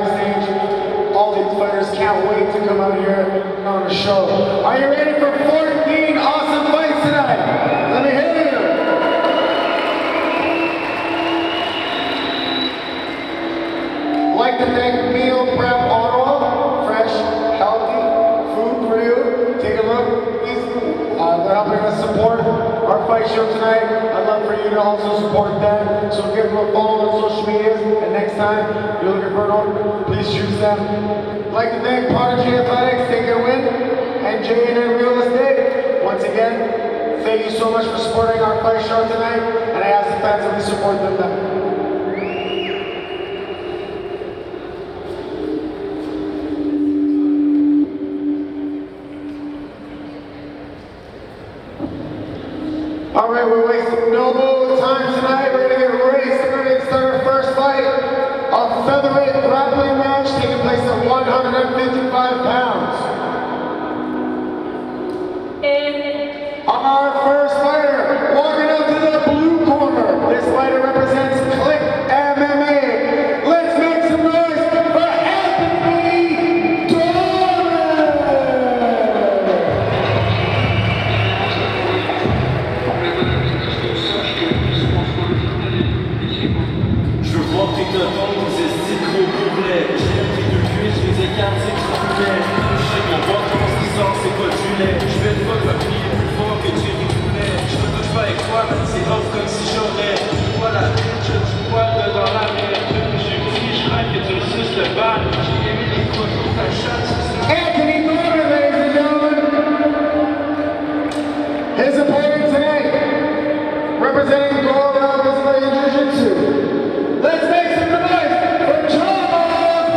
backstage. All these fighters can't wait to come out here on the show. Are you ready for 14 awesome fights tonight? Let me hear you. I'd like to thank Meal Prep Ottawa. Fresh, healthy food for you. Take a look. They're helping us support our fight show tonight. I'd love for you to also support them. So give them a follow on social media. And next time you're looking for an order, please choose them. I'd like to thank Prodigy Athletics, Take Your Win, and J&N Real Estate. Once again, thank you so much for supporting our fight show tonight. And I ask the fans that we support them back. All right, we're wasting no time tonight. We're gonna get raced. We're gonna start our first fight. A featherweight grappling match taking place at 155 pounds. Our first fighter, walking up to the blue corner. This fighter represents Click MMA. Let's make some noise for Anthony Dorman. Je vois que t'es content, vous êtes trop complet. J'ai un petit de cuisse, je les écarte, c'est trop poulet. Je sais qu'on voit comment ce qui sort, c'est pas du lait. Je vais te voir crier plus fort que Thierry Poulet. Je veux tout faire avec toi, mais c'est off comme si j'aurais. Voilà, bitch, tu poil dans la mer. Depuis je suis petit, je rêve que tu me suces le bal. J'ai aimé les coups pour ta chatte. Anthony Dorman, ladies and gentlemen. His opponent tonight, representing Gold Medal Brazilian Jiu-Jitsu. Let's make some noise for Charles Alexio.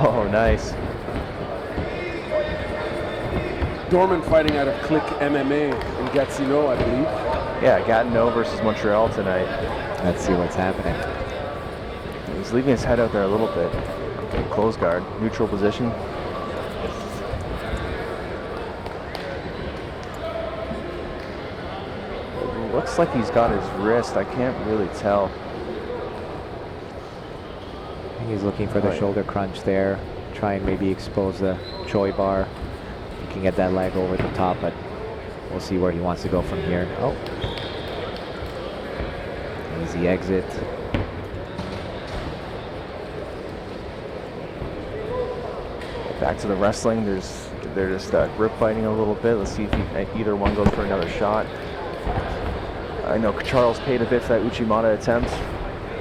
Oh, nice. Dorman fighting out of Click MMA in Gatineau, I believe. Yeah, Gatineau versus Montreal tonight. Let's see what's happening. He's leaving his head out there a little bit. Okay, close guard, neutral position. Looks like he's got his wrist. I can't really tell. He's looking for the shoulder crunch there. Try and maybe expose the Choi bar. He can get that leg over the top, but we'll see where he wants to go from here. Oh. Easy exit. Back to the wrestling. They're just grip fighting a little bit. Let's see if either one goes for another shot. I know Charles paid a bit for that Uchimata attempt,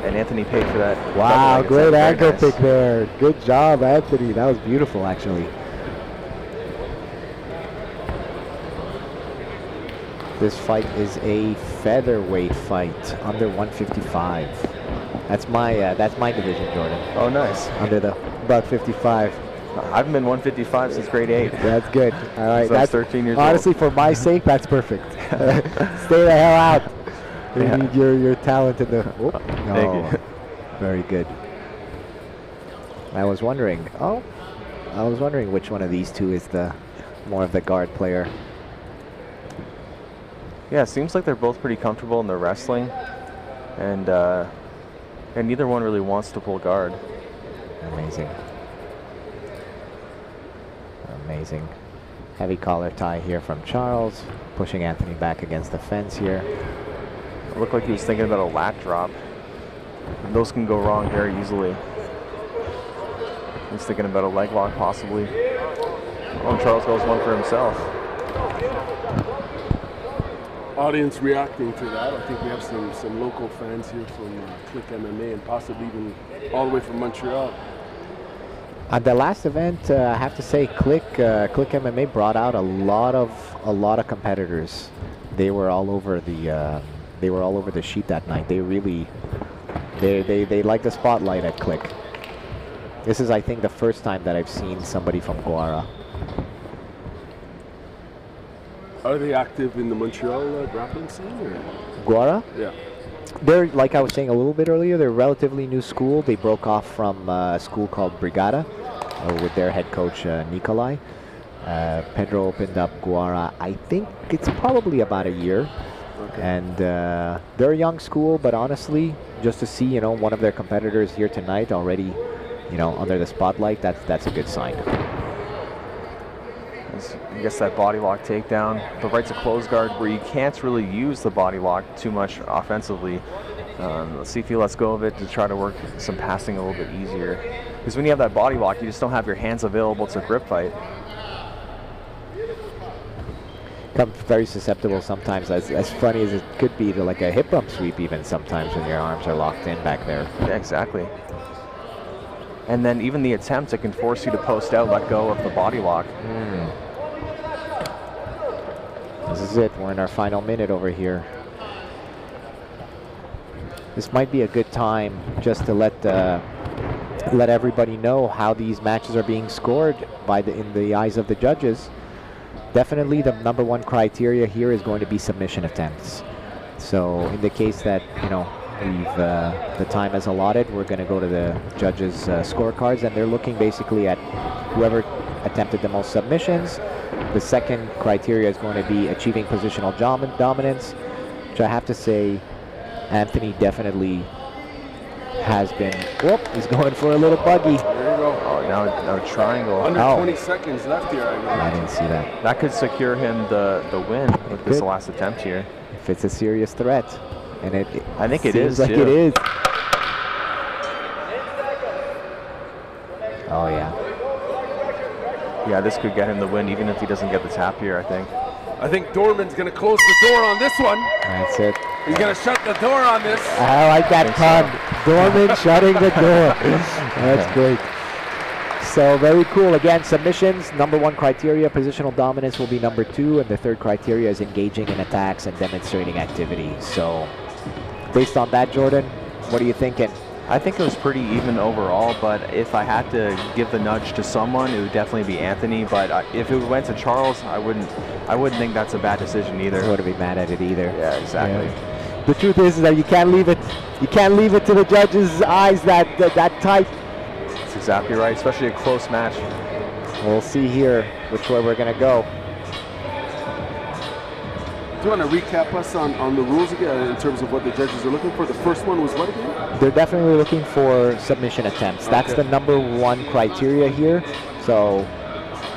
and Anthony paid for that. Wow, great angle pick there. Good job, Anthony. That was beautiful, actually. This fight is a featherweight fight, under 155. That's my division, Jordan. Oh, nice. Under the 155. I haven't been 155 since grade 8. That's good. All right. So I was That's 13 years honestly, old. for my sake, that's perfect. Stay the hell out. You Yeah. need your talent in the. Oh, no. Thank you. Very good. I was wondering. Oh, I was wondering which one of these two is the more of the guard player. Yeah, it seems like they're both pretty comfortable in their wrestling, and neither one really wants to pull guard. Amazing. Amazing. Heavy collar tie here from Charles, pushing Anthony back against the fence here. It looked like he was thinking about a lat drop. And those can go wrong very easily. He's thinking about a leg lock possibly. Oh, and Charles goes one for himself. Audience reacting to that. I think we have some local fans here from Click MMA and possibly even all the way from Montreal. At the last event, I have to say, Click MMA brought out a lot of competitors. They were all over the sheet that night. They really they like the spotlight at Click. This is, I think, the first time that I've seen somebody from Guara. Are they active in the Montreal grappling scene? Or? Guara? Yeah. They're, like I was saying a little bit earlier, they're a relatively new school. They broke off from a school called Brigada with their head coach, Nikolai. Pedro opened up Guara, I think it's probably about a year. Okay. And they're a young school, but honestly, just to see, one of their competitors here tonight already, under the spotlight, that's a good sign. I guess that body lock takedown, the right to close guard where you can't really use the body lock too much offensively. Let's see if he lets go of it to try to work some passing a little bit easier. Because when you have that body lock, you just don't have your hands available to grip fight. Become very susceptible sometimes, as funny as it could be, to like a hip bump sweep even sometimes when your arms are locked in back there. Yeah, exactly. And then even the attempt, it can force you to post out, let go of the body lock. This is it. We're in our final minute over here. This might be a good time just to let everybody know how these matches are being scored in the eyes of the judges. Definitely the number one criteria here is going to be submission attempts. So in the case that, the time is allotted, we're going to go to the judges' scorecards, and they're looking basically at whoever attempted the most submissions. The second criteria is going to be achieving positional dominance, which I have to say Anthony definitely has been. Whoop, he's going for a little buggy. There you go. Oh, now a triangle. Under 20 seconds left here. I didn't see that. That could secure him the win with this last attempt here. If it's a serious threat. And I think it seems is, like too. it is. Oh, yeah. Yeah, this could get him the win even if he doesn't get the tap here, I think. I think Dorman's going to close the door on this one. That's it. He's going to shut the door on this. I like that pun. Dorman shutting the door. That's great. So very cool. Again, submissions, number one criteria. Positional dominance will be number two. And the third criteria is engaging in attacks and demonstrating activity. So based on that, Jordan, what are you thinking? I think it was pretty even overall, but if I had to give the nudge to someone, it would definitely be Anthony. But if it went to Charles, I wouldn't think that's a bad decision either. I wouldn't be mad at it either. Yeah, exactly. Yeah. The truth is that you can't leave it to the judges' eyes that tight. That's exactly right, especially a close match. We'll see here which way we're gonna go. Do you want to recap us on the rules again in terms of what the judges are looking for? The first one was what again? They're definitely looking for submission attempts. That's the number one criteria here. So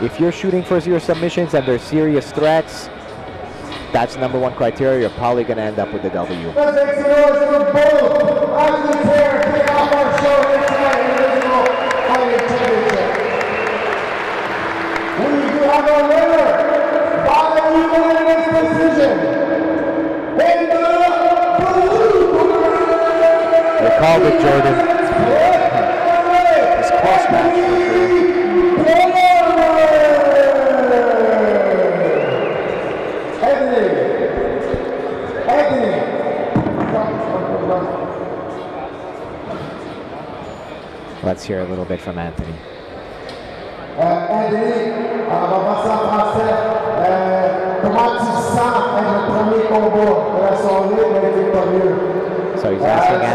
if you're shooting for your submissions and there's serious threats, that's number one criteria. You're probably going to end up with the W. Let's make some noise for both athletes here to kick off our show here tonight in the INVINCIBLE Fighting Championship. We do have a winner by unanimous decision in the blue corner. They called it, Jordan. It's a close match for sure. Let's hear a little bit from Anthony.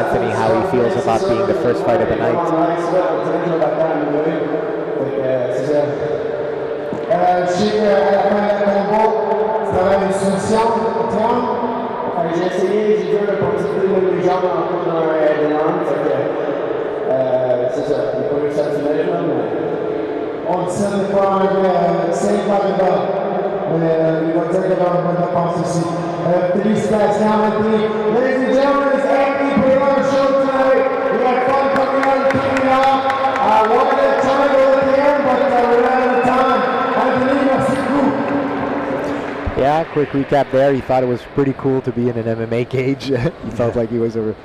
Anthony how he feels about being the first fight of the night. J'ai essayé, j'ai vu un petit peu de mes jambes encore dans des langues, c'est ça, il n'y a pas eu ça de mais on 75, 5 de bas. Il va dire qu'il va avoir une réponse ici. Félicitations, Anthony. Ladies and gentlemen, it's Anthony putting on a show tonight. We had fun coming out and kicking off. Wanted to try to go at the end, but we ran out of time. Anthony, merci beaucoup. Yeah, quick recap there. He thought it was pretty cool to be in an MMA cage. He felt like he was in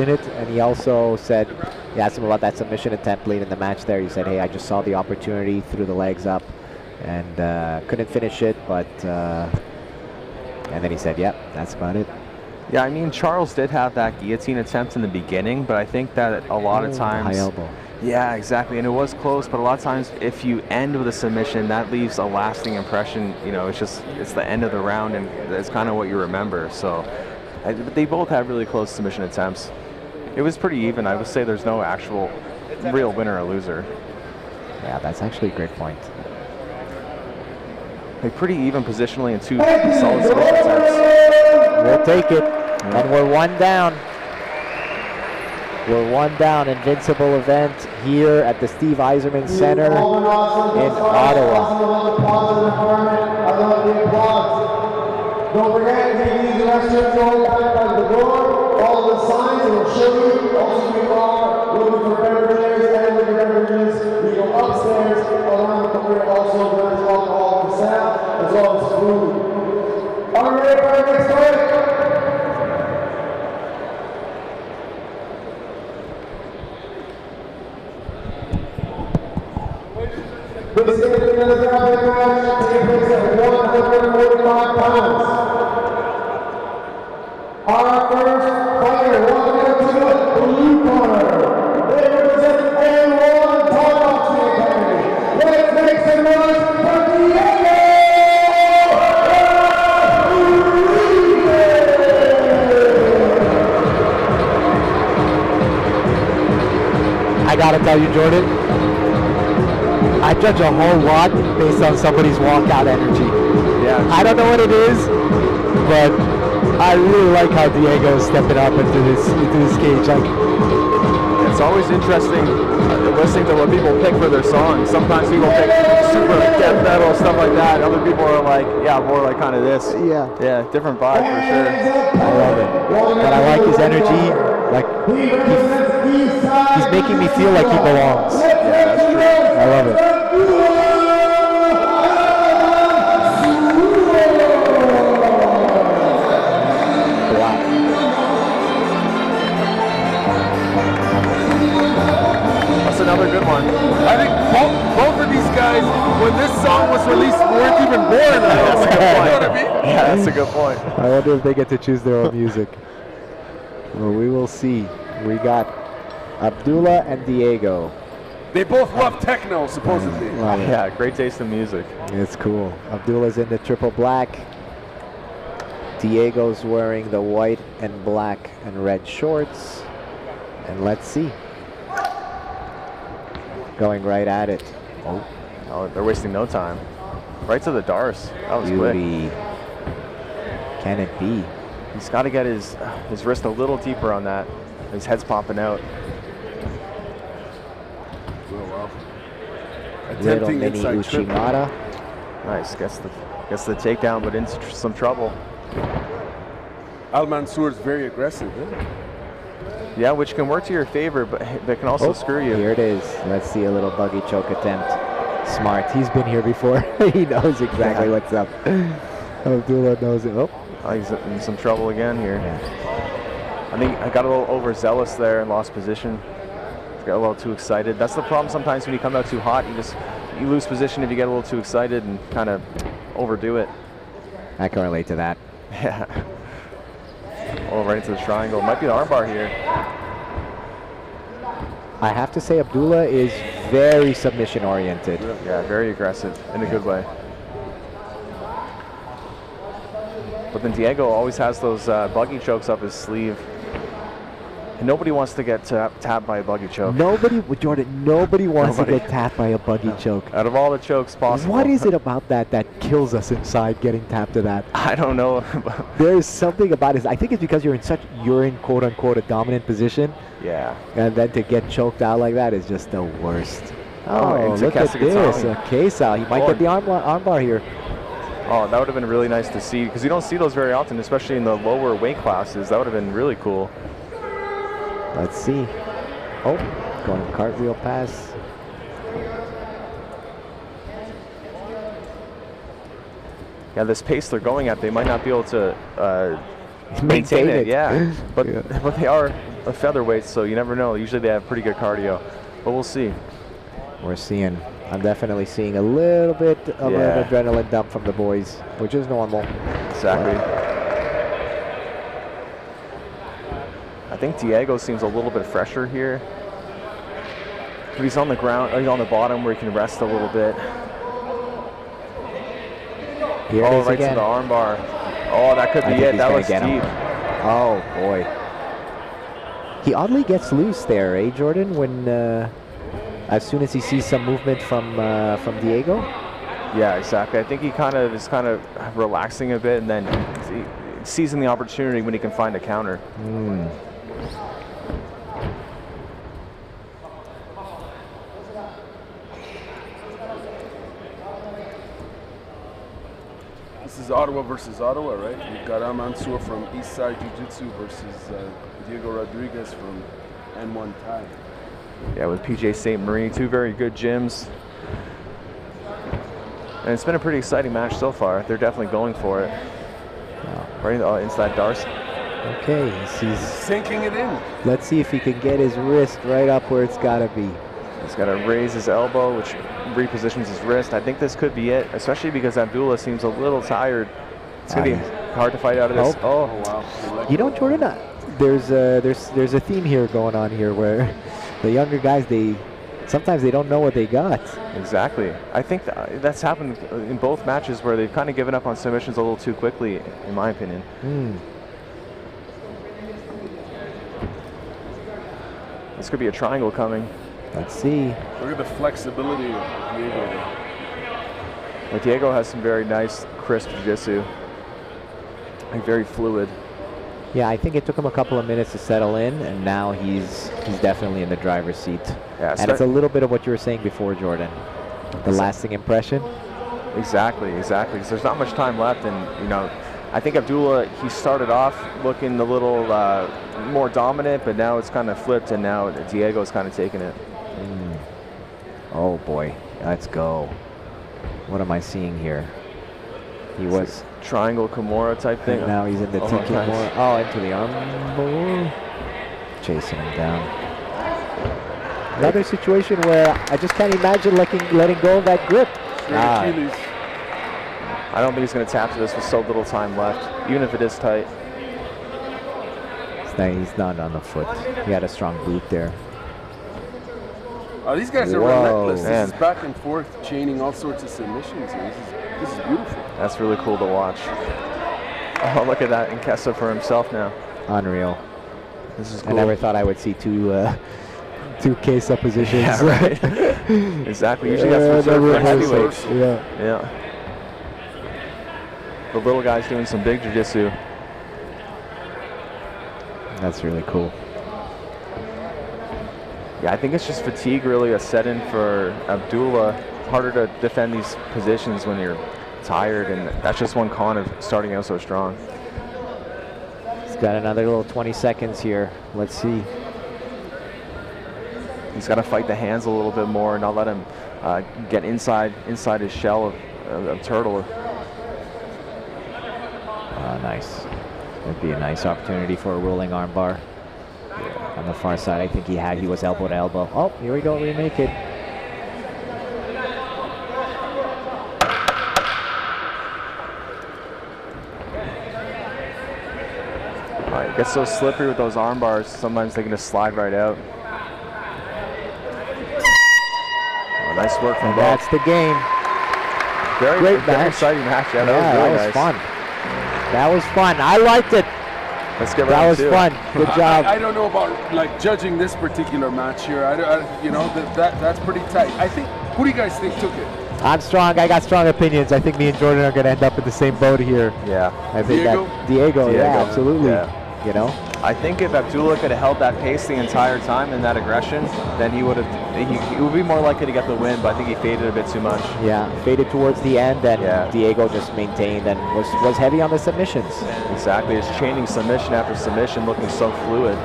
it, and he also said, he asked him about that submission attempt late in the match there. He said, hey, I just saw the opportunity, threw the legs up, and couldn't finish it, but and then he said, yep, that's about it. Yeah, I mean, Charles did have that guillotine attempt in the beginning, but I think that a lot of times... High elbow. Yeah, exactly, and it was close, but a lot of times if you end with a submission, that leaves a lasting impression. You know, it's the end of the round, and that's kind of what you remember. So they both had really close submission attempts. It was pretty even. I would say there's no actual real winner or loser. Yeah, that's actually a great point. Like pretty even positionally and two solid submission attempts. We'll take it, and we're one down. We're one down. Invincible event here at the Steve Eiserman Center in Ottawa. Don't forget, take these restrooms all back by the door. All the signs will show you. Also, we are looking for beverages and liquor beverages. We go upstairs around the corner. Also, there's alcohol for sale as well as food. Are we ready for our next fight? This is going to be another graphic match taking place at 145 pounds. Our first fighter, walking up to the blue corner. They represent A1 Top Boxing Academy. Let's make some noise for Diego! I gotta tell you, Jordan, I judge a whole lot based on somebody's walkout energy. Yeah. I don't know what it is, but I really like how Diego is stepping up into this cage. Like, it's always interesting listening to what people pick for their songs. Sometimes people pick super death metal, stuff like that. Other people are like, yeah, more like kind of this. Yeah. Yeah, different vibe for sure. I love it. But I like his energy. Like, he's making me feel like he belongs. Yeah, that's true. I love it. That's another good one. I think both of these guys, when this song was released, weren't even born. That's a good point. You know what I mean? Yeah, that's a good point. I wonder if they get to choose their own music. Well, we will see. We got Abdullah and Diego. They both love techno, supposedly. Love it. Yeah, great taste in music. It's cool. Abdullah's in the triple black. Diego's wearing the white and black and red shorts. And let's see. Going right at it. Oh, they're wasting no time. Right to the Dars. That was Beauty. quick. Can it be? He's got to get his wrist a little deeper on that. His head's popping out. Oh, wow. Little Attempting mini inside trip. Uchimata. Nice. Gets the takedown, but into some trouble. Al Mansour's very aggressive. Huh? Yeah, which can work to your favor, but that can also screw you. Here it is. Let's see a little buggy choke attempt. Smart. He's been here before. He knows exactly what's up. Abdullah knows it. Oh, He's in some trouble again here. yeah. I think I got a little overzealous there and lost position. Got a little too excited. That's the problem sometimes when you come out too hot. You lose position if you get a little too excited and kind of overdo it. I can relate to that. Yeah. Oh, right into the triangle. Might be the armbar here. I have to say Abdullah is very submission oriented. Yeah, very aggressive in a good way. But then Diego always has those buggy chokes up his sleeve. Nobody wants to get tapped by a buggy choke. Nobody, Jordan, nobody wants to get tapped by a buggy choke. Out of all the chokes possible. What is it about that kills us inside, getting tapped to that? I don't know. There is something about it. I think it's because you're in quote unquote a dominant position. Yeah. And then to get choked out like that is just the worst. Oh, into look at this. Kesagatan. Kesa, he might get the arm bar here. Oh, that would have been really nice to see, because you don't see those very often, especially in the lower weight classes. That would have been really cool. Let's see. Oh, going cartwheel pass. Yeah, this pace they're going at, they might not be able to maintain it. Yeah, but they are a featherweight, so you never know. Usually they have pretty good cardio, but we'll see. I'm definitely seeing a little bit of an adrenaline dump from the boys, which is normal. Exactly. I think Diego seems a little bit fresher here. But he's on the ground, he's on the bottom where he can rest a little bit. Here it is right again. to the armbar. Oh, that could be it. That was deep. Oh boy. He oddly gets loose there, eh, Jordan? When as soon as he sees some movement from Diego. Yeah, exactly. I think he is kind of relaxing a bit, and then seizing the opportunity when he can find a counter. This is Ottawa versus Ottawa, right? We've got Mansour from Eastside Jiu-Jitsu versus Diego Rodriguez from N1 Thai. Yeah, with PJ St. Marie, two very good gyms. And it's been a pretty exciting match so far. They're definitely going for it. Right inside Darcy. Okay, he's sinking it in. Let's see if he can get his wrist right up where it's got to be. He's got to raise his elbow, which repositions his wrist. I think this could be it, especially because Abdullah seems a little tired. It's going to be hard to fight out of this. Oh wow. You know, Jordan, there's a theme here going on here where the younger guys, sometimes they don't know what they got. Exactly. I think that's happened in both matches where they've kind of given up on submissions a little too quickly, in my opinion. This could be a triangle coming. Let's see. Look at the flexibility of Diego. But Diego has some very nice, crisp jiu-jitsu. Like very fluid. Yeah, I think it took him a couple of minutes to settle in, and now he's definitely in the driver's seat. Yeah, and it's a little bit of what you were saying before, Jordan. The lasting impression. Exactly, because there's not much time left, and you know, I think Abdullah, he started off looking a little more dominant, but now it's kind of flipped, and now Diego's kind of taking it. Oh boy, let's go. What am I seeing here? He was triangle Kimura type thing. Now he's in the T Kimura. Oh, into the arm. Chasing him down. Another situation where I just can't imagine letting go of that grip. I don't think he's going to tap to this with so little time left, even if it is tight. He's not on the foot. He had a strong boot there. Oh, these guys are relentless. This is back and forth, chaining all sorts of submissions. This is beautiful. That's really cool to watch. Oh, look at that, Nkesa for himself now. Unreal. This is cool. I never thought I would see two Kesa positions. Yeah, right. Exactly. Usually that's reserved for heavyweights. Yeah. The little guy's doing some big jiu-jitsu. That's really cool. Yeah, I think it's just fatigue really a set-in for Abdullah. Harder to defend these positions when you're tired, and that's just one con of starting out so strong. He's got another little 20 seconds here. Let's see. He's got to fight the hands a little bit more, not let him get inside his shell of turtle. Nice. Would be a nice opportunity for a rolling armbar. Yeah. On the far side, I think he was elbow to elbow. Oh, here we go, remake it. It gets so slippery with those arm bars, sometimes they can just slide right out. Oh, nice work from both. That's the game. Very exciting match. Yeah, that was really nice. Fun. That was fun. I liked it. Let's get That round was 2. fun. Good job. I don't know about like judging this particular match here. You know, that's pretty tight. I think. Who do you guys think took it? I'm strong. I got strong opinions. I think me and Jordan are going to end up in the same boat here. Yeah. I think Diego? Diego, yeah, absolutely. Yeah. You know? I think if Abdullah could have held that pace the entire time and that aggression, then he would have. He would be more likely to get the win. But I think he faded a bit too much. Yeah, faded towards the end, and Yeah. Diego just maintained and was heavy on the submissions. Exactly. It's chaining submission after submission, looking so fluid.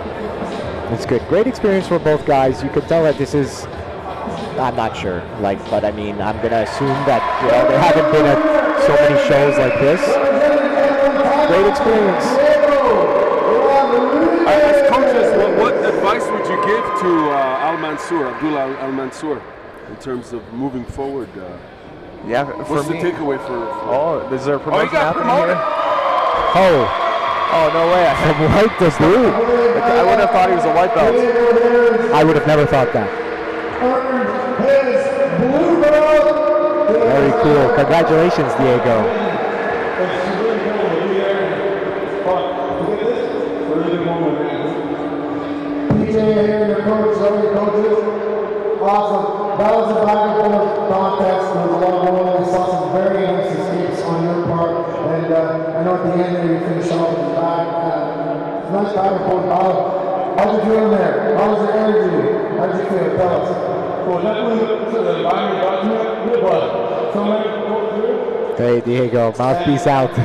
It's good. Great experience for both guys. You can tell that this is. I'm not sure, but I mean, I'm gonna assume that there haven't been so many shows like this. Great experience. As coaches, what advice would you give to Abdullah Al Mansour, in terms of moving forward? Yeah. What's the takeaway for? Oh, is there a promotion happening promoted? here? Oh, no way. From white to blue. I wouldn't have thought he was a white belt. I would have never thought that. Very cool. Congratulations, Diego. DJ here, your coach, coaches. Awesome. That was a back and forth contest. There was a lot of rolling. We saw some very nice escapes on your part. And I know at the end there you finished off with the back. Nice back and forth battle. How'd you feel in there? How was your energy? How'd you feel? Tell us. Well, definitely the environment got to it, but somewhere Hey, Diego, mouthpiece out. we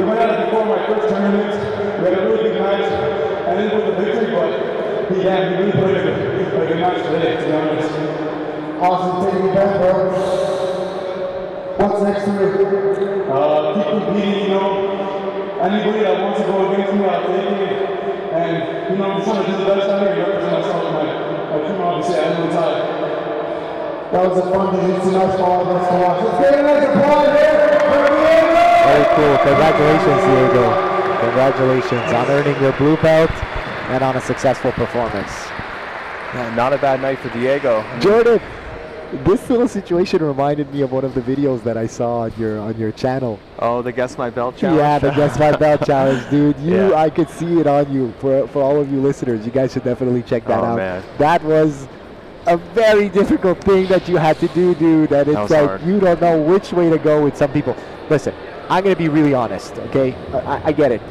went at it before my first tournament. We had a really good match, and then with the victory, but he really played a good match today, to be honest. Awesome. Taking it back, bro. What's next for you? Keep competing, anybody that wants to go against me, I'll take it. And, I'm just trying to do the best I can and represent myself and my team, obviously, at no time. That was a fun jiu-jitsu match for all of us to watch. Let's get a nice applause here for Diego! Very cool. Congratulations, Diego. Congratulations on earning your blue belt and on a successful performance. Yeah, not a bad night for Diego. Jordan, this little situation reminded me of one of the videos that I saw on your channel. Oh, the Guess My Belt challenge? Yeah, the Guess My Belt challenge, dude. Yeah. I could see it on you. For all of you listeners, you guys should definitely check that out. Man. That was a very difficult thing that you had to do, dude. And it's like hard. you don't know which way to go with some people. Listen, I'm gonna be really honest, okay? I get it.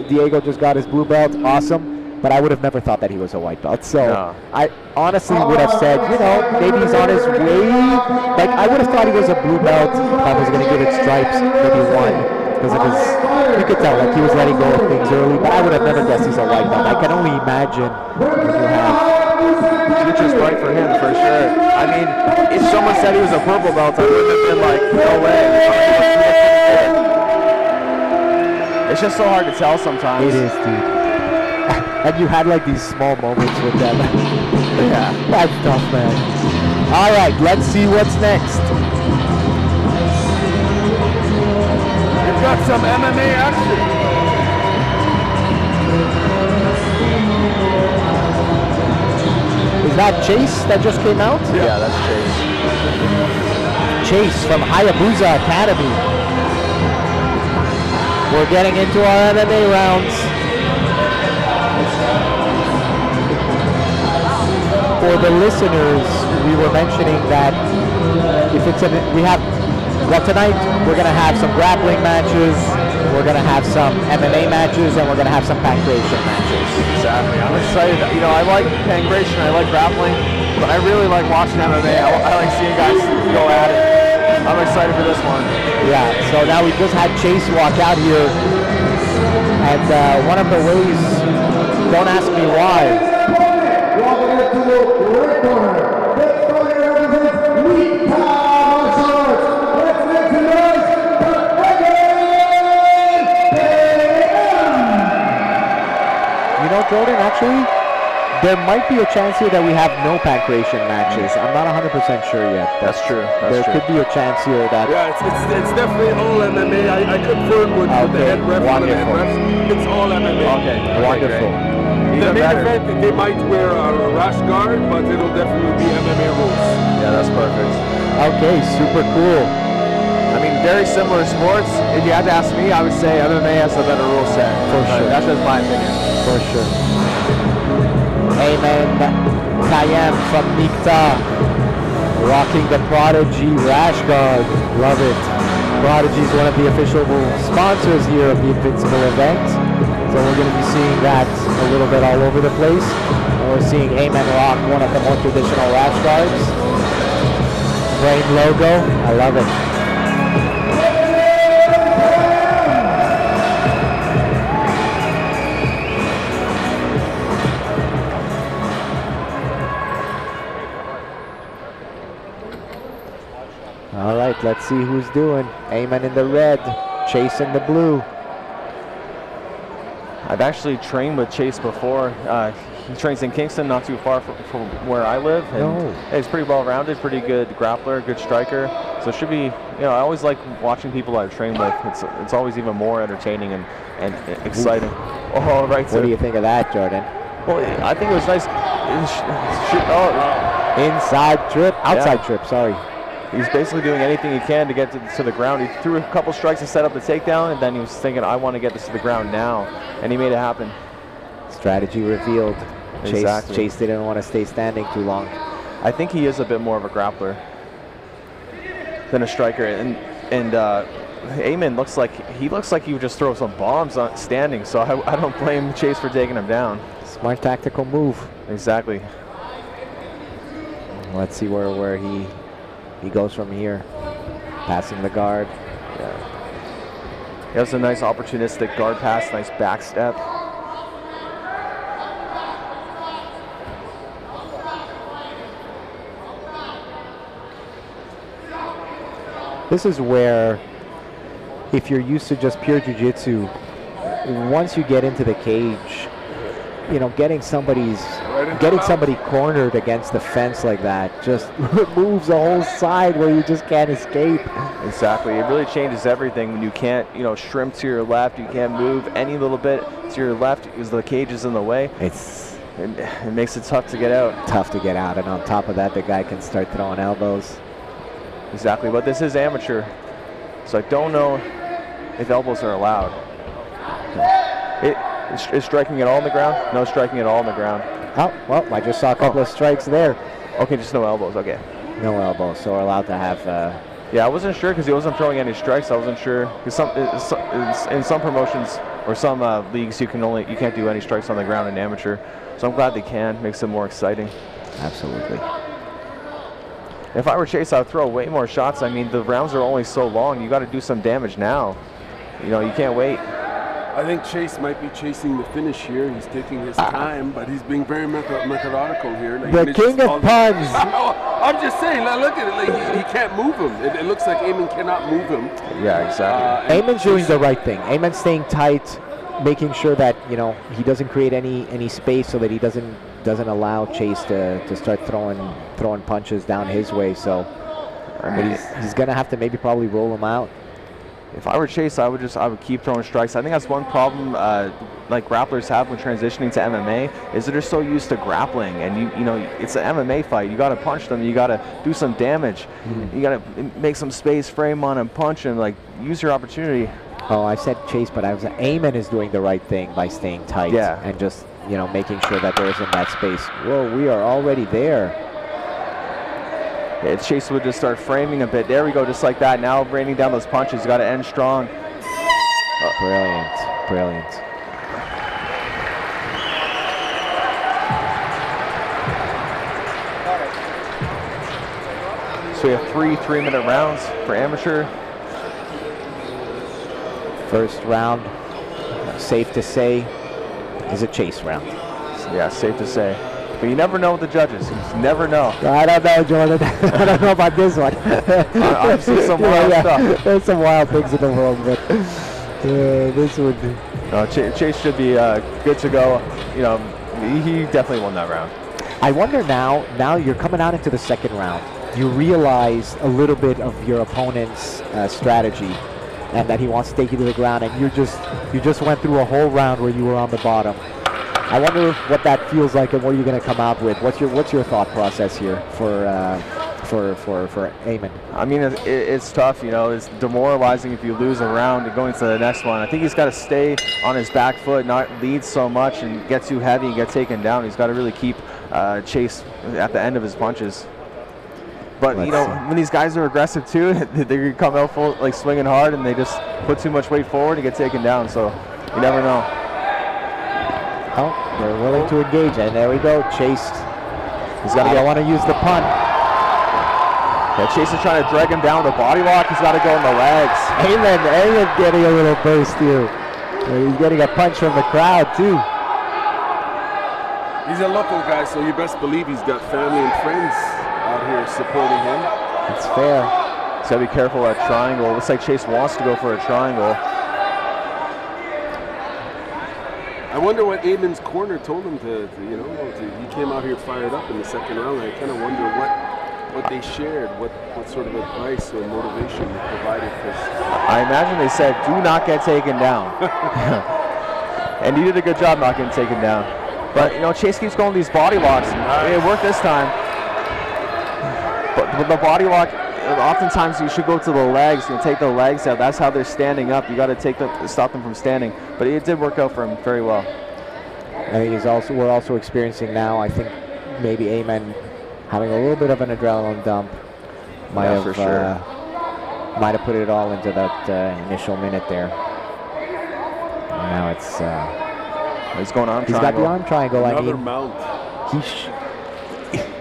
Diego just got his blue belt, awesome. But I would have never thought that he was a white belt. So No. I honestly would have said, maybe he's on his way. Like, I would have thought he was a blue belt. I was going to give it stripes, maybe one, because of his, you could tell, like, he was letting go of things early. But I would have never guessed he's a white belt. I can only imagine when you have. Future's bright for him, for sure. I mean, if someone said he was a purple belt, I would have been like, no way. It's just so hard to tell sometimes. It is, dude. And you had like these small moments with them. Yeah. That's tough, man. All right, let's see what's next. We've got some MMA action. Is that Chase that just came out? Yeah, that's Chase. Chase from Hayabusa Academy. We're getting into our MMA rounds. For the listeners, we were mentioning that if it's tonight we're gonna have some grappling matches, we're gonna have some MMA matches, and we're gonna have some pancration matches. Exactly. I'm excited. I like pancration, I like grappling, but I really like watching MMA. I like seeing guys go at it. I'm excited for this one. Yeah, so now we just had Chase walk out here, and one of the ways, don't ask me why, Walking into the red corner. This fighter represents Elite Martial Arts. Let's make some noise for Jordan, actually, there might be a chance here that we have no pancration matches. I'm not 100% sure yet. That's true. There could be a chance here that... Yeah, it's definitely all MMA. I confirmed with the head ref and the head refs. It's all MMA. Okay. Wonderful. The main event, they might wear a rash guard, but it'll definitely be MMA rules. Yeah, that's perfect. Okay, super cool. I mean, very similar sports. If you had to ask me, I would say MMA has a better rule set. For sure. That's just my opinion. For sure. Ayman Kayem from Nikta, rocking the Prodigy rash guard. Love it. Prodigy is one of the official sponsors here of the Invincible event. So we're going to be seeing that a little bit all over the place. And we're seeing Ayman rock one of the more traditional rash guards. Brain logo. I love it. All right, let's see who's doing. Ayman in the red, Chase in the blue. I've actually trained with Chase before. He trains in Kingston, not too far from where I live. And he's pretty well-rounded, pretty good grappler, good striker. So it should be, I always like watching people I've trained with. It's always even more entertaining and exciting. Oh, right. What do you think of that, Jordan? Well, I think it was nice. Inside trip, outside trip, sorry. He's basically doing anything he can to get to the ground. He threw a couple strikes to set up the takedown, and then he was thinking, I want to get this to the ground now. And he made it happen. Strategy revealed. Exactly. Chase didn't want to stay standing too long. I think he is a bit more of a grappler than a striker. And Ayman looks like he would just throw some bombs on standing. So I don't blame Chase for taking him down. Smart tactical move. Exactly. Let's see where he goes from here. Passing the guard. Yeah. He has a nice opportunistic guard pass, nice back step. This is where, if you're used to just pure jiu-jitsu, once you get into the cage, getting somebody cornered against the fence like that just removes the whole side where you just can't escape. Exactly. It really changes everything when you can't, shrimp to your left. You can't move any little bit to your left because the cage is in the way. It makes it tough to get out. Tough to get out, and on top of that, the guy can start throwing elbows. Exactly, but this is amateur, so I don't know if elbows are allowed. Is striking it all on the ground? No striking it all on the ground. Oh, well, I just saw a couple of strikes there. Okay, just no elbows, okay. No elbows, so we're allowed to have... Yeah, I wasn't sure because he wasn't throwing any strikes. I wasn't sure, because in some promotions or some leagues, you can't do any strikes on the ground in amateur. So I'm glad they can. Makes it more exciting. Absolutely. If I were Chase, I would throw way more shots. I mean, the rounds are only so long. You got to do some damage now. You can't wait. I think Chase might be chasing the finish here. He's taking his time, but he's being very methodical here. The king of puns. I'm just saying, look at it. He can't move him. It looks like Ayman cannot move him. Yeah, exactly. Ayman's doing the right thing. Ayman's staying tight, making sure that he doesn't create any space so that he doesn't allow Chase to start throwing punches down his way. So he's gonna have to probably roll him out. If I were Chase, I would keep throwing strikes. I think that's one problem like grapplers have when transitioning to MMA is that they're so used to grappling, and it's an MMA fight. You got to punch them. You got to do some damage. You got to make some space, frame on and punch, and use your opportunity. Oh, I said Chase, but Ayman is doing the right thing by staying tight and just making sure that there isn't that space. Whoa, we are already there. Yeah, Chase would just start framing a bit. There we go, just like that. Now raining down those punches. Got to end strong. Brilliant. So we have 3-minute rounds for amateur. First round, safe to say, is a Chase round. Yeah, safe to say. But you never know with the judges. You just never know. I don't know, Jordan. I don't know about this one. I've seen some wild stuff. There's some wild things in the world, but this would... Chase should be good to go. He definitely won that round. I wonder now you're coming out into the second round. You realize a little bit of your opponent's strategy and that he wants to take you to the ground, and you just went through a whole round where you were on the bottom. I wonder what that feels like and what you're going to come out with. What's your thought process here for for Amen? I mean, it's tough, you know. It's demoralizing if you lose a round and going to the next one. I think he's got to stay on his back foot, not lead so much and get too heavy and get taken down. He's got to really keep Chase at the end of his punches. But you know, when these guys are aggressive too, they come out full, like swinging hard, and they just put too much weight forward and get taken down. So you never know. Oh, they're willing to engage, and there we go. Chase. He's got to. I want to use the punt. Yeah, Chase is trying to drag him down with a body lock. He's got to go in the legs. Amen getting a little burst here. He's getting a punch from the crowd too. He's a local guy, so you best believe he's got family and friends out here supporting him. It's fair. He's got to be careful of that triangle. Looks like Chase wants to go for a triangle. I wonder what Amon's corner told him he came out here fired up in the second round. I kind of wonder what they shared, what sort of advice or motivation they provided for. I imagine they said, do not get taken down. And he did a good job not getting taken down. But, you know, Chase keeps going these body locks. It worked this time. But with the body lock, oftentimes you should go to the legs and take the legs out. That's how they're standing up. You got to stop them from standing. But it did work out for him very well. I think we're also experiencing now, I think maybe Amen having a little bit of an adrenaline dump might have put it all into that initial minute there. And now it's he's going on. He's got the arm triangle. Another mount.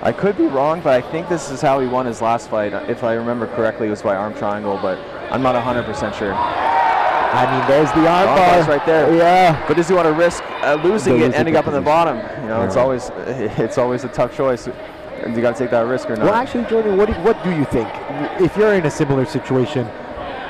I could be wrong, but I think this is how he won his last fight. If I remember correctly, it was by arm triangle, but I'm not 100% sure. I mean, there's the arm bar right there. Yeah. But does he want to risk losing it, ending up in the bottom? You know, it's always a tough choice. And you got to take that risk or not. Well, actually, Jordan, what do you think? If you're in a similar situation,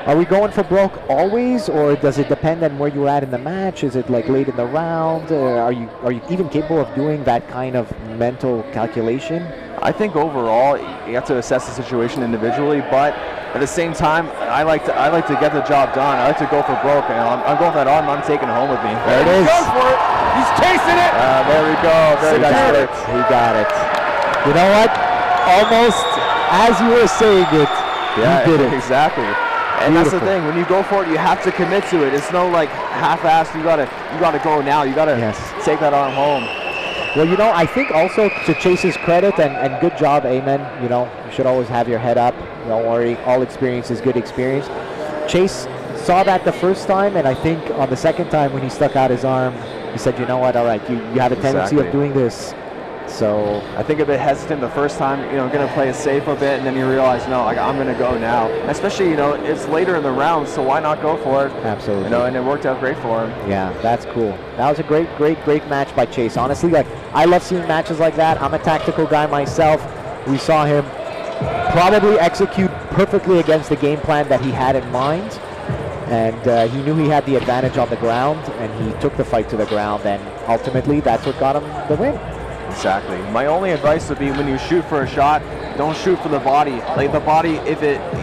are we going for broke always, or does it depend on where you're at in the match? Is it like late in the round? Are you even capable of doing that kind of mental calculation? I think overall you have to assess the situation individually, but at the same time, I like to get the job done. I like to go for broke, and I'm going for that arm. I'm taking it home with me. There it is. Go for it. He's chasing it. There we go. Very good. He got it. You know what? Almost as you were saying it, yeah, you did it. Exactly. And that's the thing. When you go for it, you have to commit to it. It's no like half-assed. You gotta go now. You gotta take that arm home. Well, you know, I think also to Chase's credit, and good job, Amen. You know, you should always have your head up. Don't worry. All experience is good experience. Chase saw that the first time, and I think on the second time when he stuck out his arm, he said, you know what? All right, you have a tendency of doing this. So I think a bit hesitant the first time, you know, going to play it safe a bit, and then you realize, no, like, I'm going to go now. Especially, you know, it's later in the round, so why not go for it? Absolutely. You know, and it worked out great for him. Yeah, that's cool. That was a great match by Chase. Honestly, like, I love seeing matches like that. I'm a tactical guy myself. We saw him probably execute perfectly against the game plan that he had in mind. And he knew he had the advantage on the ground, and he took the fight to the ground, and ultimately that's what got him the win. Exactly. My only advice would be when you shoot for a shot, don't shoot for the body. Like the body,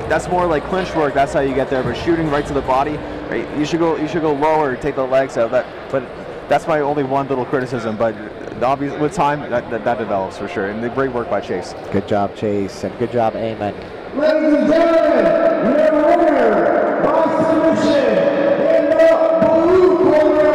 that's more like clinch work. That's how you get there. But shooting right to the body, right, you should go lower, take the legs out. But that's my only one little criticism. But obviously, with time, that develops for sure. And the great work by Chase. Good job, Chase, and good job, Amen. Ladies and gentlemen, your winner by submission in the blue corner.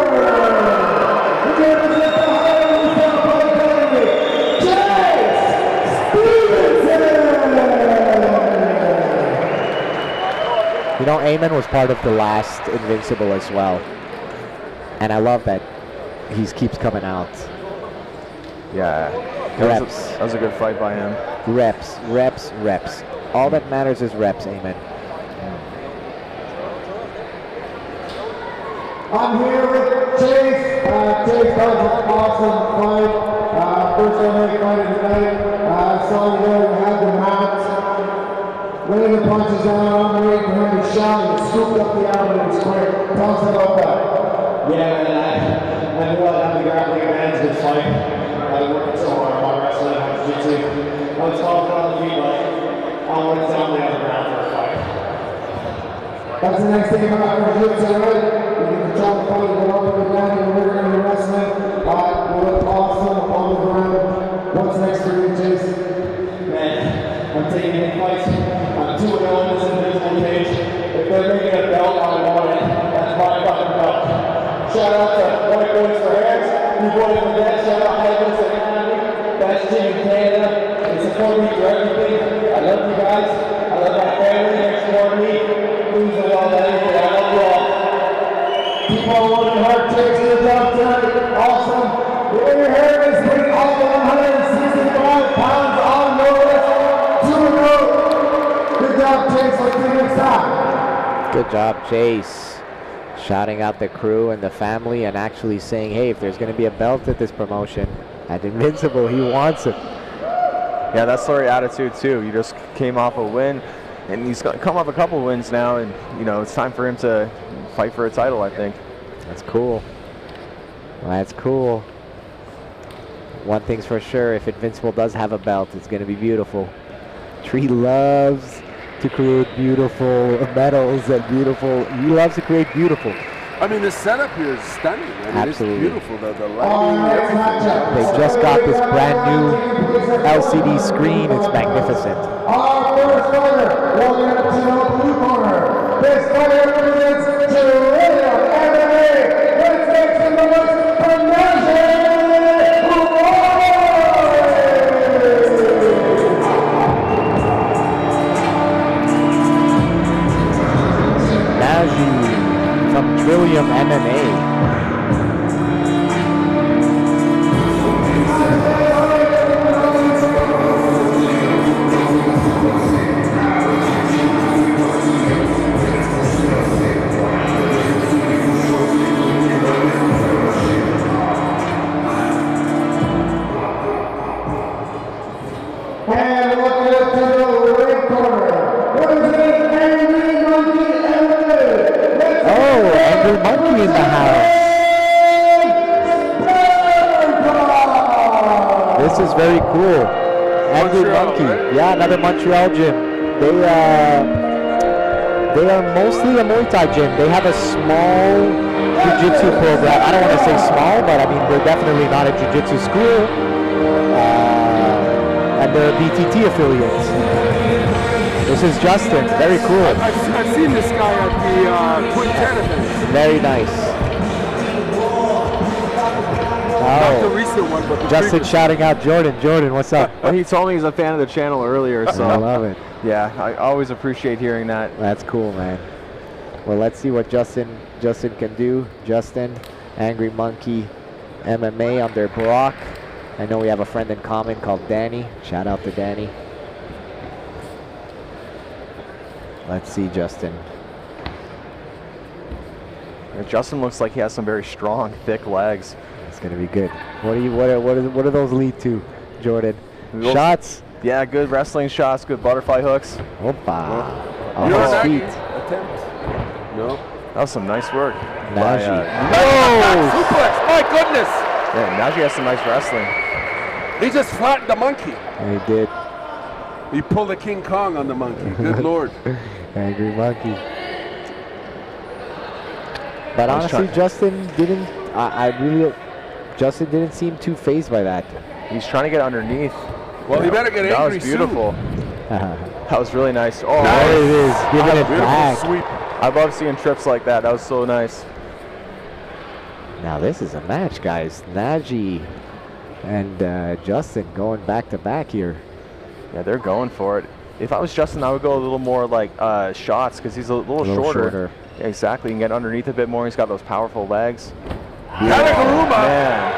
You know, Amen was part of the last Invincible as well. And I love that he keeps coming out. Yeah. Reps. That was a good fight by him. Reps, reps, reps. All that matters is reps, Amen. I'm here with Chase. Chase, that was an awesome fight. First MMA fight of the night. I saw you there, you had the mount. Laying the punches down, I'm waiting for him to shout and scooped up the arm and it was quick. Tell us about that. Yeah, man, I knew I'd have the grappling advantage this fight. I was working so hard on wrestling, on jiu-jitsu. I was confident on the feet, but I wanted to sound on the ground for a fight. That's the next thing about jiu-jitsu, right? You can control the fight, go up and down, and we're going to be wrestling. You look awesome on the ground. What's next for you, Chase? Man, I'm taking if they're making a belt, I want it. That's my fucking belt. Shout out to White Boys for Hands, you boys for that. Shout out Legacies and Academy, best gym in Canada. They support me for everything. I love you guys. I love my family next door to me. Lose and all that. I love you all. Keep on working hard, takes to the top tonight. Awesome. The inner hair is putting all the 165 pounds on notice. 2 in a row. Good job, Chase. Let's see you next time. Good job, Chase. Shouting out the crew and the family and actually saying, hey, if there's going to be a belt at this promotion, at Invincible, he wants it. Yeah, that's the right attitude too. You just came off a win, and he's come off a couple wins now, and you know it's time for him to fight for a title, I think. That's cool. That's cool. One thing's for sure, if Invincible does have a belt, it's going to be beautiful. Tree loves to create beautiful medals and beautiful. He loves to create beautiful. I mean, the setup here is stunning. I mean, Absolutely. It's beautiful. The lighting, everything. They just got this brand new LCD screen. It's magnificent. Our first fighter, walking up to the blue corner. This fighter represents Toronto MMA. Let's make some noise for Naji from Trillium MMA. And looking up to the red corner, representing Angry Monkey MMA. Oh, Angry Monkey in the house. This is very cool. Angry Montreal, Monkey. right? Yeah, another Montreal gym. They are mostly a Muay Thai gym. They have a small jiu-jitsu program. I don't want to say small, but I mean, they're definitely not a jiu-jitsu school. And they're BTT affiliates. This is Justin. Very cool. I've seen this guy at the Quintet event. Very nice. Not the Oh, recent one, but the Justin previous. shouting out Jordan. Jordan, what's up? Well, he told me he's a fan of the channel earlier, I so love it. yeah, I always appreciate hearing that. That's cool, man. Well, let's see what Justin can do. Justin, Angry Monkey, MMA under Brock. I know we have a friend in common called Danny. Shout out to Danny. Let's see, Justin. Justin looks like he has some very strong, thick legs. It's gonna be good. What do those lead to, Jordan? Those- Shots. Yeah, good wrestling shots, good butterfly hooks. Opa. You know Off that his feet. attempt? No. That was some nice work. Naji. Oh! Suplex! My goodness! Yeah, Naji has some nice wrestling. He just flattened the monkey. He did. He pulled a King Kong on the monkey. Good lord. Angry Monkey. But I was honestly, trying- Justin didn't. Justin didn't seem too phased by that. He's trying to get underneath. Well, he better get That angry was beautiful. That was really nice. Oh, There it is, giving it Beautiful back. sweep. I love seeing trips like that. That was so nice. Now this is a match, guys. Naji and Justin going back to back here. Yeah, they're going for it. If I was Justin, I would go a little more like shots because he's a little shorter. Yeah, exactly. You can get underneath a bit more. He's got those powerful legs. Katagaruma! Man.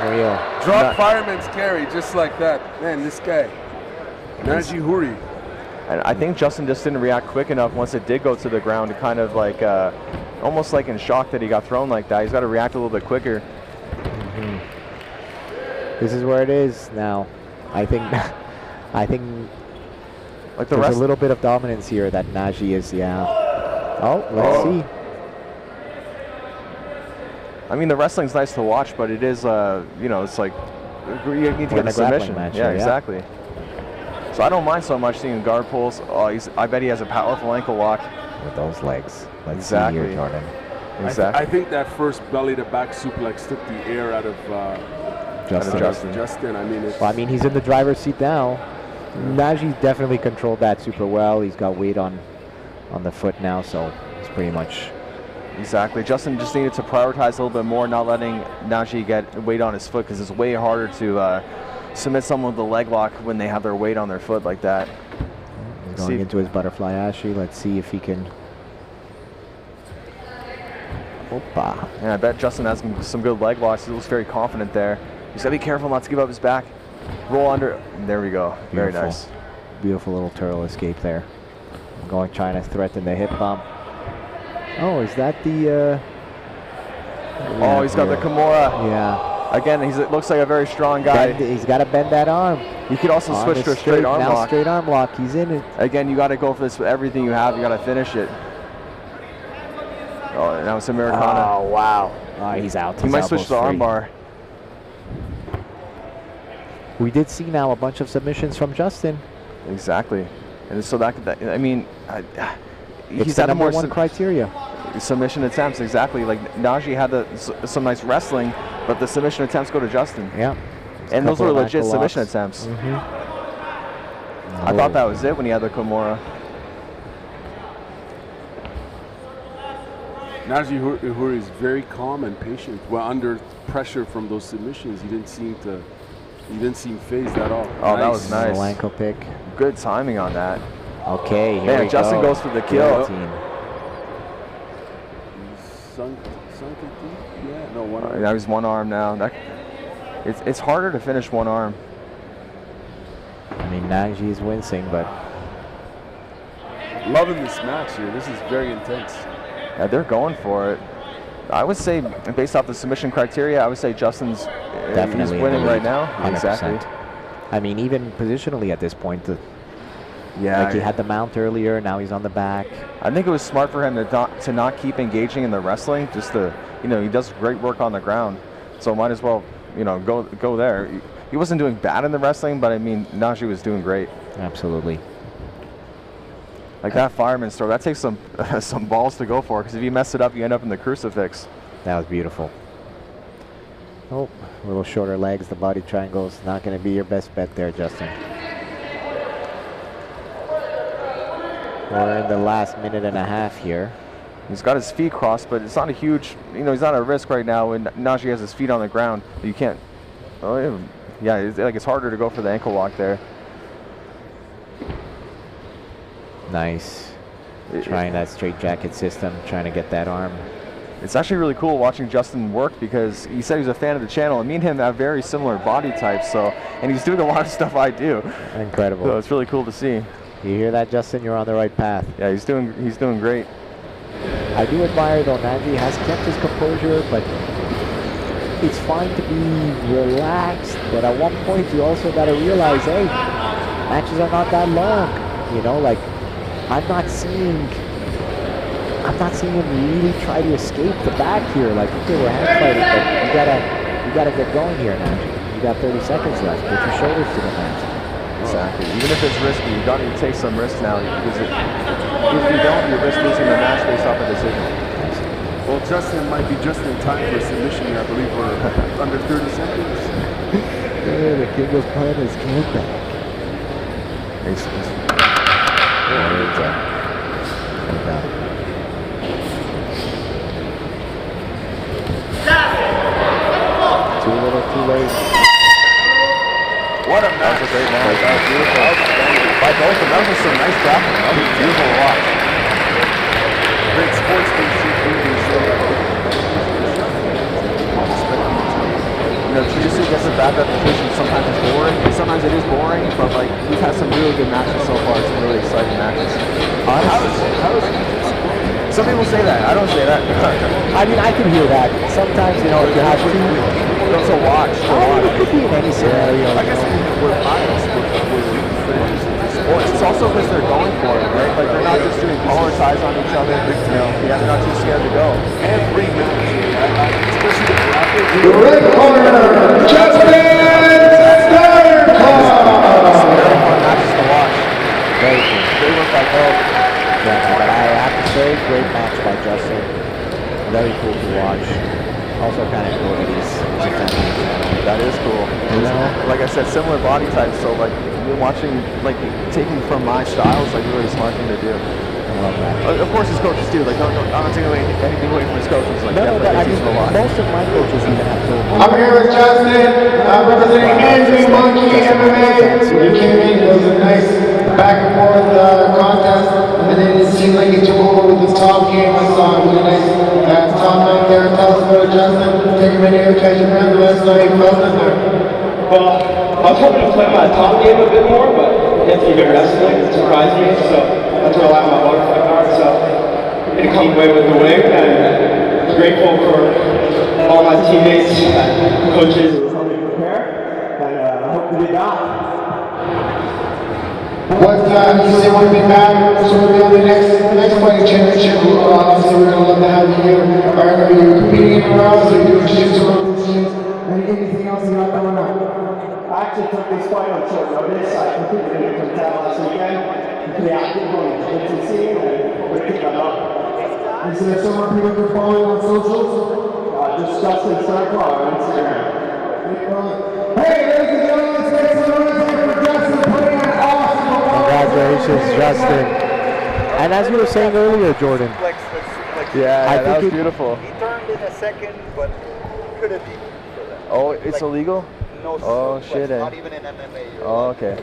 Unreal. Drop fireman's carry just like that. Man, this guy. Naji Huri. And I think Justin just didn't react quick enough once it did go to the ground to kind of like, almost like in shock that he got thrown like that. He's got to react a little bit quicker. This is where it is now. I think Like the there's rest. a little bit of dominance here that Naji is, yeah. Oh, let's see. I mean, the wrestling's nice to watch, but it is, you know, it's like you need to We're get in the a grappling submission. match Yeah, here, yeah. exactly. So I don't mind so much seeing guard pulls. Oh, I bet he has a powerful ankle lock. With those legs. Let's see Exactly. here, Jordan. Exactly. I think that first belly to back suplex took the air out of Justin. I mean, it's, Well, I mean, he's in the driver's seat now. Naji definitely controlled that super well. He's got weight on on the foot now, so it's pretty much. Exactly. Justin just needed to prioritize a little bit more, not letting Najee get weight on his foot, because it's way harder to submit someone with a leg lock when they have their weight on their foot like that. He's going into his butterfly Ashi. Let's see if he can. Opa. And I bet Justin has some good leg locks. He looks very confident there. He's got to be careful not to give up his back. Roll under. There we go. Very nice. Beautiful little turtle escape there. Trying to threaten the hip bump. Oh, is that the... oh, he's got the Kimura. Yeah. Again, he looks like a very strong guy. He's got to bend that arm. He could also switch to a straight arm lock. Straight arm lock. He's in it. Again, you got to go for this with everything you have. You got to finish it. Oh, now it's Americana. Oh, wow. Oh, he's out. He might switch to the arm bar. We did see now a bunch of submissions from Justin. Exactly. And so that I mean, he's the number one criteria. Submission attempts, exactly. Like Najee had some nice wrestling, but the submission attempts go to Justin. Yeah. And those were legit submission attempts. I thought that was it when he had the Kimura. Najee Uhuri is very calm and patient. Well, under pressure from those submissions, he didn't seem phased at all. Oh, that was nice. Little ankle pick. Good timing on that. Okay, here Man, we Justin go. goes for the kill. Sunk it deep? Yeah, no, one arm. Now he's one arm now. It's harder to finish one arm. I mean, Najee is wincing, but... Loving this match here. This is very intense. Yeah, they're going for it. I would say, based off the submission criteria, I would say Justin's definitely he's winning right now. 100%. Exactly. I mean, even positionally at this point, yeah, like he had the mount earlier, now he's on the back. I think it was smart for him to not keep engaging in the wrestling. Just to, he does great work on the ground, so might as well, go there. He wasn't doing bad in the wrestling, but I mean, Najee was doing great. Absolutely. Like that fireman's throw, that takes some some balls to go for, because if you mess it up, you end up in the crucifix. That was beautiful. Oh, a little shorter legs, the body triangle is not going to be your best bet there, Justin. We're in the last minute and a half here. He's got his feet crossed, but it's not a huge, he's not at risk right now when Najee has his feet on the ground. You can't, yeah, it's harder to go for the ankle lock there. Nice. Trying that straight jacket system, trying to get that arm. It's actually really cool watching Justin work, because he said he was a fan of the channel, and me and him have very similar body types, and he's doing a lot of stuff I do. Incredible. So it's really cool to see. You hear that, Justin? You're on the right path. Yeah, he's doing great. I do admire, though, Najee has kept his composure, but it's fine to be relaxed, but at one point you also got to realize, hey, matches are not that long. Like, I'm not seeing him really try to escape the back here. Like, okay, we're hand fighting, but you gotta get going here, Najee. You got 30 seconds left. Put your shoulders to the mat. Exactly. Even if it's risky, you got to take some risks now, because if you don't, you risk losing the match based off a decision. Well, Justin might be just in time for a submission here. I believe we're under 30 seconds. Yeah, the king was playing his comeback. Too little, too late. What a match. That was a great match. That was beautiful. By both of them, that was some nice grappling. That was beautiful to watch. Great sportsmanship. Jiu-Jitsu gets a bad reputation. Sometimes it's boring. Sometimes it is boring, but like we've had some really good matches so far. Some really exciting matches. How is Some people say that. I don't say that. I mean, I can hear that. Sometimes, if you have to watch. it could be in any scenario. I guess we're biased with Well, it's also because they're going for it, right? Like they're not just doing power ties on each other. Yeah, they're not too scared to go. every match, especially the graphic. The red corner, Justin Steinkopf. Very fun matches to watch. Very cool. They look like both. Yeah, but I have to say, great match by Justin. Very cool to watch. Also kind of cool that he's a fan of the channel. That is cool. Like I said, similar body types, so like you're watching, like taking from my style is like a really smart thing to do. love that. Of course, his coaches do. Like, I'm not taking anything away from his coaches. Like, No, but I definitely mean, teach him a lot. most of my coaches even have told me. I'm here with Justin, representing Anthony Monkey MMA. You came in, it was a nice back and forth contest, and then it seemed like you took over with the top game. I saw a really nice top out there. Tell us about it, Justin. Take a minute here, catch your breath. Let us know how you felt in there. Well, I was hoping to play my top game a bit more, but Anthony been wrestling. It surprised me, so that's where I like my butterfly card. So I'm gonna come away with the win, and grateful for all my teammates, coaches who helped me prepare, and I hope to be back. What you say want to be back? So we'll be on the next fighting championship. Obviously, we're gonna love to have you here. Are you competing anywhere else? Are you doing jiu-jitsu? Anything else you got going on? I actually took this fight on short notice. I completed it in town last weekend. I'm pretty active on the jiu-jitsu scene, and we're picking that up. Is there somewhere people can follow you on socials? Just Justin Starklar on Instagram. Hey, ladies and gentlemen, let's make some noise here for Justin putting an awesome Congratulations, Justin. And as you were saying earlier, Jordan, Yeah, I that think was beautiful. He turned in a second, but could have been for that. Oh, it's illegal? No, Oh, suplex, shit, eh? not even in MMA. You're Oh, okay.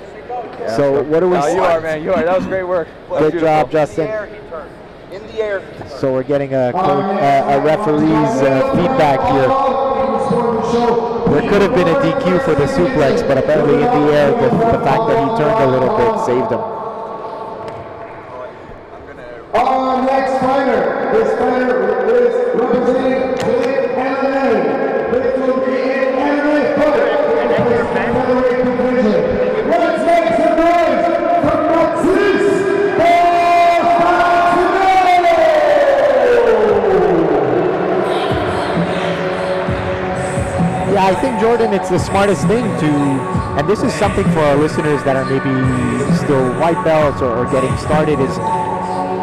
Yeah. So what do we No, you are, man. You are. That was great work. That was Good job, beautiful. Justin. In the air, he turned. In the air, he turned. So we're getting a referee's feedback here. There could have been a DQ for the suplex, but apparently in the air, the fact that he turned a little bit saved him. Our next fighter, this fighter is representing MMA. This will be an MMA fight. Featherweight division. Let's make some noise for Maxis Yeah, I think, Jordan, it's the smartest thing to, and this is something for our listeners that are maybe still white belts or getting started, is,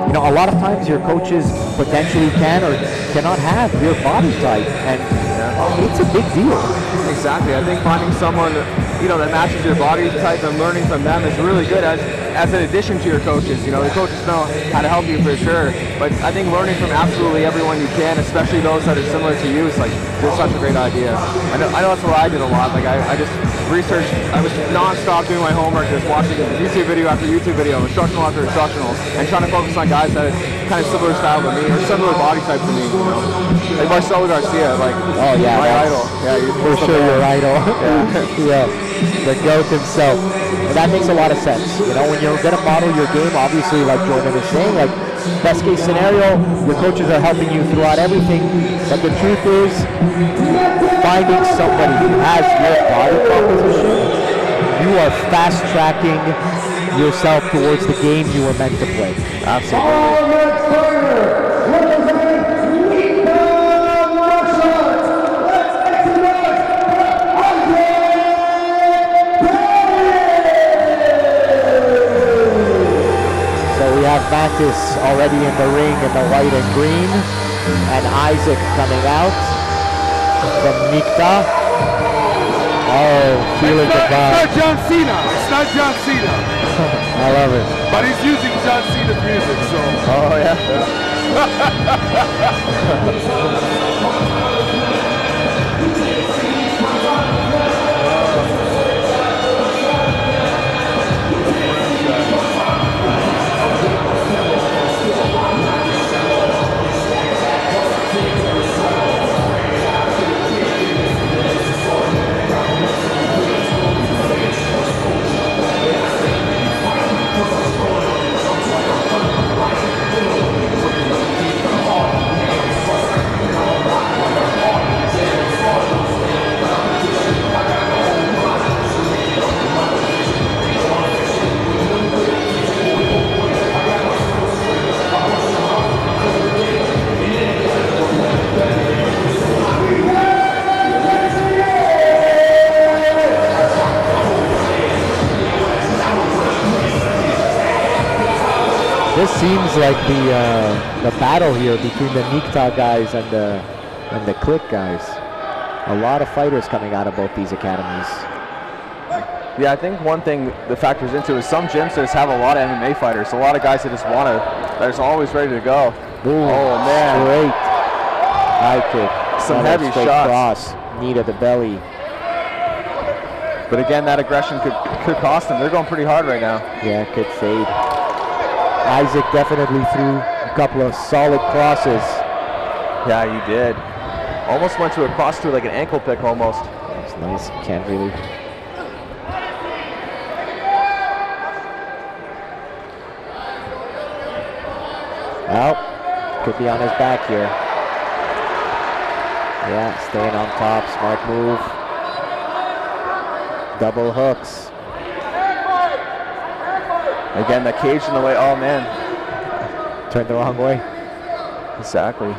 you know, a lot of times your coaches potentially can or cannot have your body type, and it's a big deal. Exactly. I think finding someone, you know, that matches your body type and learning from them is really good as an addition to your coaches. You know, the coaches know how to help you for sure, but I think learning from absolutely everyone you can, especially those that are similar to you, is like, it's such a great idea. I know that's what I did a lot. Like I just researched, I was non-stop doing my homework, just watching YouTube video after YouTube video, instructional after instructional, and trying to focus on guys that are kind of similar style to me or similar body type to me. You know, like Marcelo Garcia, like my idol. Yeah, For sure, your idol. Yeah, the GOAT himself. And that makes a lot of sense. You know, when you're going to model your game, obviously, like Jordan is saying, like, best case scenario, your coaches are helping you throughout everything. But the truth is, finding somebody who has your body composition, you are fast tracking yourself towards the game you were meant to play. Absolutely. Mantis already in the ring in the white and green, and Isaac coming out from Nikta. Oh, feeling the vibe. It's not John Cena. It's not John Cena. I love it. But he's using John Cena's music, so. Oh yeah. This seems like the battle here between the Nikta guys and the Click guys. A lot of fighters coming out of both these academies. Yeah, I think one thing that factors into is some gyms just have a lot of MMA fighters. A lot of guys that just want to that is always ready to go. Boom. Oh, man. Great high kick. Some Another heavy straight shots. cross. Knee to the belly. But again, that aggression could cost them. They're going pretty hard right now. Yeah, could fade. Isaac definitely threw a couple of solid crosses. Yeah, you did. Almost went to a cross to like an ankle pick almost. That's nice. Can't really. Well, could be on his back here. Yeah, staying on top. Smart move. Double hooks. Again, the cage in the way. Oh, man. Turned the wrong way. Exactly.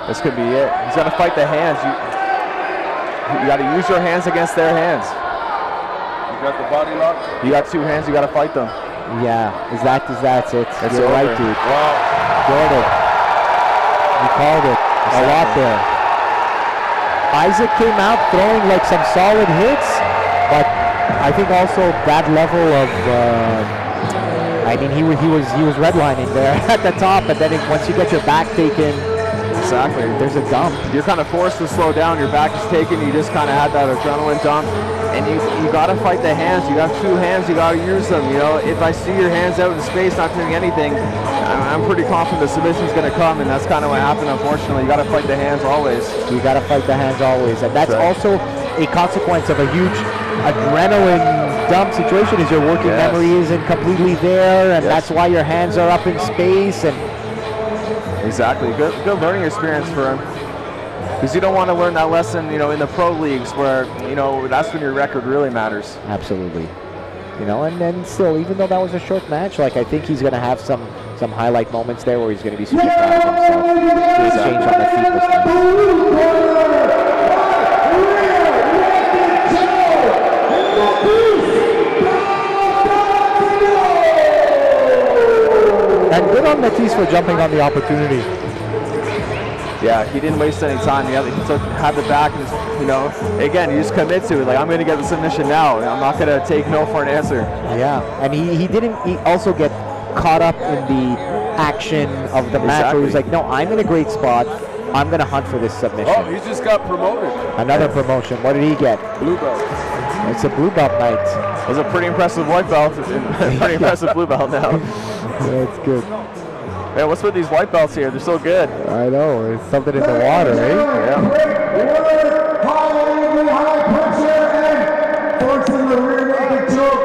This could be it. He's got to fight the hands. You got to use your hands against their hands. You got the body lock? You got two hands, you got to fight them. Yeah, is that it? It's You're over. right, dude. Wow. Jordan. You called it. A lot there. Isaac came out throwing like some solid hits, but I think also that level of I mean he was redlining there at the top, but then once you get your back taken, Exactly. there's a dump. You're kind of forced to slow down. Your back is taken. You just kind of had that adrenaline dump, and you got to fight the hands. You got two hands. You got to use them. You know, if I see your hands out in space not doing anything, I'm pretty confident the submission's going to come, and that's kind of what happened. Unfortunately, you got to fight the hands always. You got to fight the hands always, and that's Right. also a consequence of a huge adrenaline dump situation. Is your working Yes. memory isn't completely there, and Yes. that's why your hands are up in space. And Exactly. Good learning experience for him. Because you don't want to learn that lesson, you know, in the pro leagues where, you know, that's when your record really matters. absolutely, you know, and then still, even though that was a short match, like I think he's gonna have some highlight moments there where he's gonna be super proud of himself. The exchange on the feet was nice. And good on Matisse for jumping on the opportunity. Yeah, he didn't waste any time. He had the back, and, you know, again, you just commit to it. Like, I'm going to get the submission now. I'm not going to take no for an answer. Yeah, and he also get caught up in the action of the match where he was like, no, I'm in a great spot. I'm going to hunt for this submission. Oh, he just got promoted. Another promotion. What did he get? Blue belt. It's a blue belt night. It was a pretty impressive white belt and pretty impressive blue belt now. That's good. Man, what's with these white belts here? They're so good. I know. It's something in the water, eh? Yeah. High pressure and forcing the rear naked choke.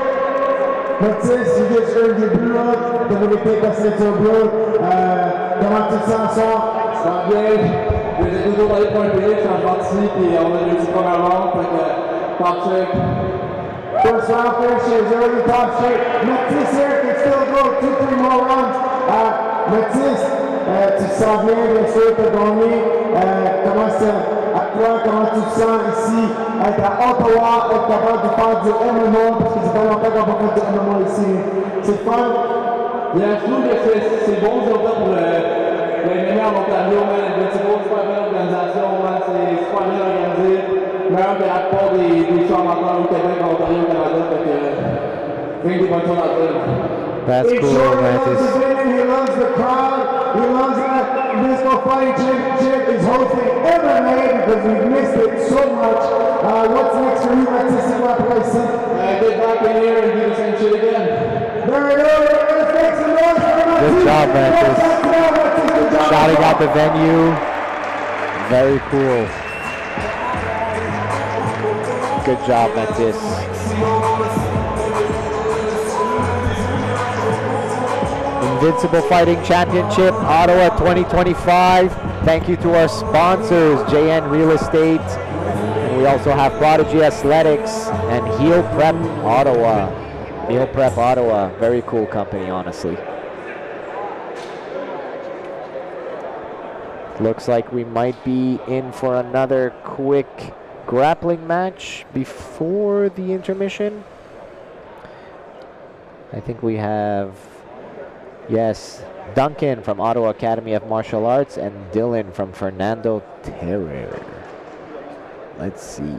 Matisse, you get sur le début là, de vous mettez la ceinture bleue. Comment tu te sens ça? Ça va bien. J'étais toujours allé pour un pays, je suis en partie, puis on a réussi premièrement, fait que top shape. First round finish is already top shape. Matisse here can still go 2-3 more rounds. Matisse, tu te sens bien sûr, tu as gagné. Comment tu te sens ici, être à Ottawa, être capable de faire du MMA, parce que ça fait longtemps qu'on va faire du MMA ici. C'est fun. Je trouve que c'est bon pour les meilleurs en Ontario, Invincible, super belle organisation, c'est super bien organisé. Meilleur que la plupart des shows amateurs au Québec, en Ontario, au Canada, fait que rien des bonnes choses à dire. That's cool, Matisse. He loves the crowd. He loves that Invincible Fighting Championship is hosting MMA because we've missed it so much. What's next for you, Matisse? Get back in here and do the same shit again. There we go. Let's make some noise for Matisse. Good job, Matisse. Shouting out the venue. Very cool. Good job, Matisse. Invincible Fighting Championship, Ottawa 2025. Thank you to our sponsors, JN Real Estate. And we also have Prodigy Athletics and Heel Prep Ottawa. Heel Prep Ottawa, very cool company, honestly. Looks like we might be in for another quick grappling match before the intermission. I think we have, yes, Duncan from Ottawa Academy of Martial Arts and Dylan from Fernando Terrer. Let's see.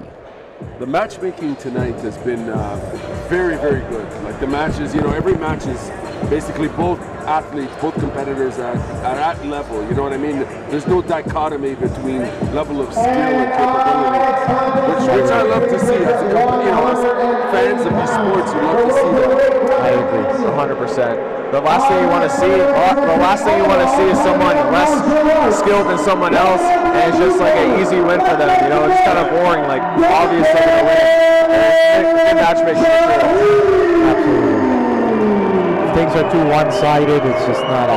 The matchmaking tonight has been very, very good. Like the matches, you know, every match is basically both athletes, both competitors are at that level. You know what I mean? There's no dichotomy between level of skill and capability, which I love to see. As as fans of these sports, you love to see that. I agree, 100%. The last thing you want to see, is someone less skilled than someone else, and it's just like an easy win for them. You know, it's kind of boring. Like obvious they're gonna win. And matchmaking. Absolutely. Things are too one-sided. It's just not.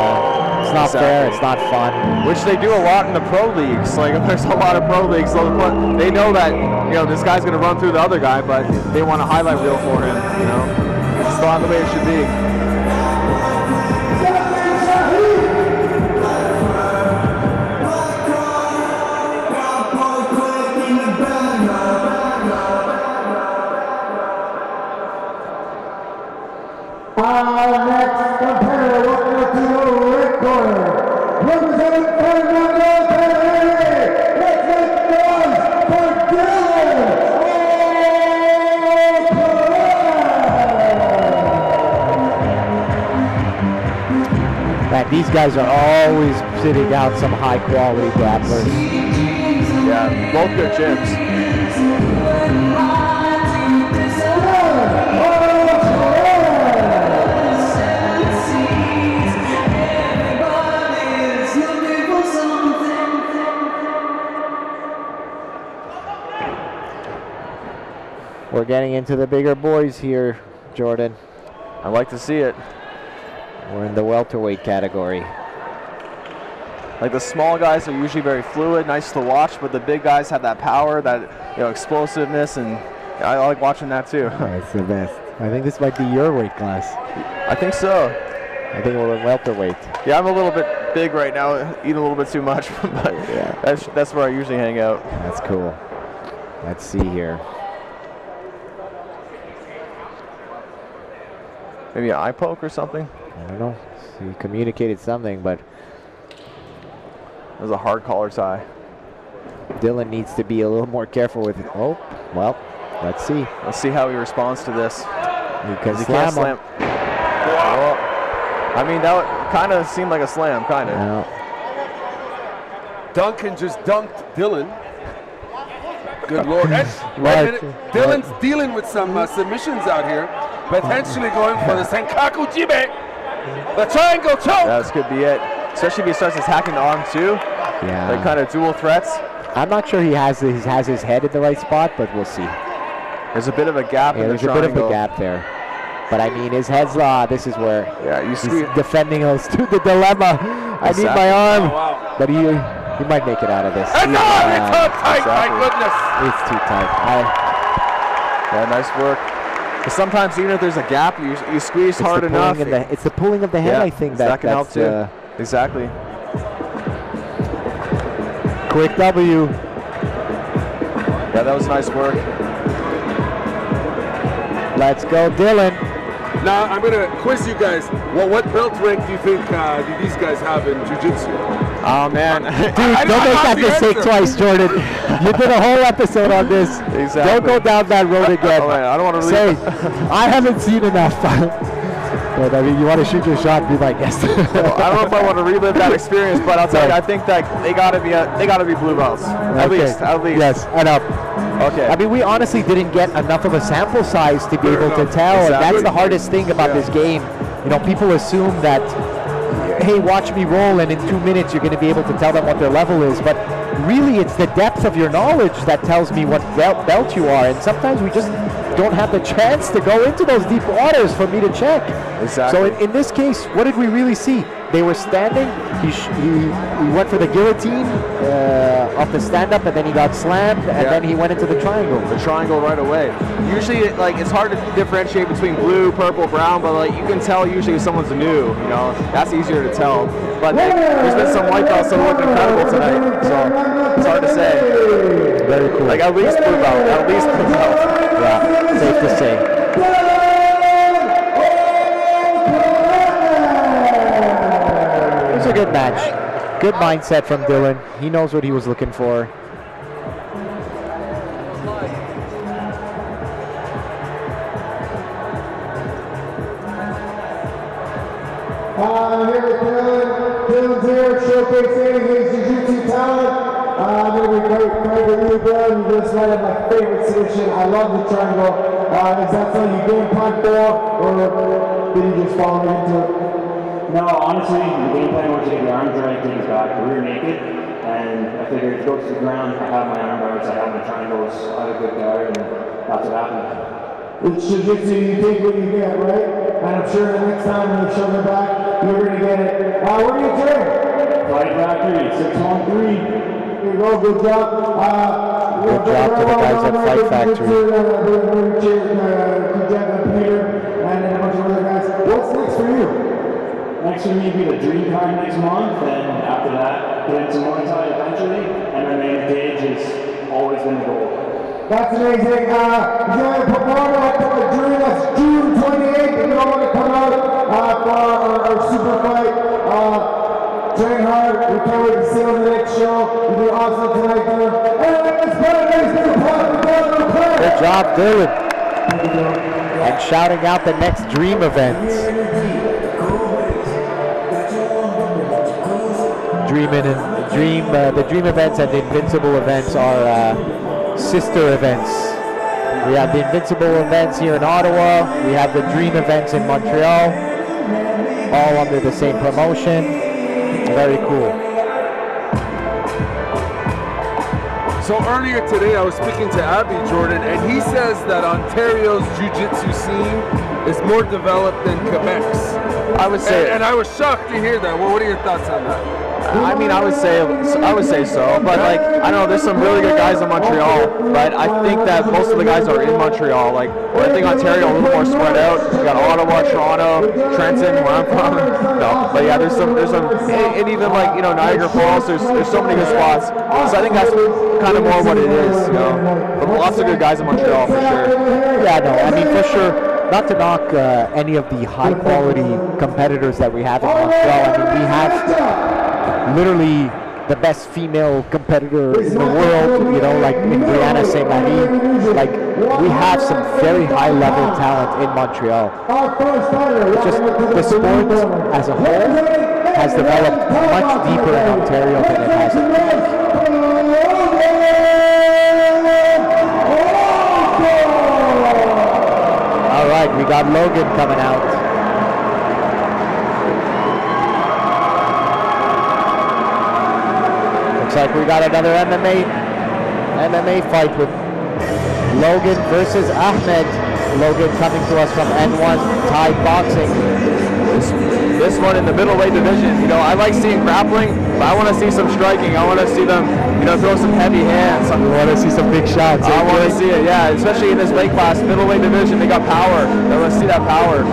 It's not fair. It's not fun. Which they do a lot in the pro leagues. Like there's a lot of pro leagues, so they know that this guy's gonna run through the other guy, but they want a highlight reel for him. You know, it's not the way it should be. Our next competitor, welcome to the red corner, representing Fernando Pereira. Let's make noise for Dylan. Man, these guys are always sitting out some high-quality grapplers. Yeah, both good gyms. We're getting into the bigger boys here, Jordan. I like to see it. We're in the welterweight category. Like the small guys are usually very fluid, nice to watch, but the big guys have that power, that explosiveness, and I like watching that too. It's the best. I think this might be your weight class. I think so. I think we're in welterweight. Yeah, I'm a little bit big right now, eating a little bit too much, but yeah, that's where I usually hang out. That's cool. Let's see here. Maybe an eye poke or something? I don't know. He communicated something, but it was a hard collar tie. Dylan needs to be a little more careful with it. Oh, well, let's see. Let's see how he responds to this. He can slam him. Well, I mean, that kind of seemed like a slam, kind of. No. Duncan just dunked Dylan. Good Lord. Dylan's dealing with some submissions out here. Potentially going for the Senkaku Jibe. The triangle choke. Yeah, this could be it. Especially if he starts attacking the arm too. Yeah. Like kind of dual threats. I'm not sure he has his head in the right spot, but we'll see. There's a bit of a gap in the triangle. There's a bit of a gap there. But I mean, his head's this is where he's defending us to the dilemma. I need my arm. Wow. But he might make it out of this. It's too tight, my goodness. It's too tight. Yeah, nice work. But sometimes even if there's a gap, you squeeze hard enough. It's the pulling of the head, I think, that can help too. Exactly. Quick W. Yeah, that was nice work. Let's go, Dylan. Now I'm gonna quiz you guys. Well, what belt rank do you think do these guys have in jiu-jitsu? Oh man, dude, don't make that mistake twice, Jordan. You did a whole episode on this. Exactly. Don't go down that road again. Oh, man, I don't want to say I haven't seen enough. But I mean, you want to shoot your shot, be my guest. Well, I don't know if I want to relive that experience, but I'll tell you, I think that they gotta be blue belts. At least. Yes, enough. Okay. I mean, we honestly didn't get enough of a sample size to be able to tell, and that's the hardest thing about this game. You know, people assume that, hey, watch me roll, and in 2 minutes you're going to be able to tell them what their level is. But really, it's the depth of your knowledge that tells me what belt you are. And sometimes we just don't have the chance to go into those deep waters for me to check. Exactly. So in this case, what did we really see? They were standing. He went for the guillotine off the stand-up, and then he got slammed, and then he went into the triangle. The triangle right away. Usually, it's hard to differentiate between blue, purple, brown, but you can tell usually if someone's new. You know, that's easier to tell. But there's been some white belts that look incredible tonight, so it's hard to say. Very cool. At least blue belt. At least blue belt. Yeah, safe to say. It was a good match. Good mindset from Dylan. He knows what he was looking for. Here with Dylan. Dylan's here showcasing his jiu-jitsu talent. I'm going to be great friend with you, bro. You just met in my favorite submission. I love the triangle. Is that something you game plan for, or did you just fall right into it? No, honestly, the game plan was to get the arm drag, take his back, rear naked, and I figured go to the ground, I have my arm bars, I have my triangles, I have a good guard, and that's what happened. It's jiu-jitsu, you take what you get, right? And I'm sure the next time when you show them back, you're going to get it. Where do you train? Fight Factory, 613. Here you go, good job. Good job to the guys at Fight Factory. Peter, and a bunch of other guys. What's next for you? Next for me will be the Dream card next month, and after that, get into Muay Thai eventually, and my main gauge has always been the goal. That's amazing. You're going to perform at Dream, that's June 28th, and you don't want to come out for our super fight. Train hard. We can't wait to see you on the next show. You do awesome tonight, Dylan. Good job, Dylan. And shouting out the next Dream events. The Dream events and the Invincible events are sister events. We have the Invincible events here in Ottawa. We have the Dream events in Montreal, all under the same promotion. Very cool. So earlier today, I was speaking to Abby Jordan, and he says that Ontario's jiu-jitsu scene is more developed than Quebec's. I would say, and I was shocked to hear that. Well, what are your thoughts on that? I mean, I would say so, but like, I don't know, there's some really good guys in Montreal, but I think that most of the guys are in Montreal. Like, I think Ontario a little more spread out. You got Ottawa, Toronto, Trenton, where I'm from. No, but yeah, there's some, and even like, you know, Niagara Falls. There's so many good spots. So I think that's kind of more what it is, you know. But lots of good guys in Montreal for sure. Yeah, no, I mean for sure. Not to knock any of the high quality competitors that we have in Montreal. I mean, we have literally the best female competitor in the world, you know, like in Brianna St. Marie. Like, we have some very high level talent in Montreal. It's just the sport as a whole has developed much deeper in Ontario than it has in Quebec. All right, we got Logan coming out. Looks like we got another MMA fight with Logan versus Ahmed. Logan coming to us from N1 Thai Boxing. This one in the middleweight division, you know, I like seeing grappling, but I want to see some striking. I want to see them, you know, throw some heavy hands. You want to see some big shots. I want to see it, yeah, especially in this weight class, middleweight division. They got power. I want to see that power.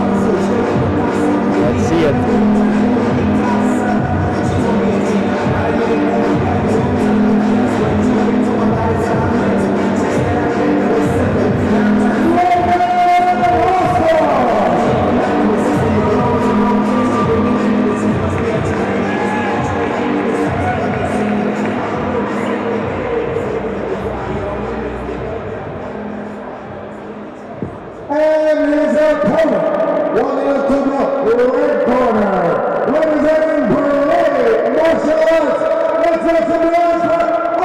Let's see it. And his opponent, walking up to the red corner, representing Brave Martial Arts. Let's have some noise for Ahmed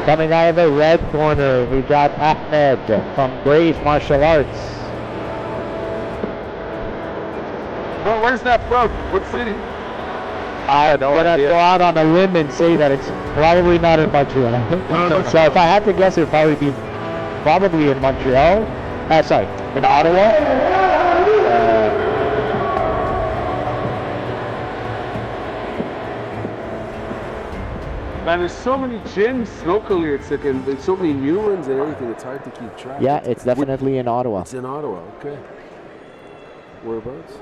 Coming out of the red corner, we got Ahmed from Brave Martial Arts. Bro, where's that from? What city? I'm gonna go out on a limb and say that it's probably not in Montreal. So if I had to guess, it'd probably be in Montreal. Sorry, in Ottawa. Man, there's so many gyms locally. It's like, and there's so many new ones and everything. It's hard to keep track. Yeah, it's definitely in Ottawa. It's in Ottawa. Okay. Whereabouts?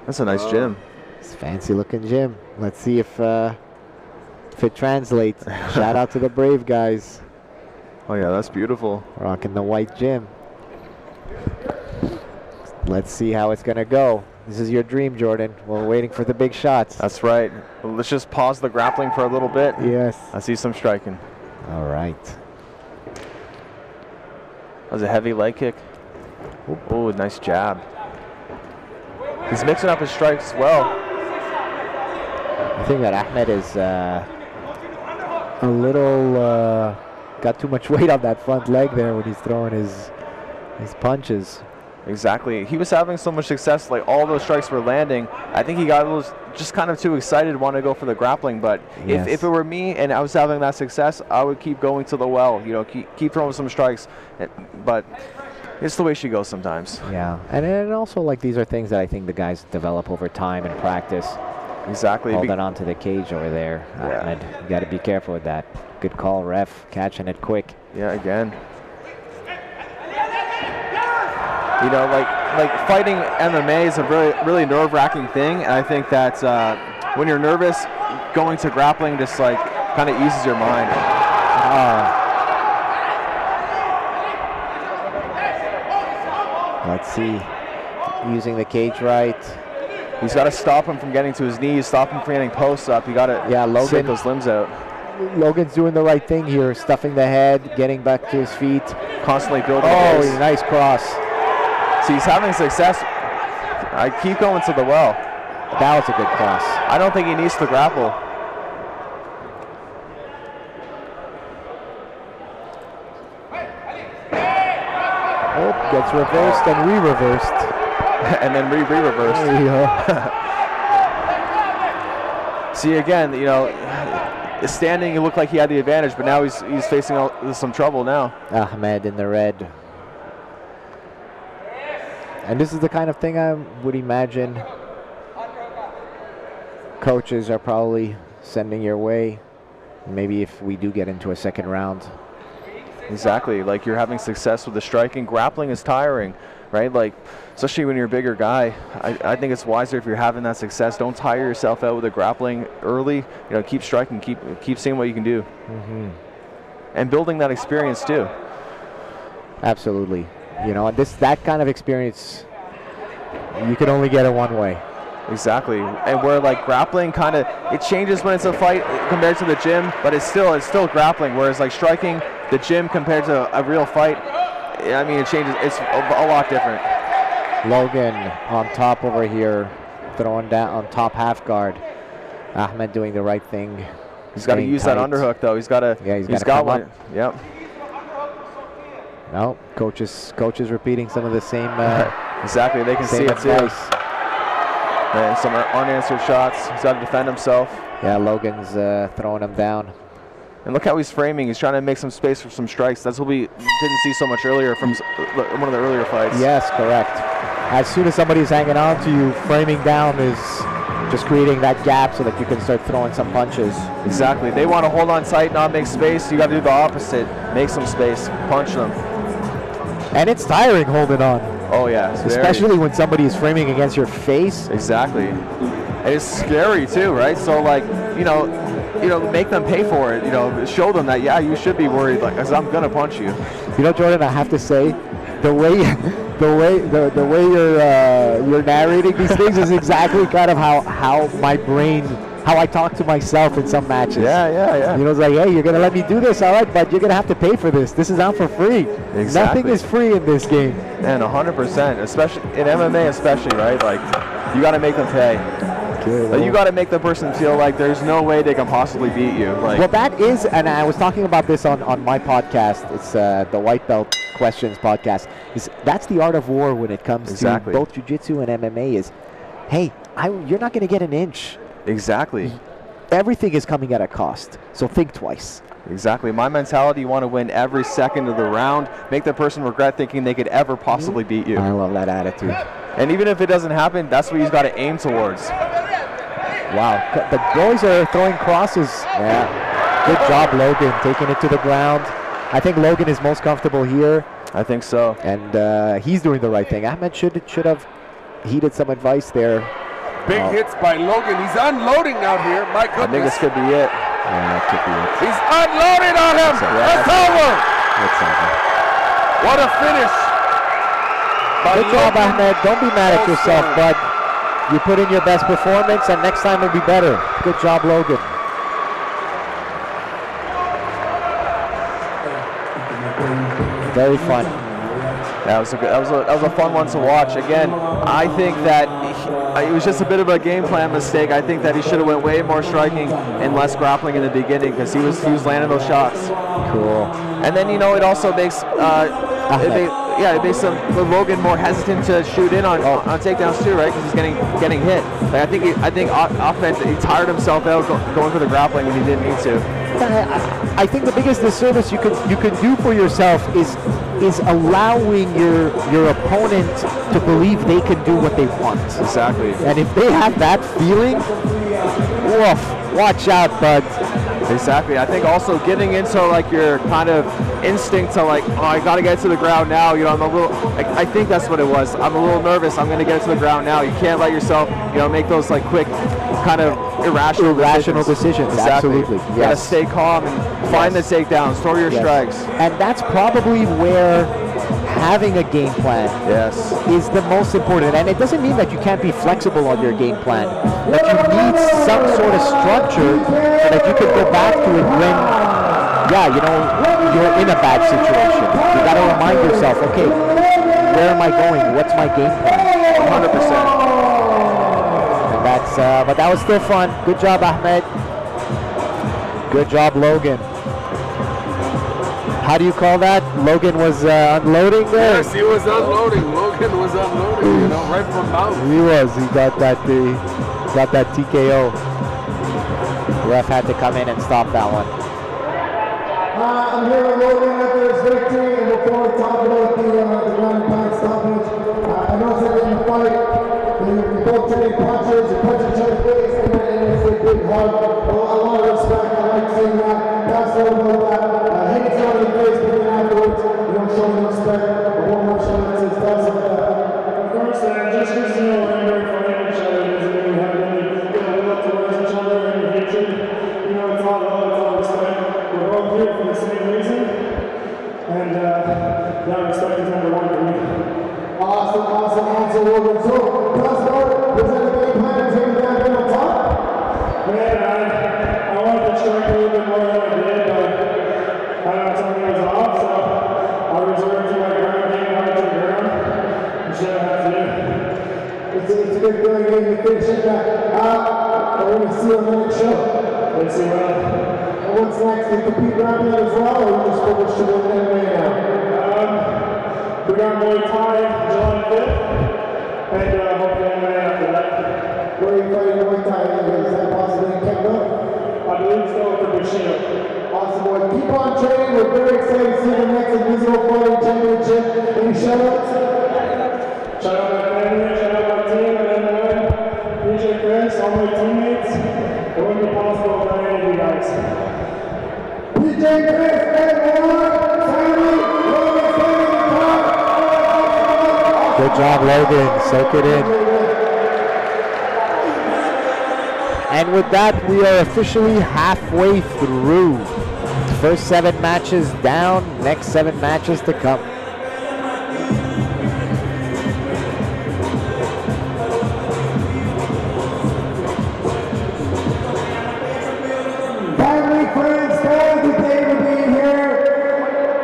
That's a nice gym. It's a fancy looking gym. Let's see if If it translates, shout out to the Brave guys. Oh yeah, that's beautiful. Rocking the white gym. Let's see how it's gonna go. This is your dream, Jordan. We're waiting for the big shots. That's right. Well, let's just pause the grappling for a little bit. Yes. I see some striking. All right. That was a heavy leg kick. Oh, nice jab. He's mixing up his strikes well. I think that Ahmed is a little got too much weight on that front leg there when he's throwing his punches. Exactly. He was having so much success, like all those strikes were landing. I think he got just kind of too excited, wanted to go for the grappling. But Yes. if it were me and I was having that success, I would keep going to the well. You know, keep throwing some strikes. But it's the way she goes sometimes. Yeah, and also like these are things that I think the guys develop over time and practice. Exactly. Holding on to the cage over there, Yeah. Ahmed. You got to be careful with that. Good call, ref. Catching it quick. Yeah, again. You know, like fighting MMA is a really nerve-wracking thing, and I think that when you're nervous, going to grappling just like kind of eases your mind. Let's see. Using the cage right. He's got to stop him from getting to his knees, stop him from getting posts up. You got to Logan, take those limbs out. Logan's doing the right thing here, stuffing the head, getting back to his feet. Constantly building Oh, the base. nice cross. See, he's having success. I keep going to the well. That was a good cross. I don't think he needs to grapple. Oh, gets reversed and re-reversed. And then re-reversed. There you go. See, again, you know, standing, it looked like he had the advantage, but now he's facing some trouble now. Ahmed in the red. And this is the kind of thing I would imagine coaches are probably sending your way. Maybe if we do get into a second round. Exactly, like you're having success with the striking. Grappling is tiring, right? Like, especially when you're a bigger guy. I think it's wiser if you're having that success. Don't tire yourself out with the grappling early. You know, keep striking, keep seeing what you can do. Mm-hmm. And building that experience too. Absolutely. You know, that kind of experience, you can only get it one way. Exactly, and where like grappling kind of, it changes when it's a fight compared to the gym, but it's still grappling. Whereas like striking, the gym compared to a real fight, I mean it changes. It's a lot different. Logan on top over here, throwing down on top half guard. Ahmed doing the right thing. He's got to use that underhook though. He's got to. Yeah, he's got one. Up. Yep. No, coaches repeating some of the same. Exactly, they can see it too. And some unanswered shots. He's got to defend himself. Yeah, Logan's throwing him down. And look how he's framing. He's trying to make some space for some strikes. That's what we didn't see so much earlier from one of the earlier fights. Yes, correct. As soon as somebody's hanging on to you, framing down is just creating that gap so that you can start throwing some punches. Exactly. They want to hold on tight, not make space. You got to do the opposite. Make some space. Punch them. And it's tiring holding on. Oh yeah, especially when somebody is framing against your face. Exactly. And it's scary too, right? So like, you know, make them pay for it. You know, show them that you should be worried, like, cause I'm gonna punch you. You know, Jordan, I have to say, the way you're narrating these things is exactly kind of how my brain. How I talk to myself in some matches. Yeah. You know, it's like, hey, you're going to let me do this, all right, but you're going to have to pay for this. This is not for free. Exactly. Nothing is free in this game. And 100%, especially in MMA, right? Like, you got to make them pay. Like, you got to make the person feel like there's no way they can possibly beat you. Like, well, that is, and I was talking about this on my podcast. It's the White Belt Questions podcast. That's the art of war when it comes to both jiu-jitsu and MMA is, hey, you're not going to get an inch. Exactly. Everything is coming at a cost, so think twice. Exactly. My mentality, you want to win every second of the round, make the person regret thinking they could ever possibly beat you. I love that attitude. And even if it doesn't happen, that's what he's got to aim towards. Wow. The boys are throwing crosses. Yeah. Good job, Logan, taking it to the ground. I think Logan is most comfortable here. I think so. And he's doing the right thing. Ahmed should have heeded some advice there. Big hits by Logan. He's unloading out here. My goodness. I think this could be it. Yeah, that could be it. He's unloaded on him. It's over. It's over. What a finish. Good job, Ahmed. Don't be mad at yourself, bud. You put in your best performance, and next time will be better. Good job, Logan. Very fun. That was a fun one to watch. Again, I think that it was just a bit of a game plan mistake. I think that he should have went way more striking and less grappling in the beginning because he was landing those shots. Cool. And then it also makes it makes Logan more hesitant to shoot in on takedowns too, right? Because he's getting hit. Like I think Ahmed, he tired himself out going for the grappling when he didn't need to. I think the biggest disservice you can do for yourself is allowing your opponent to believe they can do what they want. Exactly. And if they have that feeling, woof, watch out, bud. Exactly. I think also getting into like your kind of instinct to like, oh, I got to get to the ground now. I'm a little. I think that's what it was. I'm a little nervous. I'm going to get to the ground now. You can't let yourself, make those like quick, kind of irrational decisions. Exactly. Absolutely. You got to stay calm and find the takedowns, throw your strikes. And that's probably where having a game plan is the most important. And it doesn't mean that you can't be flexible on your game plan, but you need some sort of structure so that you can go back to it when, you're in a bad situation. You got to remind yourself, okay, where am I going? What's my game plan? 100%. And that's, but that was still fun. Good job, Ahmed. Good job, Logan. How do you call that? Logan was unloading there? Yes, he was unloading. Logan was unloading, right from mouth. He was. He got that TKO. Ref had to come in and stop that one. I'm here with Logan after his victory, and before we talk about the ground and pound stoppage, I know that in the fight, you both taking punches, you punch each other face, and it's a big hug. A lot of respect. I like seeing that. That's all about that. Hitting someone in the face, but then afterwards, showing respect. A whole bunch of stuff like that. Of course, just because we're fighting each other doesn't mean we have any will towards each other or any hatred. It's all love, it's all respect. We're both here for the same reason. And respect is number one for me. Awesome answer, Logan. So, tell us about it. Was that a game plan to take that in on top? Man, I wanted to strike a little bit more than I did, but I don't know, something was off, so I reserved to my ground game right to the ground. And shit, I have to do. It's a good feeling getting the finish it back. I want to see you on the next show. Let's see what's next. Do you compete grappling as well, or you just focus to the MMA now? We got Muay Thai July 5th, and hopefully MMA after that. Where are you fighting Muay Thai? Is that possibly in Canada? I believe so, for Bushido. Awesome, boys. Keep on training. We're very excited to see the next Invisible Fighting Championship. Any shout-outs? Shout out my family, shout out my team, and then DJ Chris, all my teammates. It wouldn't be possible without any of you guys. DJ Chris, everyone, family, Good job, Logan. Soak it in. And with that, we are officially halfway through. First 7 matches down, next 7 matches to come. Family, friends, thank you for being here.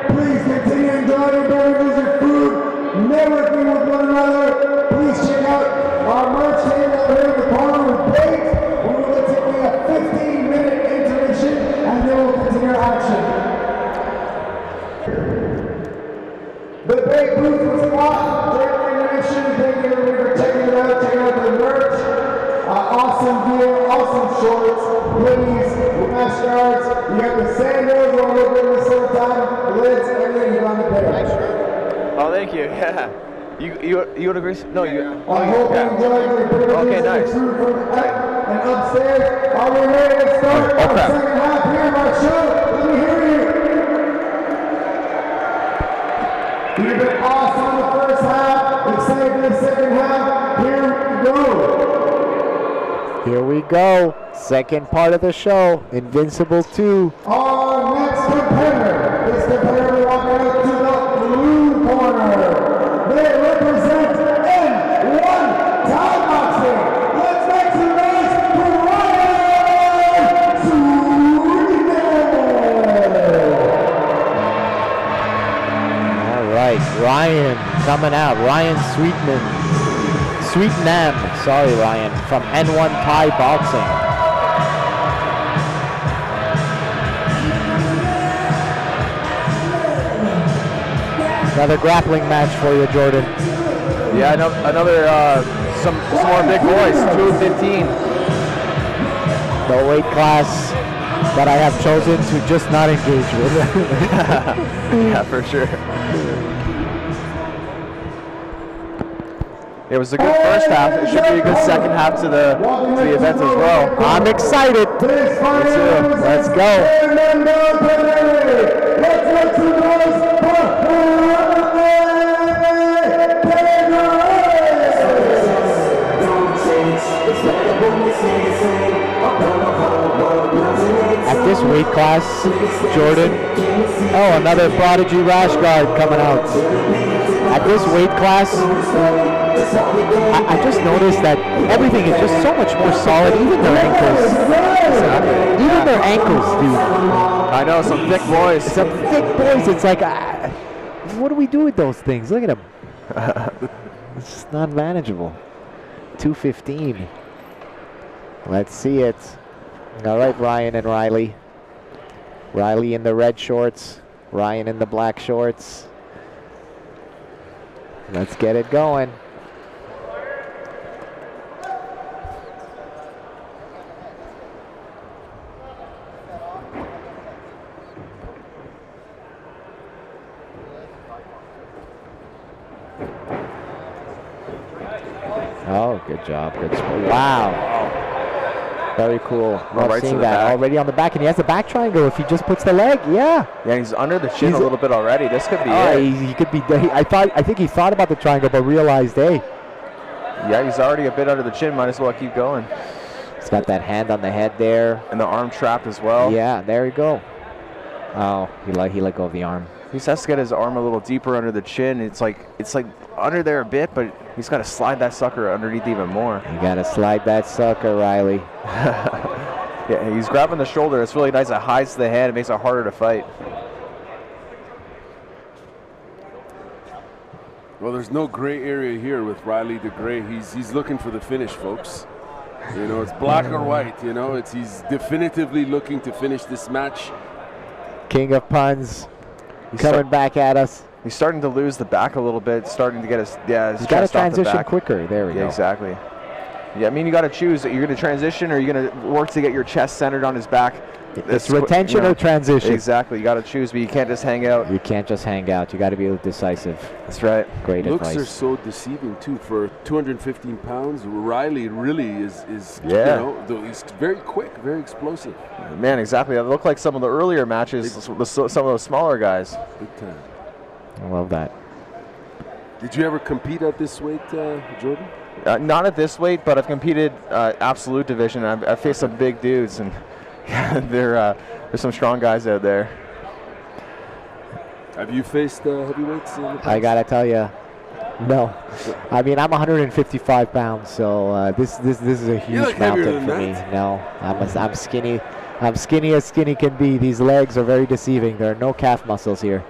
Please continue enjoying your beverages, your food, networking with one another. Please check out our merch stand out here in the corner with Bait. We will be taking a 15-minute intermission, and then we'll continue action. The Bait booth was off during the intermission. Thank you everybody for checking it out. Check out the merch. Awesome gear, awesome shorts, hoodies, rash guards. You got the sandals all over in the summertime, lids, everything is on the page. Oh, thank you. Yeah. You would agree? No, you. I hope you enjoyed the privileges Okay, nice. and food from and upstairs. Are we ready to start our second half here of our show? Let me hear you. You've been awesome in the first half. Excited for the second half. Here we go. Here we go. Second part of the show. Invincible 2. Our next competitor is the player we walk out to the blue corner. They represent N1 Thai boxing. Let's make some noise for Ryan Sweetman. All right, Ryan coming out. Ryan Sweetnam, sorry Ryan, from N1 Thai Boxing. Another grappling match for you, Jordan. Yeah, another some more big boys. 215. The weight class that I have chosen to just not engage with. Yeah, for sure. It was a good first half. It should be a good second half to the event as well. I'm excited. Me too. Let's go. At this weight class, Jordan. Oh, another Prodigy Rash Guard coming out. At this weight class, I just noticed that everything is just so much more solid, even their ankles. Even their ankles, dude. I know, some thick boys. Some thick boys. It's like, what do we do with those things? Look at them. It's just not manageable. 215. Let's see it. All right, Ryan and Riley. Riley in the red shorts. Ryan in the black shorts. Let's get it going. Oh, good job. Good sport. Wow. Very cool. Love right seeing to the that. back. Already on the back, and he has the back triangle if he just puts the leg. Yeah. Yeah, he's under the chin a little bit already. This could be it. He could be. I think he thought about the triangle, but realized, hey. Yeah, he's already a bit under the chin. Might as well keep going. He's got that hand on the head there. And the arm trap as well. Yeah, there you go. Oh, he let go of the arm. He just has to get his arm a little deeper under the chin. It's like under there a bit, but he's got to slide that sucker underneath even more. You got to slide that sucker, Riley. Yeah, he's grabbing the shoulder. It's really nice. It hides the head. It makes it harder to fight. Well, there's no gray area here with Riley the Gray. He's looking for the finish, folks. You know, it's black or white. You know, he's definitively looking to finish this match. King of puns, coming back at us. He's starting to lose the back a little bit. Starting to get his He's got to chest off the transition back. quicker. There we go. Exactly. Yeah, I mean, you got to choose. You're going to transition, or you're going to work to get your chest centered on his back. It's retention or transition. Exactly. You got to choose, but you can't just hang out. You can't just hang out. You got to be decisive. That's right. Great Looks advice. are so deceiving too. For 215 pounds, Riley really is Yeah. you know, he's very quick, very explosive. Man, exactly. They look like some of the earlier matches, some of those smaller guys. Big time. I love that. Did you ever compete at this weight, Jordan? Not at this weight, but I've competed absolute division. I've faced some big dudes, and yeah, there's some strong guys out there. Have you faced heavyweights in the past? I gotta tell you, no. I mean, I'm 155 pounds, so this is a huge mountain for me. No, I'm skinny. I'm skinny as skinny can be. These legs are very deceiving. There are no calf muscles here.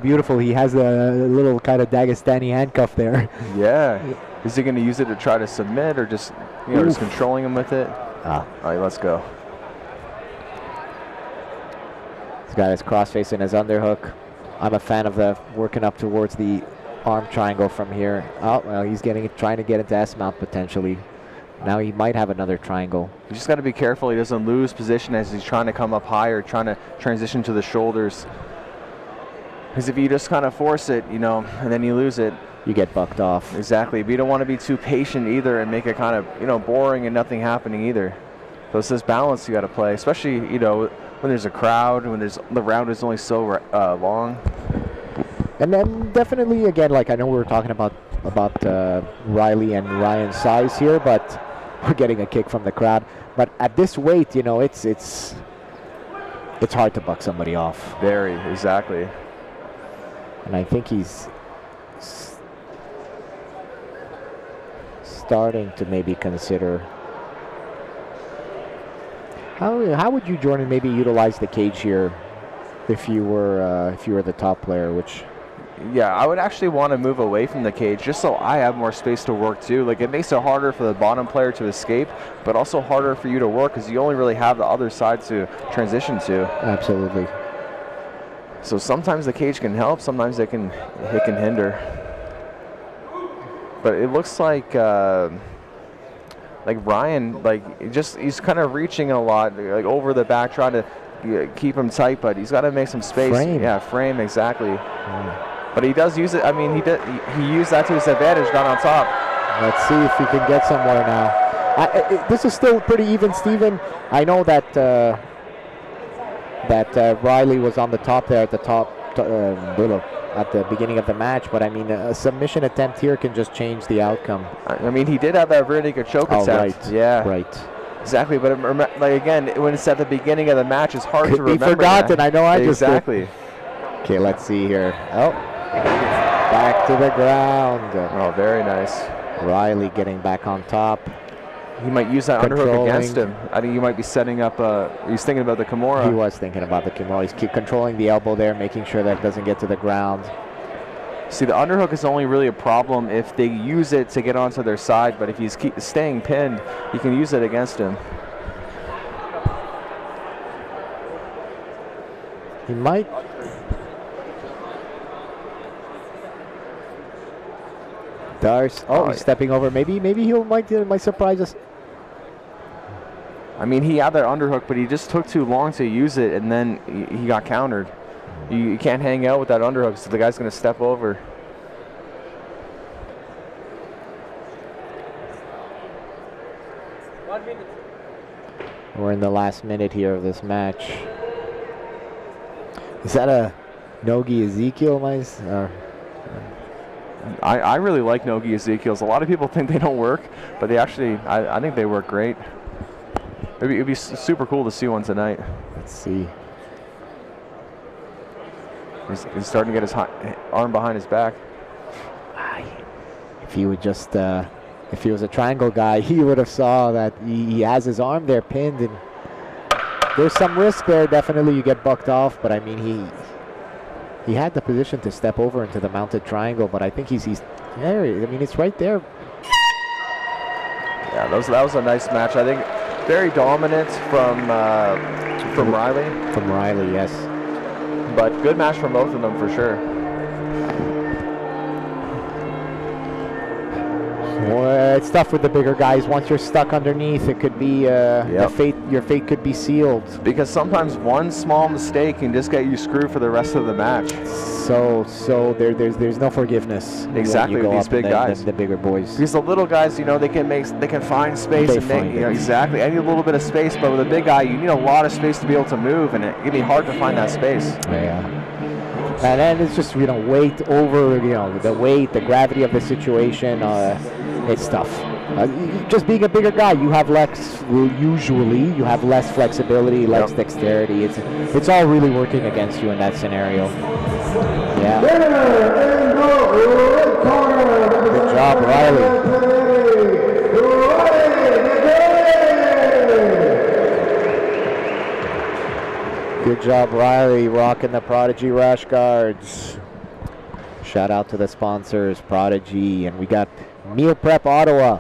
Beautiful. He has a little kind of Dagestani handcuff there. Yeah. Is he going to use it to try to submit, or just just controlling him with it? All right, let's go. He's got his crossface and his underhook. I'm a fan of the working up towards the arm triangle from here. Oh, well, he's trying to get into S-mount potentially. Now he might have another triangle. You just got to be careful he doesn't lose position as he's trying to come up higher, trying to transition to the shoulders. Because if you just kind of force it, and then you lose it, you get bucked off. Exactly. But you don't want to be too patient either and make it kind of, boring and nothing happening either. So it's this balance you got to play, especially, when there's a crowd, when the round is only so long. And then definitely, again, like I know we were talking about Riley and Ryan's size here, but we're getting a kick from the crowd. But at this weight, you know, it's hard to buck somebody off. Very, exactly. And I think he's starting to maybe consider. How would you, Jordan, maybe utilize the cage here if you were the top player? Which, yeah, I would actually want to move away from the cage just so I have more space to work too. Like, it makes it harder for the bottom player to escape, but also harder for you to work because you only really have the other side to transition to. Absolutely. So sometimes the cage can help, sometimes it can hinder. But it looks like Ryan, he's kind of reaching a lot, like over the back, trying to keep him tight, but he's got to make some space. Frame. Yeah, frame, exactly. But he does use it. I mean, he used that to his advantage, not on top. Let's see if he can get somewhere now. This is still pretty even, Steven. I know that Riley was on the top there at the top at the beginning of the match, but I mean, a submission attempt here can just change the outcome. I mean, he did have that rear naked choke attempt. Right. Yeah. Right. Exactly, but again, when it's at the beginning of the match, it's hard to remember. Could be forgotten. That. I know. Exactly. Okay, let's see here. Oh, back to the ground. Oh, very nice. Riley getting back on top. He might use that underhook against him. I think he might be setting up. He's thinking about the Kimura. He was thinking about the Kimura. He's keep controlling the elbow there, making sure that it doesn't get to the ground. See, the underhook is only really a problem if they use it to get onto their side, but if he's staying pinned, you can use it against him. He might. Darce. Oh, he's stepping over. Maybe he might surprise us. I mean, he had that underhook, but he just took too long to use it, and then he got countered. You can't hang out with that underhook, so the guy's going to step over. We're in the last minute here of this match. Is that a Nogi Ezekiel, I really like Nogi Ezekiels. A lot of people think they don't work, but they actually, I think they work great. It'd be super cool to see one tonight. Let's see. He's starting to get his arm behind his back. If he would just, if he was a triangle guy, he would have saw that he has his arm there pinned, and there's some risk there. Definitely, you get bucked off, but I mean, he had the position to step over into the mounted triangle, but I think he's there. I mean, it's right there. Yeah, that was a nice match. I think very dominant from Riley. From Riley, yes. But good match from both of them for sure. Well, it's tough with the bigger guys. Once you're stuck underneath, it could be your fate could be sealed. Because sometimes one small mistake can just get you screwed for the rest of the match. So there's no forgiveness. Exactly with these big guys, the bigger boys. Because the little guys, they can find space and make exactly. I need a little bit of space, but with a big guy, you need a lot of space to be able to move, and it can be hard to find that space. Yeah. And then it's just weight over the weight, the gravity of the situation. It's tough. Just being a bigger guy, you have less flexibility, less dexterity. It's all really working against you in that scenario. Yeah. Good job, Riley. Good job, Riley, rocking the Prodigy rash guards. Shout out to the sponsors, Prodigy, and we got Meal Prep Ottawa.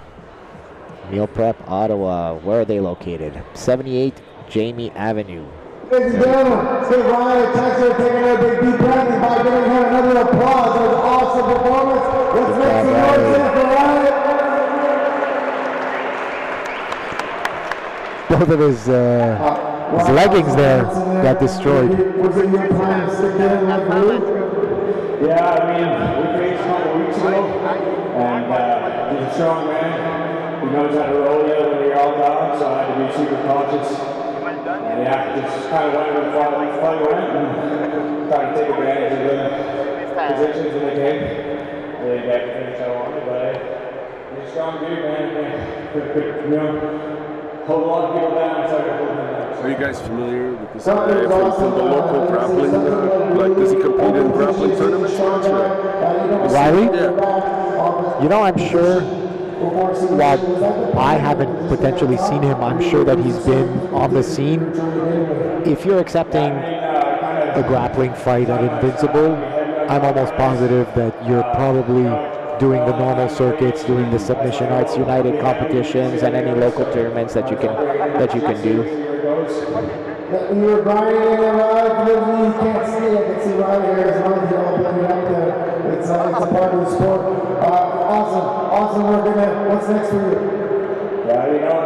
Meal Prep Ottawa, where are they located? 78 Jamie Avenue. Ladies and gentlemen, give Ryan a chance to take another big deep breath and by giving him another applause for his awesome performance. Let's make some noise here for Ryan. Both of his leggings there got destroyed. Was it your plan to stick there in that group? Yeah, I mean, we faced a couple weeks ago, and he's a strong man. He knows how to roll you when you're all down, so I had to be super cautious. And yeah, just kind of went with the fight went and tried to take advantage of it. positions in the game. I didn't get the finish I wanted, but he's a strong dude, man. Could, you know, hold a lot of people down, so I could hold them down. Are you guys familiar with this guy from the local grappling? Like, does he compete in grappling tournaments? Riley? Yeah. You know, I'm sure, while I haven't potentially seen him, I'm sure that he's been on the scene. If you're accepting a grappling fight at Invincible, I'm almost positive that you're probably doing the normal circuits, doing the Submission Arts United competitions and any local tournaments that you can do. We were grinding in you can't see it. I can see Riley here as well. You're all putting it up there. It's a part of the sport. Awesome. What's next for you? Yeah, you know, I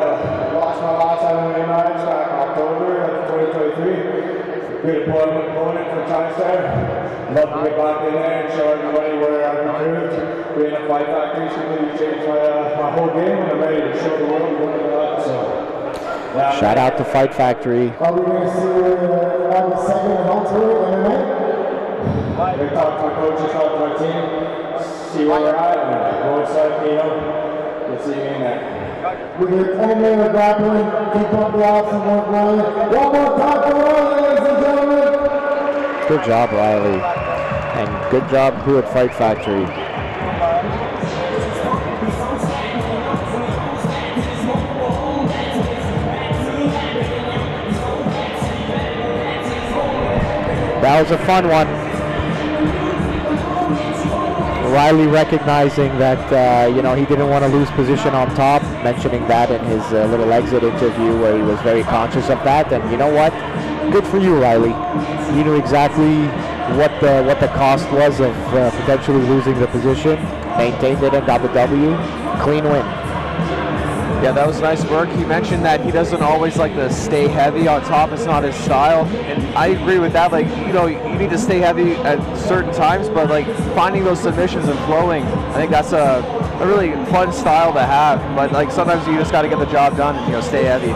lost my last MMA match back in October of 2023. Good opponent from TriStar. Love to get back in there and show everybody where I've improved. Being a Fight Factory completely changed my whole game, and I'm ready to show the world what I've got. So, yeah, shout out to Fight Factory. Are we going to see on the second and ultimate MMA? We talk to my coaches, talk to my team, see where we're at, and go inside, you know, we'll see you in there. With your 10-minute grappling, keep up the awesome work, Riley. One more time for Riley, ladies and gentlemen. Good job, Riley. And good job, crew at Fight Factory. That was a fun one. Riley recognizing that you know, he didn't want to lose position on top, mentioning that in his little exit interview where he was very conscious of that. And you know what? Good for you, Riley. You knew exactly what the cost was of potentially losing the position. Maintained it and got the W. Clean win. Yeah, that was nice work. He mentioned that he doesn't always like to stay heavy on top. It's not his style. And I agree with that. Like, you know, you need to stay heavy at certain times, but like finding those submissions and flowing, I think that's a really fun style to have. But like sometimes you just got to get the job done and, you know, stay heavy.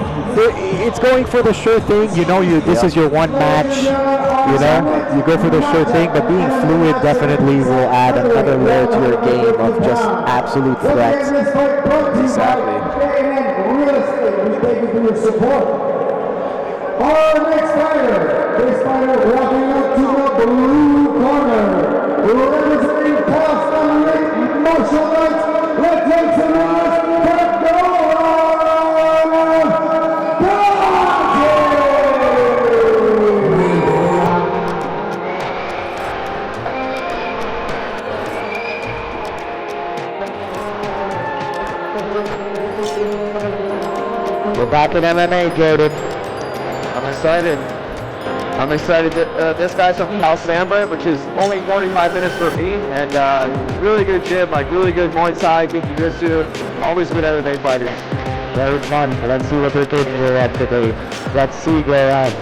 It's going for the sure thing. You know, this is your one match. You know, you go for the sure thing, but being fluid definitely will add another layer to your game of just absolute threats. Exactly. We thank you for your support. Our next fighter, this fighter walking up to the blue corner, representing calisthenics martial arts. Let's make some noise for We're back in MMA, Jordan. I'm excited. This guy's from Cal Stanford, which is only 45 minutes for me, and really good gym, like really good Muay Thai, good jiu-jitsu, always good MMA fighters. Very fun. Let's see what they're doing here at today. Let's see, go ahead.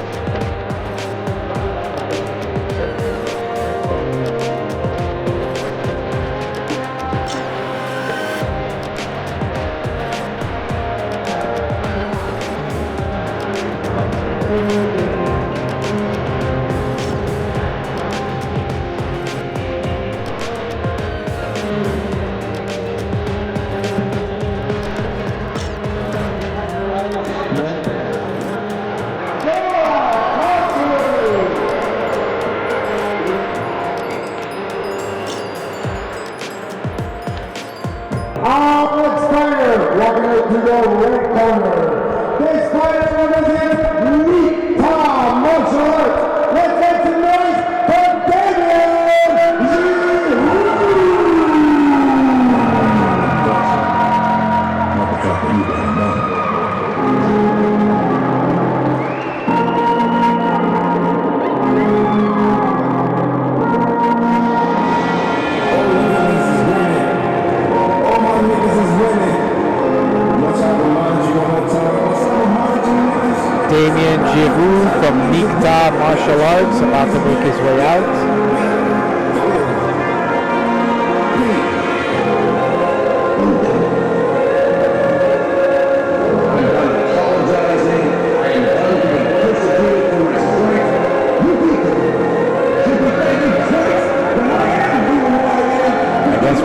Martial arts, about to make his way out.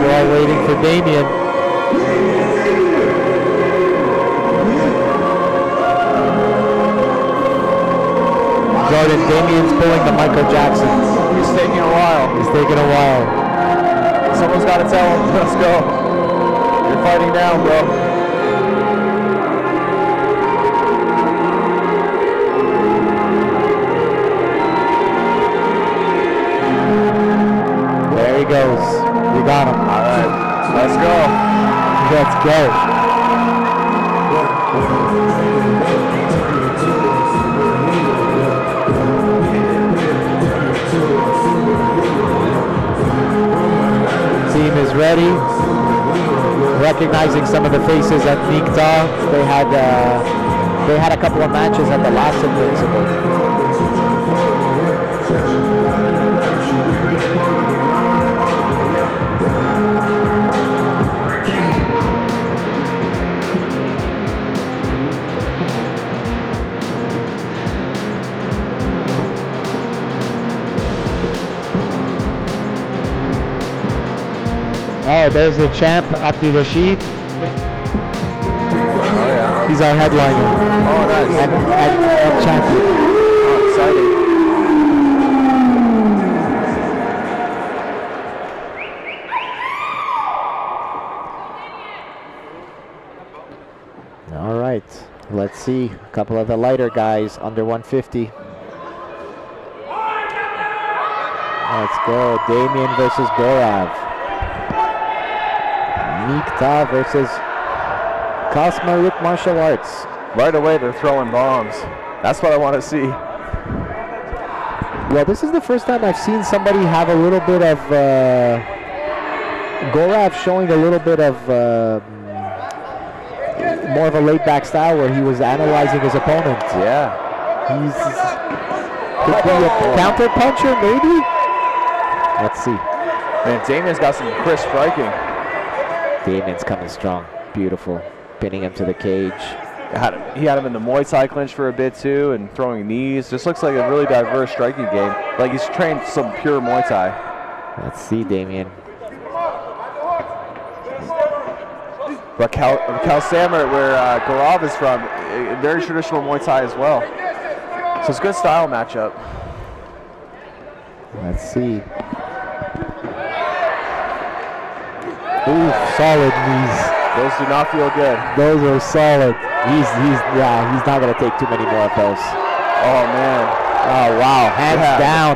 we're all waiting for Damien. Jordan, Damien's pulling the Michael Jackson. He's taking a while. He's taking a while. Someone's got to tell him, let's go. You're fighting down, bro. There he goes. We got him. All right, let's go. Let's go. Team is ready. Recognizing some of the faces at Nikta. They had a couple of matches at the last Invincible. Oh, there's the champ, Abdi Rashid. Oh, yeah. He's our headliner. Oh, nice. And champion. Oh, exciting. All right, let's see. A couple of the lighter guys under 150. Let's go. Damien versus Gorav. Nikta versus Kasmaruk Martial Arts. Right away, they're throwing bombs. That's what I want to see. Well, this is the first time I've seen somebody have a little bit of Gorav showing a little bit of more of a laid-back style where he was analyzing his opponent. Yeah. Could be a counter puncher, maybe? Let's see. Man, Damien's got some crisp striking. Damien's coming strong. Beautiful. Pinning him to the cage. He had him in the Muay Thai clinch for a bit too, and throwing knees. Just looks like a really diverse striking game. Like he's trained some pure Muay Thai. Let's see, Damien. But Cal Samar, where Gorav is from, very traditional Muay Thai as well. So it's a good style matchup. Let's see. Ooh, solid knees. Those do not feel good. Those are solid. He's not gonna take too many more of those. Oh man. Oh wow, hands down.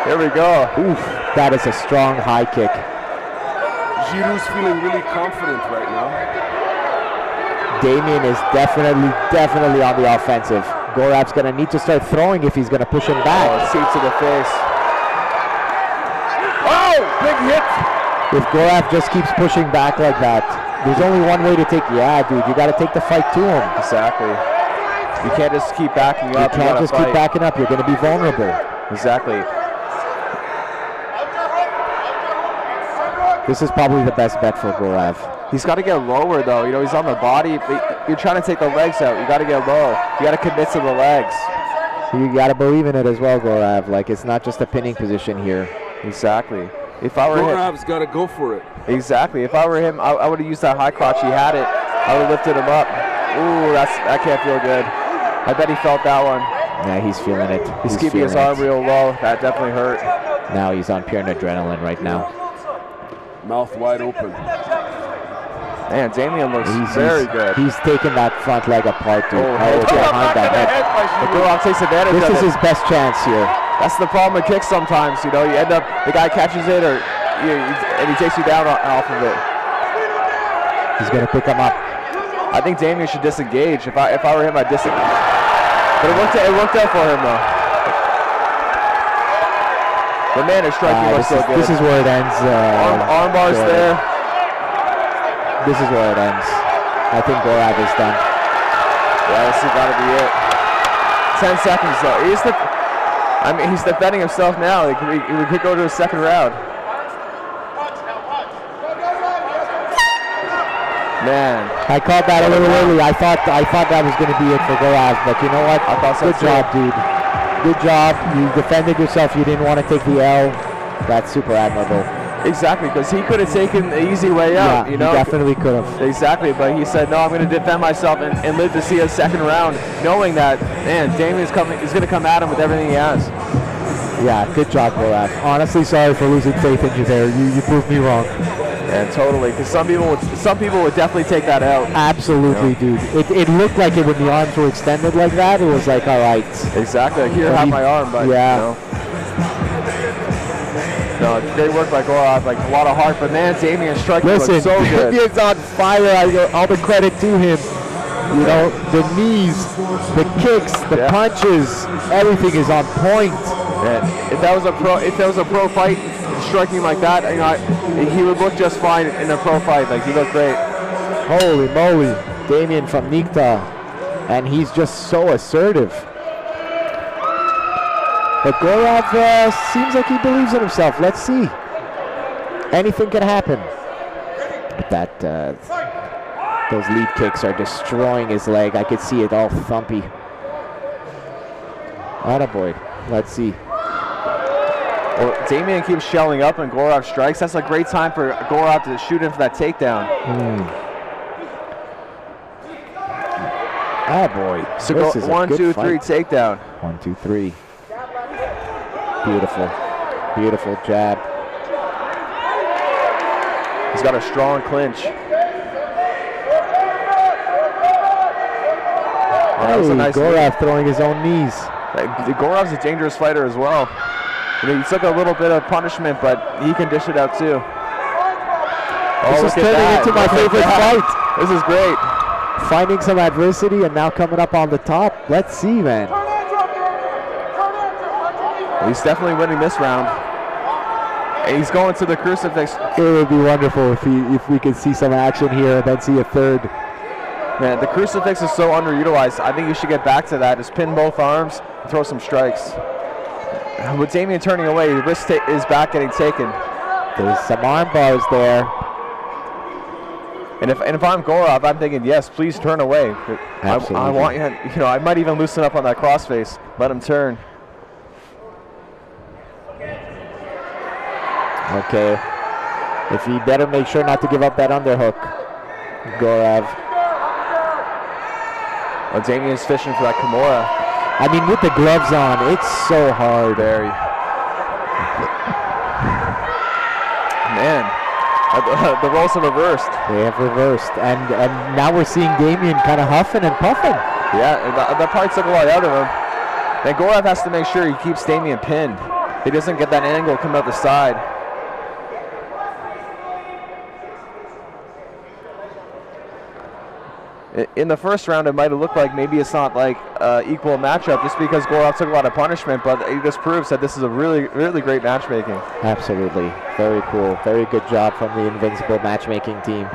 Here we go. Oof, that is a strong high kick. Giroux's feeling really confident right now. Damien is definitely on the offensive. Gorav's gonna need to start throwing if he's gonna push him back. Oh, seat to the face. Oh, big hit. If Gorav just keeps pushing back like that, there's only one way to take. Yeah, dude, you got to take the fight to him. Exactly. You can't just keep backing up. You can't just keep backing up. You're going to be vulnerable. Exactly. This is probably the best bet for Gorav. He's got to get lower though. You know, he's on the body. You're trying to take the legs out. You got to get low. You got to commit to the legs. You got to believe in it as well, Gorav. Like, it's not just a pinning position here. Exactly. If I were Gorav's got to go for it. Exactly. If I were him, I would have used that high crotch. He had it. I would have lifted him up. Ooh, that can't feel good. I bet he felt that one. Yeah, he's feeling it. He's keeping his arm real low. That definitely hurt. Now he's on pure adrenaline right now. Mouth wide open. Man, Damien looks very good. He's taking that front leg apart, dude. Behind that head. The Gorav takes advantage of it. This is his best chance here. That's the problem with kicks sometimes. You know, you end up, the guy catches it and he takes you down off of it. He's going to pick him up. I think Damien should disengage. If I were him, I'd disengage. But it worked out for him though. The man is striking looks so good. This is where it ends. Arm bars there. This is where it ends. I think Gorav is done. Yeah, this has got to be it. 10 seconds though. He's defending himself now. We could go to a second round. Man, I called that a little early. I thought that was going to be it for Gorav, but you know what? I thought so. Good job, dude. Good job. You defended yourself. You didn't want to take the L. That's super admirable. Exactly, because he could have taken the easy way out, Yeah, you know? he definitely could have. Exactly, but he said, no, I'm going to defend myself and live to see a second round, knowing that, man, Damien's going to come at him with everything he has. Yeah, good job, Goraf. Honestly, sorry for losing faith in you there. You proved me wrong. Yeah, totally, because some people would definitely take that out. Absolutely, dude. It looked like it when the arms were extended like that. It was like, all right. Exactly, like, here, have my arm, but, yeah. you know. No, great work by Goraf, like a lot of heart, but man, Damien's striking looks so good. Damien's on fire. All the credit to him. You know, the knees, the kicks, the punches, everything is on point. Man, if that was a pro fight, striking like that, you know, he would look just fine in a pro fight. Like, he looked great. Holy moly, Damien from Nikta, and he's just so assertive. But Goraf seems like he believes in himself. Let's see. Anything can happen. But that those lead kicks are destroying his leg. I could see it all thumpy. Attaboy. Let's see. Well, Damien keeps shelling up and Goraf strikes. That's a great time for Goraf to shoot in for that takedown. Attaboy. So go 1, 2, 3 takedown. 1, 2, 3. Beautiful. Beautiful jab. He's got a strong clinch. That was a nice Goraf throwing his own knees. Goraf's a dangerous fighter as well. I mean, he took a little bit of punishment, but he can dish it out too. This is turning into my favorite fight. This is great. Finding some adversity and now coming up on the top. Let's see, man. He's definitely winning this round. And he's going to the crucifix. It would be wonderful if we could see some action here and then see a third. Man, the crucifix is so underutilized. I think you should get back to that. Just pin both arms and throw some strikes. With Damien turning away, the wrist is back getting taken. There's some arm bars there. And if I'm Goraf, I'm thinking, yes, please turn away. Absolutely. I want you know, I might even loosen up on that crossface. Let him turn. Okay. If he better make sure not to give up that underhook, Goraf. Well, Damien's fishing for that Kimura. I mean, with the gloves on, it's so hard. Very. Man, the roles have reversed. They have reversed, and now we're seeing Damien kind of huffing and puffing. Yeah, that probably took a lot out of him. And Goraf has to make sure he keeps Damien pinned. He doesn't get that angle come out the side. In the first round, it might have looked like maybe it's not like equal matchup just because Goraf took a lot of punishment, but it just proves that this is a really, really great matchmaking. Absolutely. Very cool. Very good job from the Invincible matchmaking team.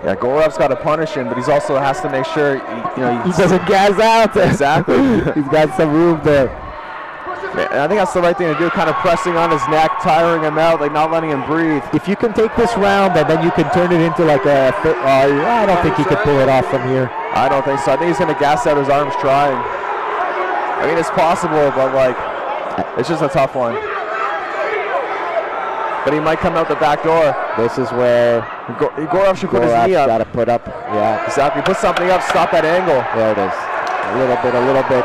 Yeah, Goraf's got to punish him, but he's also has to make sure he doesn't gas out. Exactly. He's got some room there. And I think that's the right thing to do, kind of pressing on his neck, tiring him out, like not letting him breathe. If you can take this round and then you can turn it into like a I don't think he could pull it off from here. I don't think so. I think he's going to gas out his arms trying. I mean, it's possible, but like, it's just a tough one. But he might come out the back door. This is where Goraf should put his knee up. Got to put up, yeah. Exactly. Put something up, stop that angle. There it is. A little bit.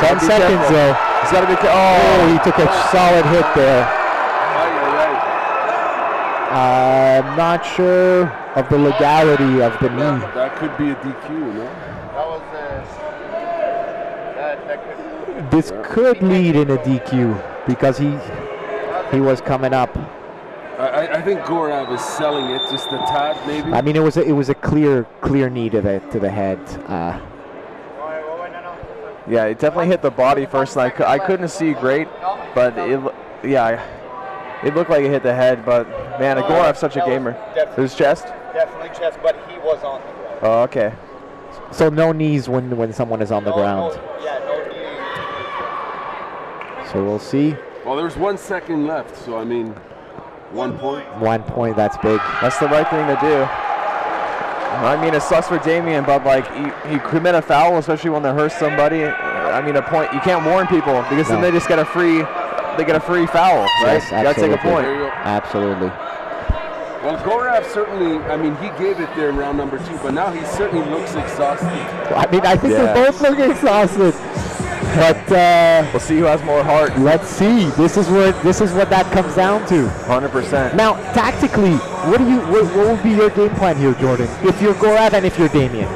10 seconds though. He's got to be careful. Oh, he took a solid hit there. I'm not sure of the legality of the knee. That could be a DQ, no? This could lead in a DQ because he was coming up. I think Goraf is selling it just a tad, maybe. I mean, it was a clear knee to the head. Yeah, it definitely hit the body first. And I couldn't see great, but it looked like it hit the head. But man, Goraf's such a gamer. His chest? Definitely chest, but he was on the ground. Oh, okay. So no knees when someone is on the ground. No knees. So we'll see. Well, there's 1 second left, so I mean, 1 point. 1 point, that's big. That's the right thing to do. I mean, it sucks for Damien, but like he commit a foul, especially when they hurt somebody. I mean, a point you can't warn people because then they just get a free they get a free foul, right? Yes, You gotta take a absolutely. point. There you go. Absolutely. Well, Gorav certainly, I mean, he gave it there in round number 2, but now he certainly looks exhausted. I mean, I think Yeah. they're both looking exhausted. But We'll see who has more heart. let's see. This is what that comes down to. 100%. Now, tactically, what would be your game plan here, Jordan? If you're Gorav and if you're Damien?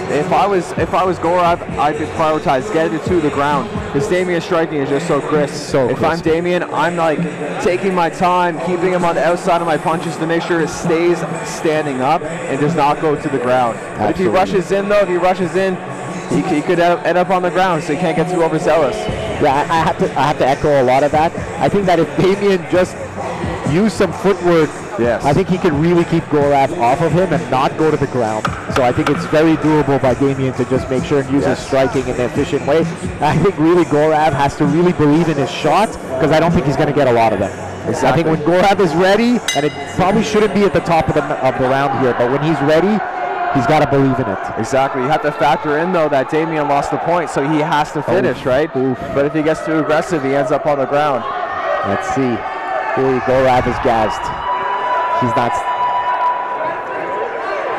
If I was Gorav, I'd prioritize getting it to the ground. Because Damien's striking is just so crisp. If I'm Damien, I'm like taking my time, keeping him on the outside of my punches to make sure it stays standing up and does not go to the ground. But if he rushes in, though, he could end up on the ground, so he can't get too overzealous. Yeah, I have to echo a lot of that. I think that if Damien just used some footwork, yes, I think he could really keep Gorav off of him and not go to the ground. So I think it's very doable by Damien to just make sure and use his striking in an efficient way. I think really Gorav has to really believe in his shot, because I don't think he's going to get a lot of them. Exactly. I think when Gorav is ready, and it probably shouldn't be at the top of the round here, but when he's ready, he's got to believe in it. Exactly. You have to factor in, though, that Damien lost the point, so he has to finish, right? Oof. But if he gets too aggressive, he ends up on the ground. Let's see. Here Gorav is gassed. He's not.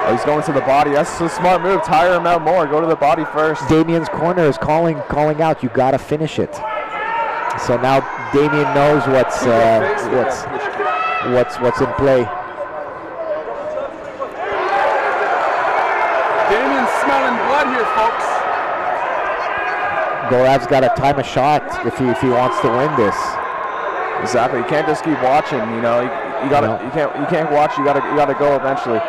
Oh, he's going to the body. That's a smart move. Tire him out more. Go to the body first. Damien's corner is calling out. You got to finish it. So now Damien knows what's in play. Damien's smelling blood here, folks. Gorav's got to time a shot if he wants to win this. Exactly. You can't just keep watching. You know, you gotta. No. You can't watch. You gotta go eventually.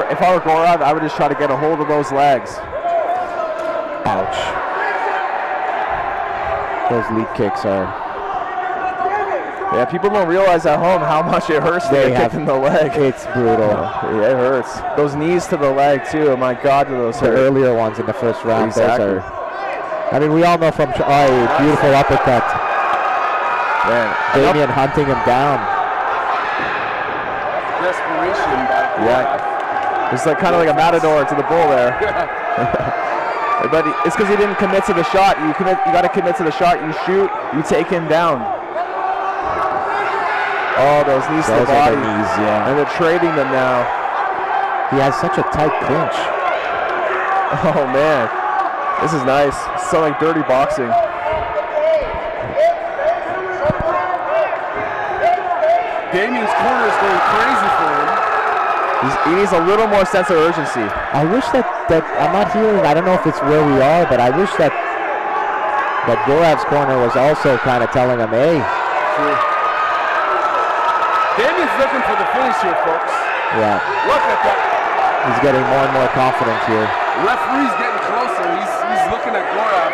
If I were Gorav, I would just try to get a hold of those legs. Ouch. Those lead kicks are. Yeah, people don't realize at home how much it hurts to get kicked in the leg. It's brutal. Yeah, it hurts. Those knees to the leg too. Oh my God, do those hurt. The earlier ones in the first round. Exactly. Those are. I mean, we all know from beautiful uppercut. Man, Damien hunting him down. Desperation by yeah. It's like kind of like a matador to the bull there. But it's because he didn't commit to the shot. You got to commit to the shot. You shoot. You take him down. Oh, those knees to the body. Knees, yeah. And they're trading them now. He has such a tight clinch. Oh man, this is nice. It's so like dirty boxing. Damien's corner is going crazy for him. He needs a little more sense of urgency. I wish that I'm not hearing. I don't know if it's where we are, but I wish that Gorav's corner was also kind of telling him, hey. True. Damien's looking for the finish here, folks. Yeah. Look at that. He's getting more and more confident here. Referee's getting closer. He's looking at Gorav.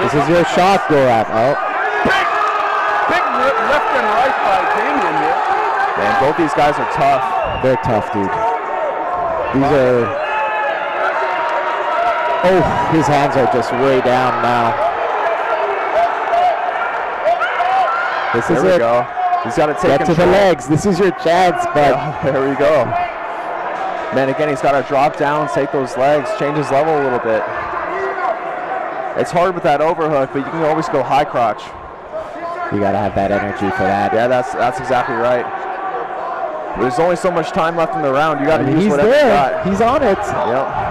This is your shot, Gorav. Oh. Big left and right by Damien here. Man, both these guys are tough. They're tough, dude. These are. Oh, his hands are just way down now. This is there we it. go. He's got to take Get to the legs. This is your chance, but there we go. Man, again, he's got to drop down, take those legs, change his level a little bit. It's hard with that overhook, but you can always go high crotch. You got to have that energy for that. Yeah, that's exactly right. There's only so much time left in the round. You got to use he's whatever there. you got. He's on it. Yep.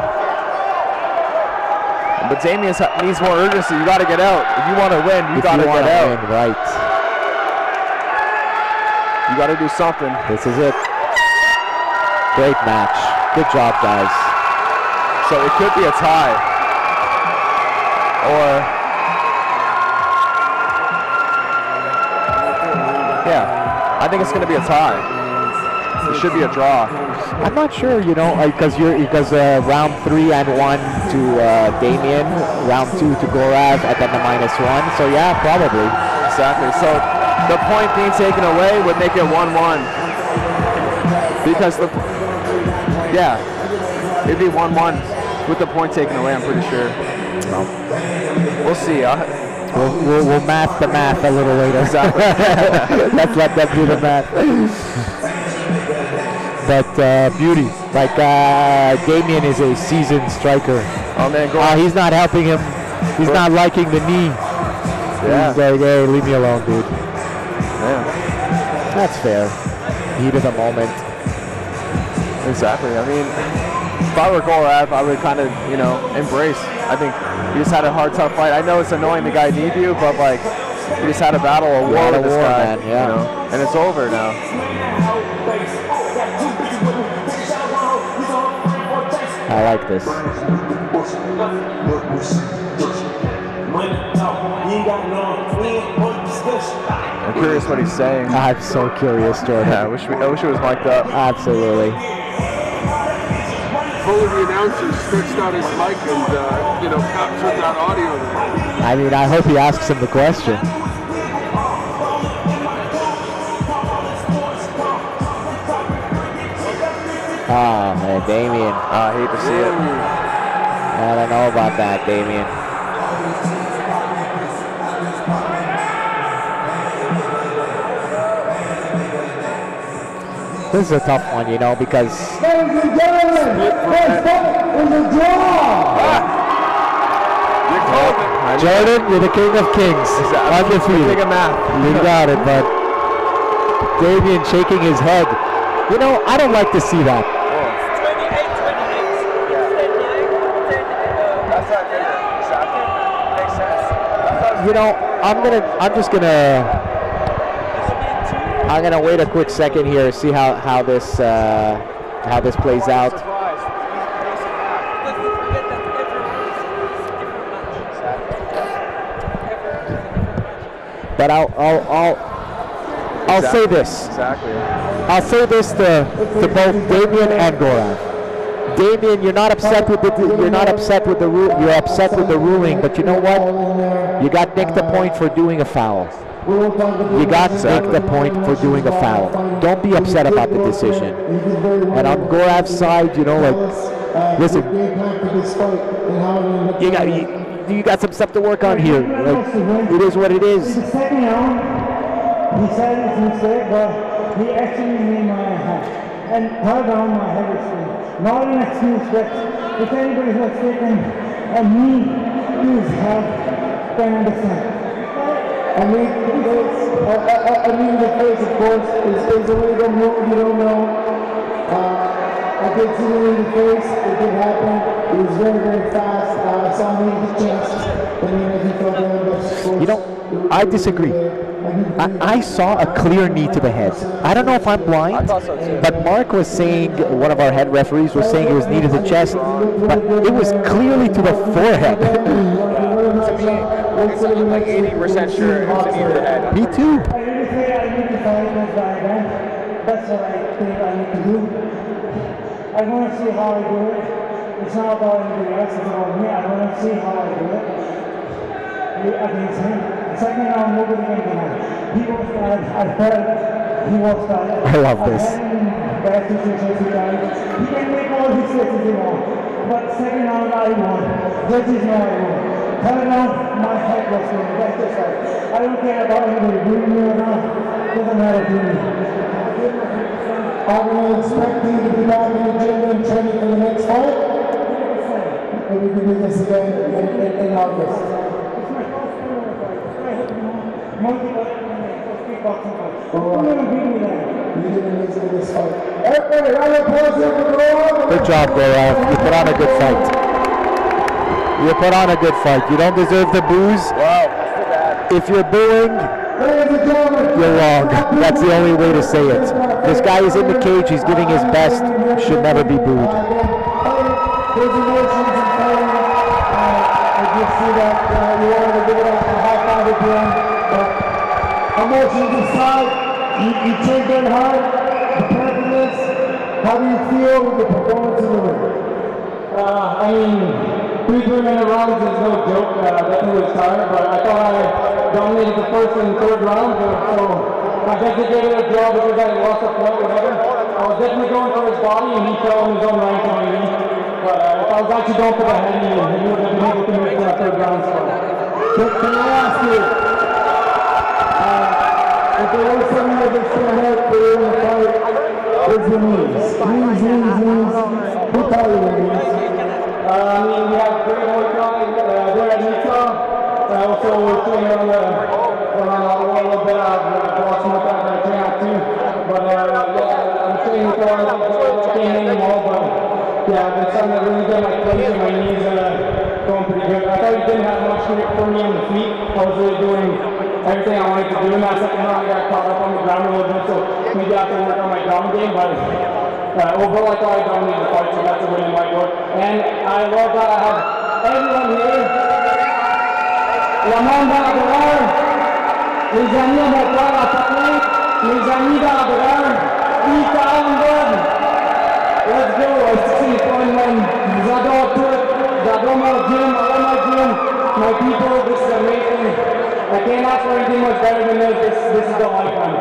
But Damien needs more urgency. You got to get out. If you want to win, you got to get out. Win, right. You got to do something. This is it. Great match. Good job, guys. So it could be a tie. Or, yeah, I think it's going to be a tie. It should be a draw. I'm not sure, because round 3 and 1 to Damien, round 2 to Gorav, and then the -1. So yeah, probably. Exactly. So the point being taken away would make it 1-1. Because it'd be 1-1 with the point taken away. I'm pretty sure. We'll see. We'll math the math a little later. Exactly. Let's let them do the math. But beauty, like Damien is a seasoned striker. Oh man, go He's not helping him. He's not liking the knee. Yeah. He's like, hey, leave me alone, dude. Yeah. That's fair. Heat of the moment. Exactly. I mean, if I were Gorav, I would kind of, embrace. I think he just had a hard, tough fight. I know it's annoying the guy need you, but like, he just had a battle, a war with this guy, man, yeah. and it's over now. I like this. I'm curious what he's saying. I'm so curious, Jordan. Yeah, I wish it was mic'd up. Absolutely. Fuller, the announcer, stretched out his mic and captured that audio. I mean, I hope he asks him the question. Oh, man, Damien. I hate to see it. I don't know about that, Damien. This is a tough one, because... Ladies and gentlemen, this fight is a draw! Jordan, you're the king of kings. Undefeated. King of math. You got it, but Damien shaking his head. I don't like to see that. 28, 28. I'm gonna wait a quick second here, see how this plays out. But I'll say this. Exactly. I'll say this to both Damien and Gorav. Damien, you're not upset with the you're upset with the ruling, but you know what? You got nicked a point for doing a foul. You got nicked a point for doing a foul. Don't be upset about the decision. And on Gorav's side, listen, you got some stuff to work on here. It is what it is. The second round, he said it's a mistake, but he actually made my head. And third round, my head is straight. Not an excuse, but if anybody's mistaken, and me, please help, can understand. The face, of course, is a legal move. You don't know. I did see him in the face. It did happen. It was very, very fast. I saw him in the chest. I disagree. I saw a clear knee to the head. I don't know if I'm blind, I thought so too. but Mark was saying, one of our head referees was saying it was knee to the chest, but it was clearly to the forehead. To me, it's like 80% sure it was a knee to the head. Me too. I really say I need to fight this guy again. That's what I think I need to do. I want to see how I do it. It's not about anybody else, it's about me. I want to see how I do it against him. Second round, nobody can deny. He was tired. I felt he was tired. I love this. Bad situations he can make all his mistakes he wants. But second round, I won. Judges know I won. Third round, my head was going. That's just right. I don't care about anybody doing me or not. Doesn't matter to me. Are we expecting to be back in the gym and training for the next fight? And we can do this again in August. Good job, Gorav. You put on a good fight. You don't deserve the booze. Wow. If you're booing, you're wrong. That's the only way to say it. This guy is in the cage. He's giving his best. Should never be booed. Emotions aside, you trained very hard, prepared for this. How do you feel with the performance in the ring? 3-minute rounds is no joke. Definitely was tired, but I thought I dominated the first and third round. So I guess they gave it a draw because I lost a point, whatever. I was definitely going for his body, and he fell on his own rank on me. But if I was actually going for the head, he would have been able to make that third round. So Can I ask you, if there was something that gets going to help for you in the fight, it's the knees. Knees. Who taught you the knees? I mean, we have great workout there at Utah. Also, we're training on the little bit of watching what that I train out too. But yeah, I'm training for it. I can't name them all, but yeah, it's something that really got my place and my knees going pretty good. I thought you didn't have much for me on the feet. I was really doing everything I wanted to do in that second round. I got caught up on the ground a little bit, so maybe I have to work on my ground game. But overall, I thought I dominated the fight, so that's a win in my book. And I love that I have everyone here. Lamont Barberar, les amis à mon frère à Paris, les amis Barberar, Ita Allenberg. Let's go, it's fun, man. J'adore tout, j'adore my gym, I love my gym, my people, this is amazing. I can't ask for anything much better than this. This is the lifetime.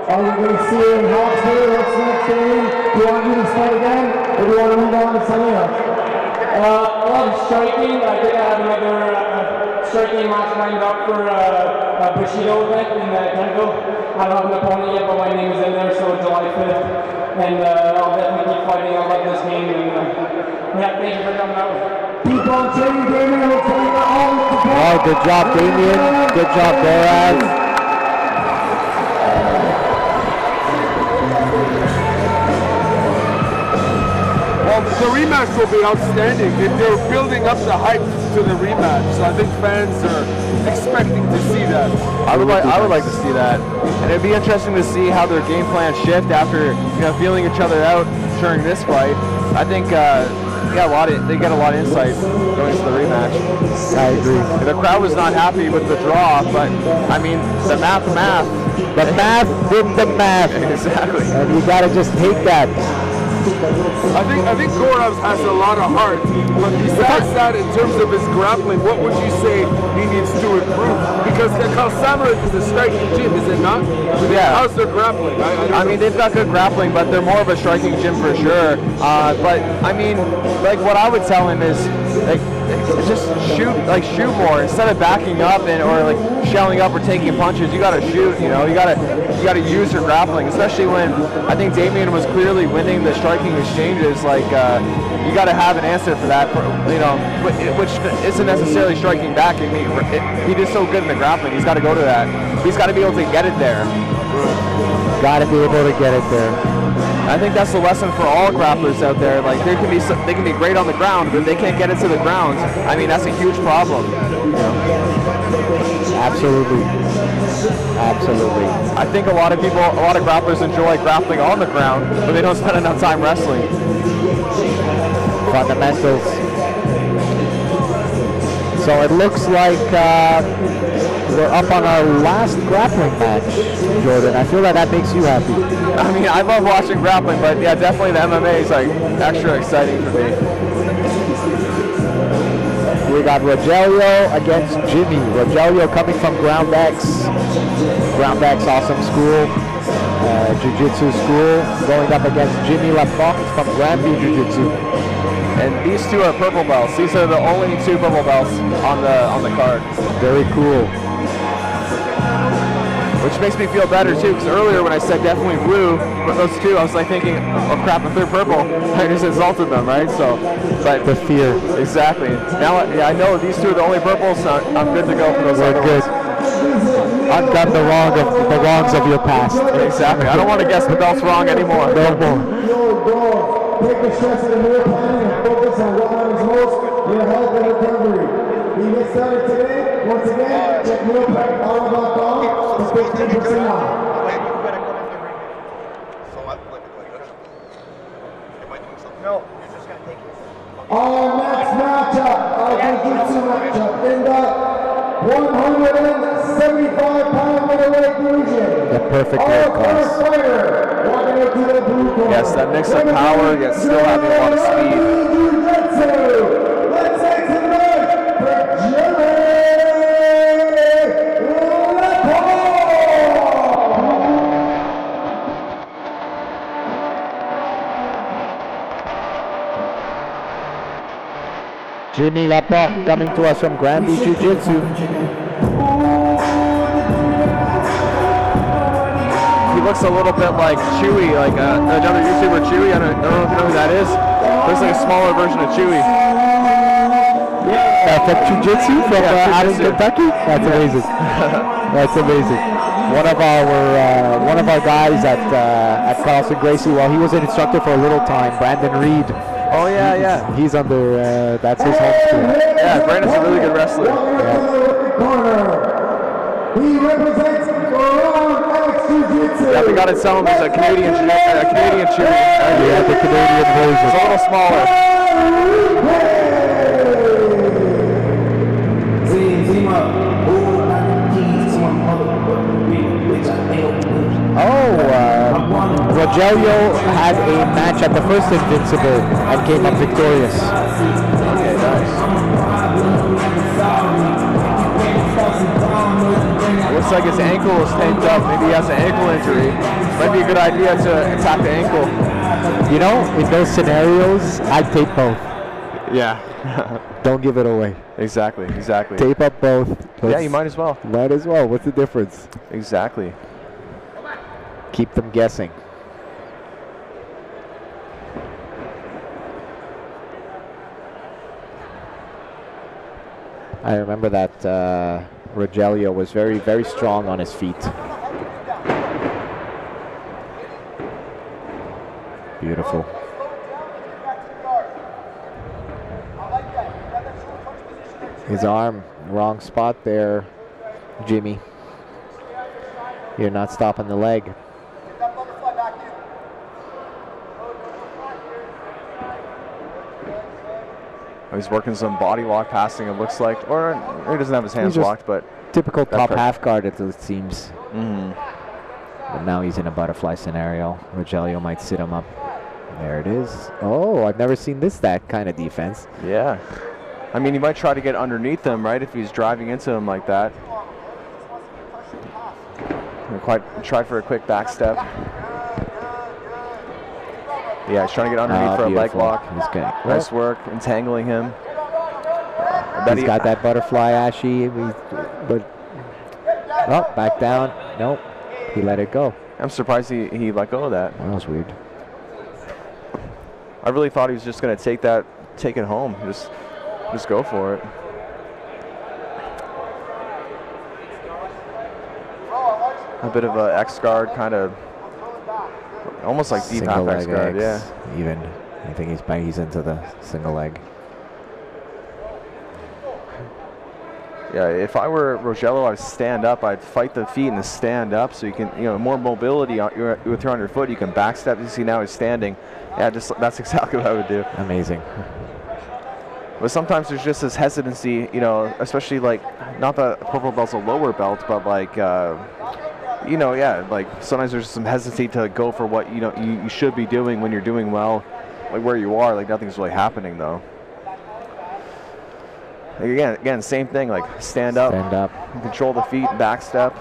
Are we going to see you in Hawksbury? What's next for you? Do you want to do this fight again? Or do you want to move on to something else? I love striking. I think I have another striking match lined up for a Bushido event in Kenville. I don't have an opponent yet, but my name is in there, so July 5th. And I'll definitely keep fighting. I love this game. And yeah, thank you for coming out. Keep on training, Damien. We'll tell you all the support. Oh, good job, Damien. Good job, Boraz. Well, the rematch will be outstanding. They're building up the hype to the rematch, so I think fans are expecting to see that. I would like to see that, and it'd be interesting to see how their game plans shift after feeling each other out during this fight. I think they get a lot of insight going into the rematch. I agree. The crowd was not happy with the draw, but I mean the math. The math did the math. Exactly. And you gotta just take that. I think Gorav has a lot of heart, but besides that, in terms of his grappling, what would you say he needs to improve? Because Kalsamara is a striking gym, is it not? Yeah. How's their grappling? I mean, they've got good grappling, but they're more of a striking gym for sure. But I mean, like what I would tell him is, like, just shoot more instead of backing up or like shelling up or taking punches. You gotta shoot. You gotta use your grappling, especially when I think Damien was clearly winning the striking exchanges. Like you gotta have an answer for that. Which isn't necessarily striking back. I mean, he did so good in the grappling. He's got to go to that. He's got to be able to get it there. Got to be able to get it there. I think that's the lesson for all grapplers out there. Like they can be great on the ground, but if they can't get it to the ground, I mean that's a huge problem. Absolutely. I think a lot of grapplers enjoy grappling on the ground, but they don't spend enough time wrestling. Fundamentals. So it looks like we're up on our last grappling match, Jordan. I feel like that makes you happy. I mean, I love watching grappling, but yeah, definitely the MMA is like extra exciting for me. We got Rogelio against Jimmy. Rogelio coming from Ground X awesome school, Jiu-Jitsu school, going up against Jimmy Laporte from Granby Jiu-Jitsu. And these two are purple belts. These are the only two purple belts on the card. Very cool. Which makes me feel better too, because earlier when I said definitely blue, but those two, I was like thinking, oh crap, if they're purple, I just insulted them, right? So, but the fear. Exactly. Now, I know these two are the only purples, so I'm good to go for those other ones. Undone the wrongs of your past. Exactly. I don't want to guess the belts wrong anymore. No more. Take the stress of the meal planning and focus on what matters most, your health and recovery. We get started today. Once again, check mealprep.com for 15% off. No, you're just going to take it. Our next matchup, our Jiu-Jitsu matchup in the 175-pound middleweight division. The perfect weight Our class. first fighter, walking into the blue corner. Yes, that mix of power, yet still having a lot of speed. Jiu-Jitsu. Let's make some noise for Jimmy Laporte. Jimmy Laporte coming to us from Granby Jiu-Jitsu. He looks a little bit like Chewy, like another YouTuber, Chewy. I don't know if you know who that is. Looks like a smaller version of Chewy. From Jiu-Jitsu from out in Kentucky. That's amazing. That's amazing. One of our guys at Carlson Gracie. Well, he was an instructor for a little time. Brandon Reed. Oh yeah. He's under. That's his home school. Yeah, Brandon's a really good wrestler. He represents Jiu-Jitsu. Yeah, we got to tell him he's a Canadian Chewy. Yeah, the Canadian version. It's a little smaller. Rogelio had a match at the first Invincible and came up victorious. Okay, nice. Looks like his ankle is taped up. Maybe he has an ankle injury. Might be a good idea to attack the ankle. You know, in those scenarios, I'd tape both. Yeah. Don't give it away. Exactly. Tape up both. Yeah, you might as well. Might as well. What's the difference? Exactly. Keep them guessing. I remember that Rogelio was very, very strong on his feet. Beautiful. His arm, wrong spot there, Jimmy. You're not stopping the leg. He's working some body lock passing, it looks like. Or he doesn't have his hands locked, but... Typical top half guard, it seems. Mm-hmm. But now he's in a butterfly scenario. Rogelio might sit him up. There it is. Oh, I've never seen that kind of defense. Yeah. I mean, he might try to get underneath him, right, if he's driving into him like that. Try for a quick back step. Yeah, he's trying to get underneath for a leg lock. He's good. Nice work, entangling him. He's got that butterfly Ashy, but back down. Nope, he let it go. I'm surprised he let go of that. That was weird. I really thought he was just going to take it home. Just go for it. A bit of a X guard, kind of almost like deep half X guard, yeah. Even I think he's into the single leg. Yeah, if I were Rogelio, I'd stand up. I'd fight the feet and stand up, so you can, more mobility on with your foot. You can backstep. You see now he's standing. Yeah, that's exactly what I would do. Amazing. But sometimes there's just this hesitancy, especially like, not that purple belt's a lower belt, but like, like sometimes there's some hesitancy to go for what you should be doing when you're doing well, like where you are. Like nothing's really happening though. Like again, same thing. Like stand up, control the feet, back step.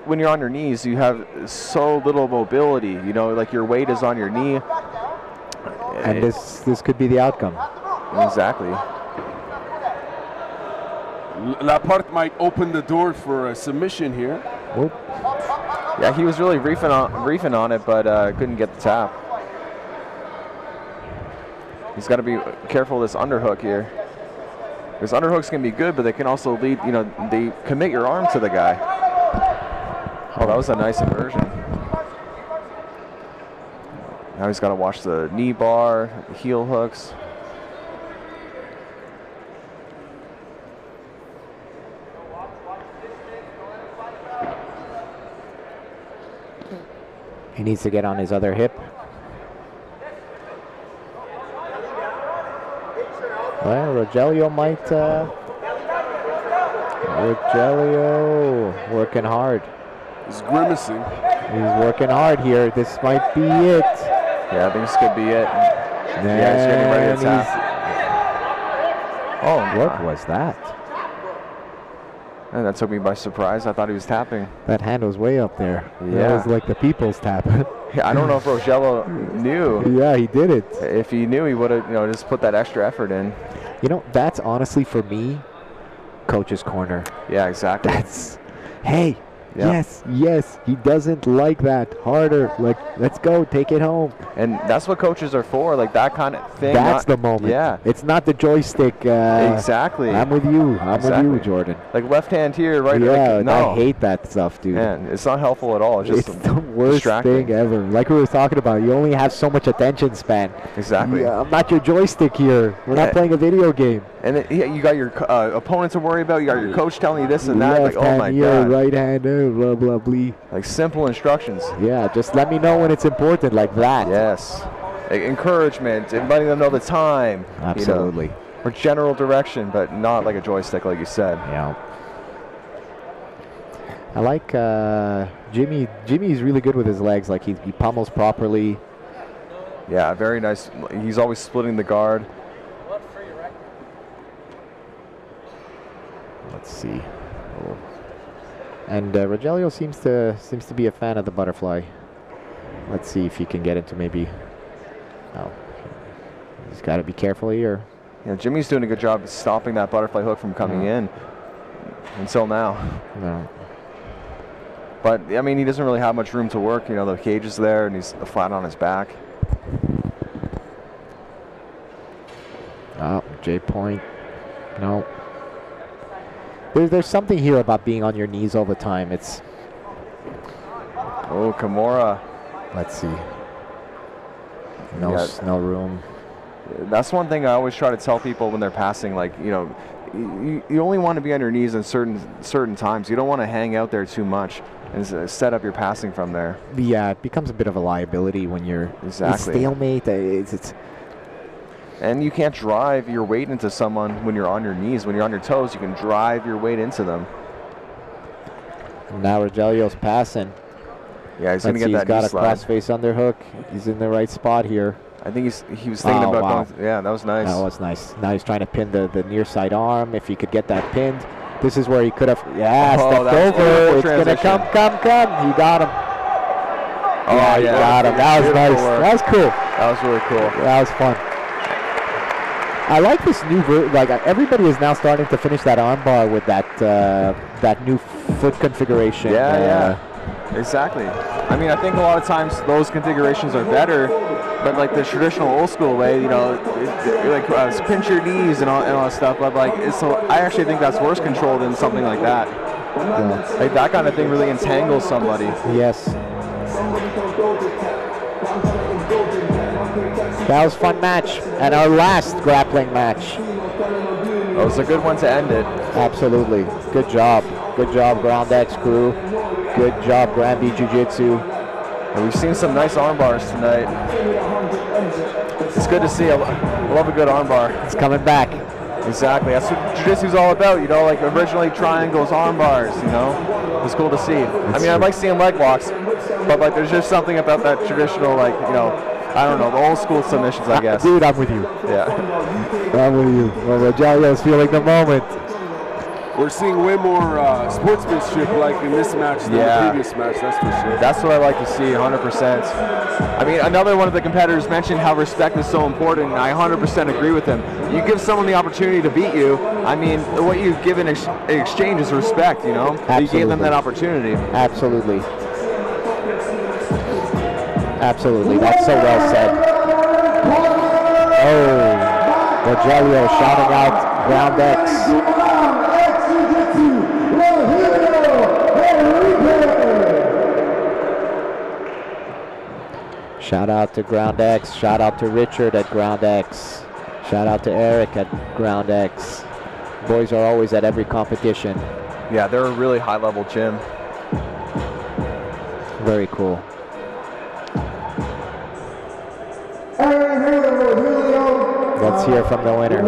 When you're on your knees, you have so little mobility. Like your weight is on your knee. And this could be the outcome. Exactly. Laporte might open the door for a submission here. Whoop. Yeah, he was really reefing on it, but couldn't get the tap. He's got to be careful of this underhook here. Because underhooks can be good, but they can also lead, they commit your arm to the guy. Oh, that was a nice inversion. Now he's got to watch the knee bar, the heel hooks. He needs to get on his other hip. Well, Rogelio might. Rogelio working hard. He's grimacing. He's working hard here. This might be it. Yeah, I think this could be it. Yeah, he's getting ready to tap. Oh, what was that? And that took me by surprise. I thought he was tapping. That hand was way up there. Yeah. That was like the people's tap. I don't know if Rogelio knew. Yeah, he did it. If he knew, he would have, just put that extra effort in. That's honestly for me, coach's corner. Yeah, exactly. That's, hey, yeah. yes, he doesn't like that. Harder, like, let's go, take it home. And that's what coaches are for, like that kind of thing. That's the moment. Yeah. It's not the joystick. Exactly. I'm with you. I'm with you, Jordan. Like left hand here, right? Yeah, like, no. I hate that stuff, dude. Man, it's not helpful at all. It's just the worst thing ever. Like we were talking about, you only have so much attention span. Exactly. Yeah, I'm not your joystick here. We're not playing a video game. And you got your opponent to worry about. You got your coach telling you this and that. Left like, oh my hand god. here, right hand there, blah blah blah. Like simple instructions. Yeah, just let me know when it's important, like that. Yes. Like encouragement and letting them know the time. Absolutely. Or general direction, but not like a joystick, like you said. Yeah. I like Jimmy. Jimmy's really good with his legs. Like he pummels properly. Yeah, very nice. He's always splitting the guard. Let's see. Oh. And Rogelio seems to be a fan of the butterfly. Let's see if he can get into maybe. Oh, he's got to be careful here. Yeah, Jimmy's doing a good job of stopping that butterfly hook from coming in. Until now. No. But I mean, he doesn't really have much room to work. The cage is there, and he's flat on his back. Oh, J point. No. There's something here about being on your knees all the time. It's. Oh, Kimura. Let's see. No room. That's one thing I always try to tell people when they're passing. Like, you only want to be on your knees in certain times. You don't want to hang out there too much and set up your passing from there. Yeah, it becomes a bit of a liability when you're exactly stalemate. It's. And you can't drive your weight into someone when you're on your knees. When you're on your toes, you can drive your weight into them. Now Rogelio's passing. Yeah, he's going to get that He's got knee a slide. cross-face underhook. He's in the right spot here. I think he was thinking about going. Yeah, that was nice. That was nice. Now he's trying to pin the near side arm. If he could get that pinned, this is where he could have. Yeah, stepped over. It's going to come. He got him. Oh, yeah, he got him. That was nice. That was cool. That was really cool. That was fun. I like this new everybody is now starting to finish that armbar with that new foot configuration. Yeah. Exactly. I mean, I think a lot of times those configurations are better, but like the traditional old school way, pinch your knees and all that stuff. But I actually think that's worse control than something like that. Yeah. Like that kind of thing really entangles somebody. Yes. That was a fun match, and our last grappling match. That was a good one to end it. Absolutely. Good job. Good job, Ground X crew. Good job, Granby Jiu-Jitsu. And we've seen some nice arm bars tonight. It's good to see. I love a good arm bar. It's coming back. Exactly. That's what Jiu-Jitsu's all about, like originally triangles, arm bars, It's cool to see. I like seeing leg locks, but there's just something about that traditional, I don't know, the old school submissions, I guess. Dude, I'm with you. Yeah. I'm with you. Well, Rogelio's feeling the moment. We're seeing way more sportsmanship like in this match than the previous match, that's for sure. That's what I like to see, 100%. I mean, another one of the competitors mentioned how respect is so important, and I 100% agree with him. You give someone the opportunity to beat you, I mean, what you give in exchange is respect, Absolutely. You gave them that opportunity. Absolutely. Absolutely, that's so well said. Oh, Rogelio shouting out Ground X. Shout out to Ground X. Shout out to Richard at Ground X. Shout out to Eric at Ground X. Boys are always at every competition. Yeah, they're a really high-level gym. Very cool. Let's hear from the winner.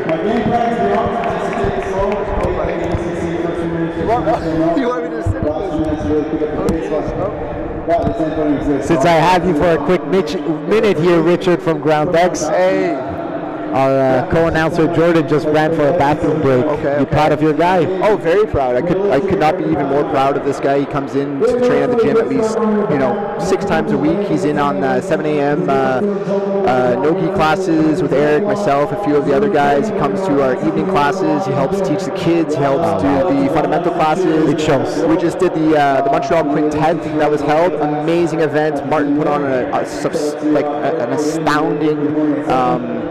My game plan You want me to sit Since I have you for a quick minute here, Richard from Ground X. Hey. Our co-announcer Jordan just ran for a bathroom break. You proud of your guy? Oh, very proud. I could not be even more proud of this guy. He comes in to train at the gym at least 6 times a week. He's in on 7 a.m. no-gi classes with Eric, myself, a few of the other guys. He comes to our evening classes. He helps teach the kids. He helps do the fundamental classes. It shows. We just did the Montreal Quintet that was held. Amazing event. Martin put on an astounding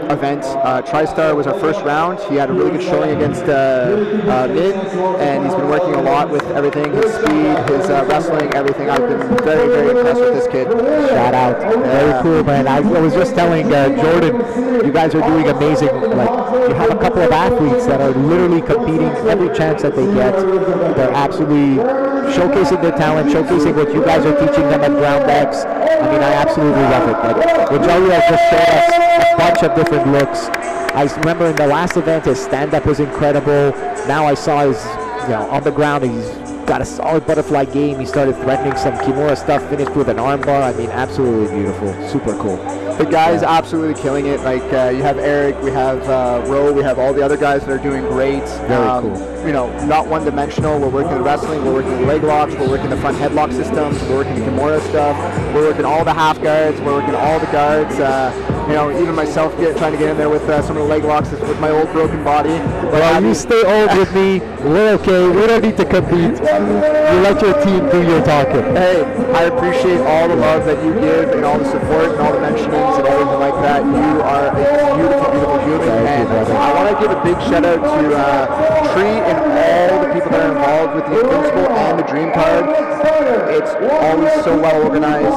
event. TriStar was our first round. He had a really good showing against Mid, and he's been working a lot with everything, his speed, his wrestling, everything. I've been very, very impressed with this kid. Shout out. Very cool, man. I was just telling Jordan, you guys are doing amazing. Like, you have a couple of athletes that are literally competing every chance that they get. They're absolutely showcasing their talent, showcasing what you guys are teaching them at Ground X. I mean, I absolutely love it. Like, Rogelio has just showed us a bunch of different looks. I remember in the last event, his stand-up was incredible. Now I saw his, on the ground, he's got a solid butterfly game. He started threatening some Kimura stuff, finished with an armbar. I mean, absolutely beautiful. Super cool. The guys absolutely killing it. Like, you have Eric, we have Ro, we have all the other guys that are doing great. Very cool. Not one-dimensional. We're working the wrestling, we're working the leg locks, we're working the front headlock systems, we're working the Kimura stuff, we're working all the half guards, we're working all the guards. Even myself trying to get in there with some of the leg locks with my old broken body. Well, you stay old with me. We're okay. We don't need to compete. You let your team do your talking. Hey, I appreciate all the love that you give and all the support and all the mentionings and everything like that. You are a beautiful, beautiful human. And I want to give a big shout out to Tree and all the people that are involved with the Invincible and the Dream Card. It's always so well organized.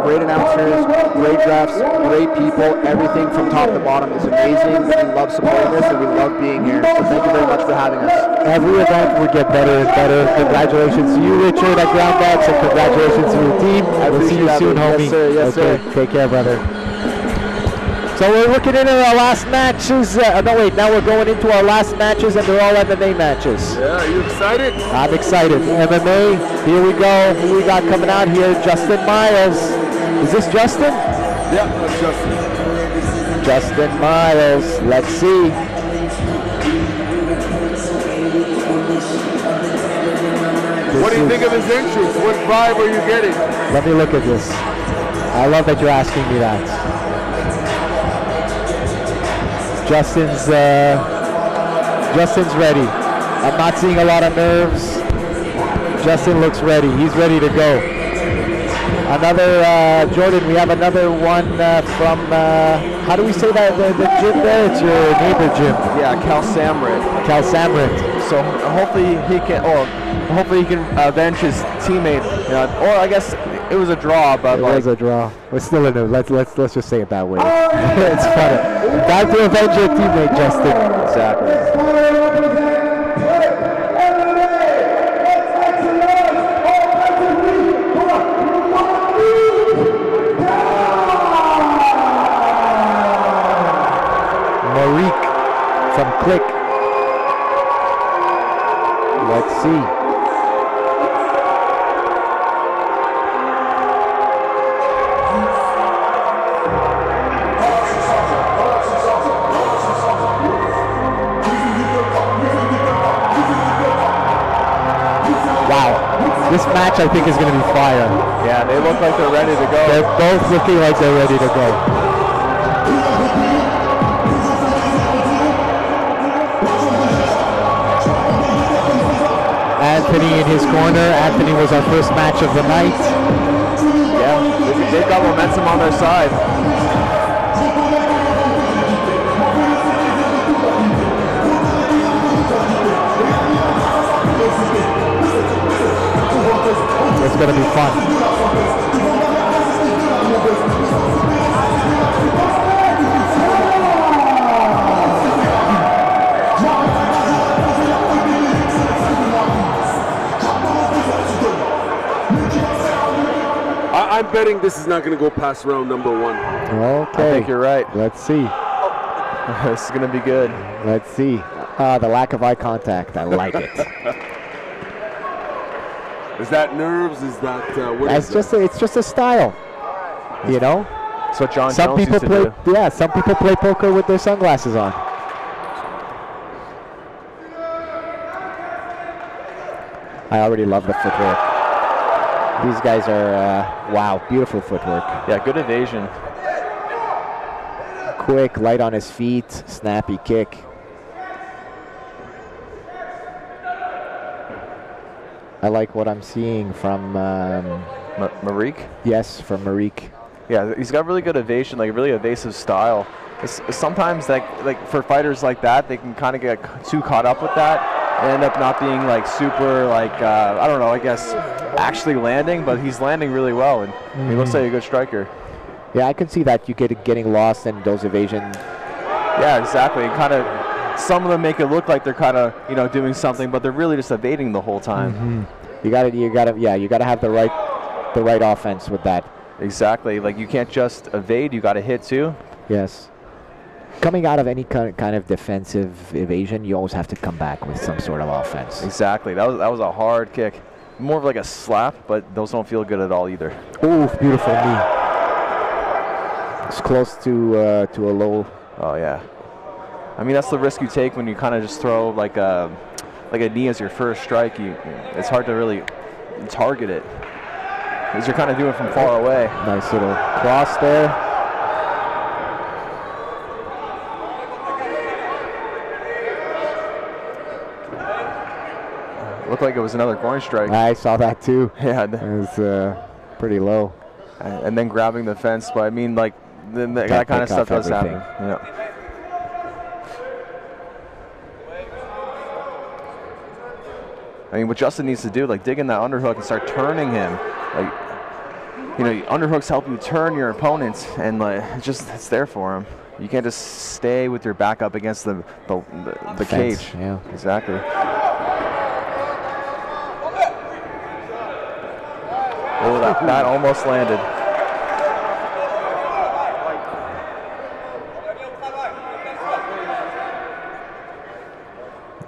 Great announcers, great refs, great people. Everything from top to bottom is amazing. We love supporting this and we love being here. So thank you very much for having us. Every event will get better and better. Congratulations to you, Richard, at Ground X, and congratulations to your team. We'll see you soon, homie. Yes, sir. Yes, sir. Take care, brother. So we're looking into our last matches. Now we're going into our last matches, and they're all MMA matches. Yeah, are you excited? I'm excited. MMA, here we go. Who we got coming out here? Justin Miles. Is this Justin? Yeah, that's Justin. Justin Miles. Let's see. What do you think of his entrance? What vibe are you getting? Let me look at this. I love that you're asking me that. Justin's ready. I'm not seeing a lot of nerves. Justin looks ready. He's ready to go. Another, Jordan, we have another one from, how do we say that, the gym there? It's your neighbor gym. Yeah, Cal Samrit. Cal Samrit. So hopefully he can avenge his teammate. Or I guess it was a draw, but it was a draw. We're still in it. Let's just say it that way. It's funny. Time to avenge your teammate, Justin. Exactly. Marique from Click. Let's see. Wow. This match, I think, is going to be fire. Yeah, they look like they're ready to go. They're both looking like they're ready to go. Anthony in his corner. Anthony was our first match of the night. Yeah, they've got momentum on their side. It's going to be fun. I'm betting this is not going to go past round number 1. Okay. I think you're right. Let's see. This is going to be good. Let's see. The lack of eye contact. I like it. Is that nerves? Is that what It's is just that? it's just a style, you know. That's what John Some Jones people used to play, do. yeah. Some people play poker with their sunglasses on. I already love the footwork. These guys are wow, beautiful footwork. Yeah, good evasion. Quick, light on his feet, snappy kick. I like what I'm seeing from Marik? Yes, from Marik. Yeah, he's got really good evasion, like a really evasive style. Sometimes, like for fighters like that, they can kind of get too caught up with that and end up not being like super, like I don't know, I guess actually landing, but he's landing really well, and he looks like a good striker. Yeah, I can see that you getting lost in those evasion. Yeah, exactly. Kind of, some of them make it look like they're kind of doing something, but they're really just evading the whole time. You gotta have the right offense with that. Exactly. Like you can't just evade; you got to hit too. Yes. Coming out of any kind of defensive evasion, you always have to come back with some sort of offense. Exactly. That was a hard kick, more of like a slap, but those don't feel good at all either. Ooh, beautiful knee. It's close to a low. Oh yeah. I mean that's the risk you take when you kind of just throw like a knee as your first strike. It's hard to really target it because you're kind of doing it from far away. Nice little cross there. Looked like it was another groin strike. I saw that too. Yeah, it was pretty low. And then grabbing the fence, but I mean, like that kind of stuff does happen. Yeah. I mean, what Justin needs to do, like dig in that underhook and start turning him. Like, underhooks help you turn your opponents, and like it's there for him. You can't just stay with your back up against the cage. Yeah, exactly. Oh, that almost landed.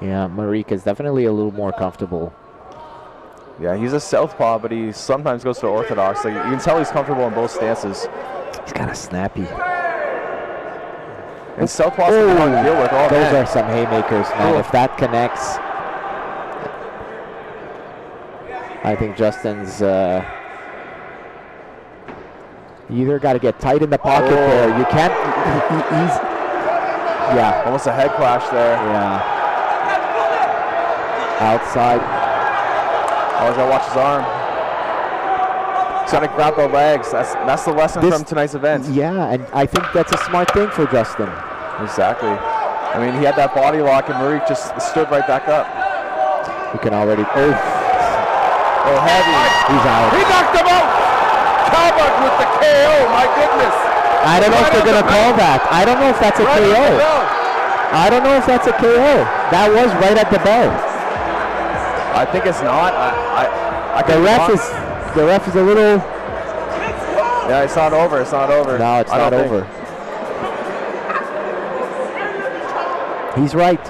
Yeah, Marik is definitely a little more comfortable. Yeah, he's a southpaw, but he sometimes goes to orthodox. Like, you can tell he's comfortable in both stances. He's kind of snappy. And southpaws are hard to deal with. Oh, those are some haymakers, man. If that connects, I think Justin's you either got to get tight in the pocket there. You can't. Yeah. Almost a head clash there. Yeah. Outside. Always gotta watch his arm. He's gotta grab the legs. That's the lesson from tonight's event. Yeah, and I think that's a smart thing for Justin. Exactly. I mean, he had that body lock, and Marik just stood right back up. You can already. Oh, heavy. He's out. He knocked him out. Talbot with the KO. My goodness. I don't know if they're gonna call that. I don't know if that's a KO. I don't know if that's a KO. That was right at the bell. I think it's not. The ref is a little. Yeah, it's not over. It's not over. No, it's not over. He's right.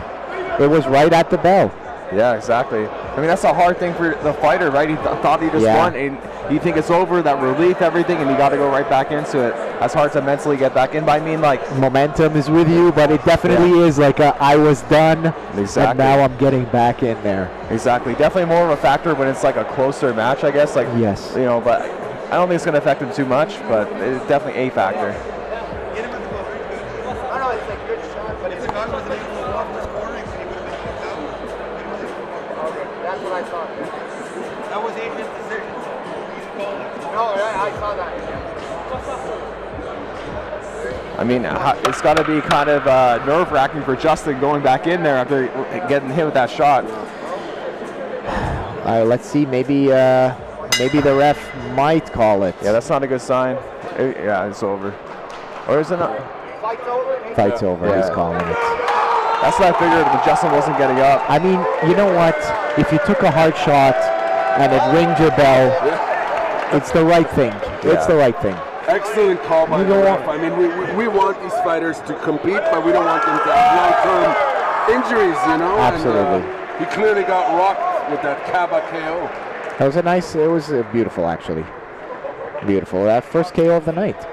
It was right at the bell. Yeah, exactly. I mean, that's a hard thing for the fighter, right? He thought he just won, and you think it's over, that relief, everything, and you got to go right back into it. That's hard to mentally get back in. But I mean, like, momentum is with you, but it definitely is like I was done, exactly, and now I'm getting back in there. Exactly. Definitely more of a factor when it's like a closer match, I guess. Like, yes, but I don't think it's going to affect him too much, but it's definitely a factor. That's what I thought. That was Adrian's decision. No, I saw that. I mean, it's got to be kind of nerve-wracking for Justin going back in there after getting hit with that shot. Let's see. Maybe the ref might call it. Yeah, that's not a good sign. Yeah, it's over. Or is it not? Fight's over. Fight's over. Yeah. He's calling it. That's what I figured, but Justin wasn't getting up. I mean, you know what? If you took a hard shot and it rings your bell, it's the right thing. Yeah. It's the right thing. Excellent call by the ref. I mean, we want these fighters to compete, but we don't want them to have long-term injuries, Absolutely. And, he clearly got rocked with that Kaba KO. That was it was beautiful, actually. Beautiful. That first KO of the night.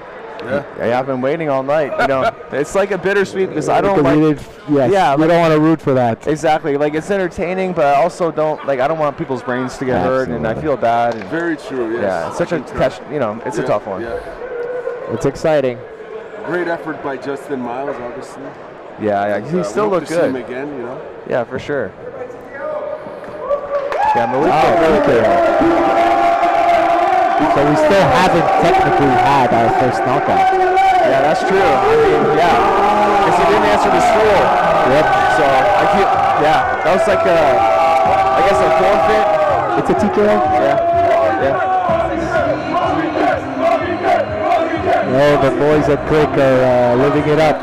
Yeah, I've been waiting all night. You know, it's like a bittersweet because I don't we don't want to root for that. Exactly. Like, it's entertaining, but I also don't I don't want people's brains to get hurt, and I feel bad. And very true. Yes. Yeah, it's such a it's a tough one. Yeah. It's exciting. Great effort by Justin Miles, obviously. Yeah, he still looked good. See him again, you know. Yeah, for sure. Yeah, Malik. So we still haven't technically had our first knockout. Yeah, that's true. I mean, because he didn't answer the stool. Yep. So I feel, that was like I guess a forfeit. It's a TKO. Yeah. Oh, the boys at Click are living it up.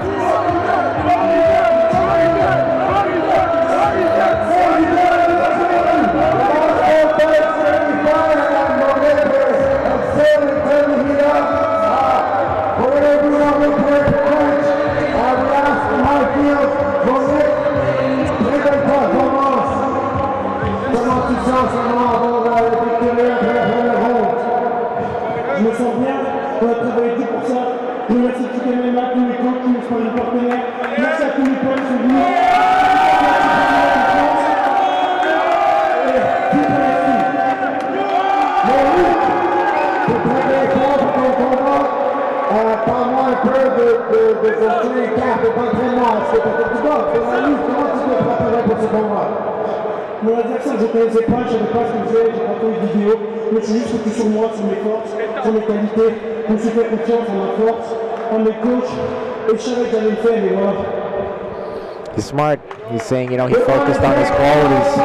Je me sens bien, on a travaillé tout pour ça. Je remercie tous les MMA, tous les coachs, tous les sparring partenaires. Merci à tous les potes qui sont venus. Parle-moi un peu de ton cap et d'entraînement. Est-ce que tu as fait du box? Comment tu t'es préparé pour ce combat? Mon adversaire, je ne connaissais pas, je ne savais pas ce qu'il faisait, j'ai pas fait de vidéo. Mais c'est juste focus sur moi, sur mes forces, sur mes qualités. Je me suis fait confiance en ma force, en mes coachs. Et je savais que j'allais le faire, mais voilà. He's smart. He's saying, he focused on his qualities.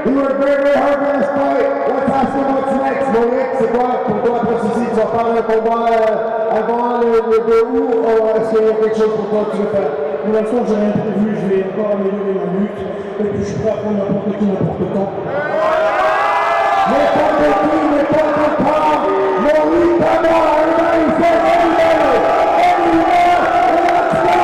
You worked very, very hard for this fight. Let's ask him what's next. Monique, c'est quoi pour toi après ceci? Tu vas faire un combat avant le 2 août ou est-ce qu'il y a quelque chose pour toi que tu veux faire? Pour l'instant, j'ai rien prévu, je vais encore améliorer ma lutte. Et puis je suis prêt à prendre n'importe qui, n'importe quand. N'importe qui, n'importe quand. Monique, d'abord, everybody say anywhere. Anywhere, let's go!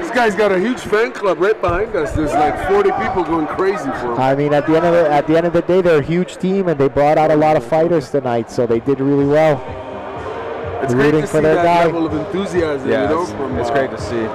This guy's got a huge fan club right behind us. There's like 40 people going crazy for him. I mean, at the end of the day, they're a huge team, and they brought out a lot of fighters tonight, so they did really well. It's great to see that level of enthusiasm. It's great to see.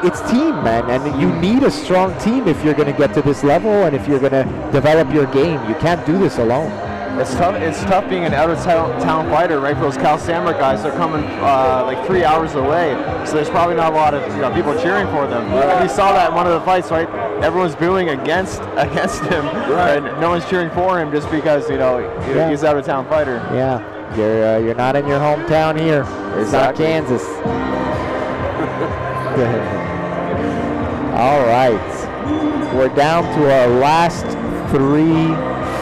It's team, man, and you need a strong team if you're going to get to this level and if you're going to develop your game. You can't do this alone. It's tough being an out-of-town fighter, right? For those Cal Sandra guys, they're coming like 3 hours away, so there's probably not a lot of people cheering for them. Right. You saw that in one of the fights, right? Everyone's booing against him, right. And no one's cheering for him just because he's an out-of-town fighter. Yeah, you're not in your hometown here. It's not Kansas. All right, we're down to our last 3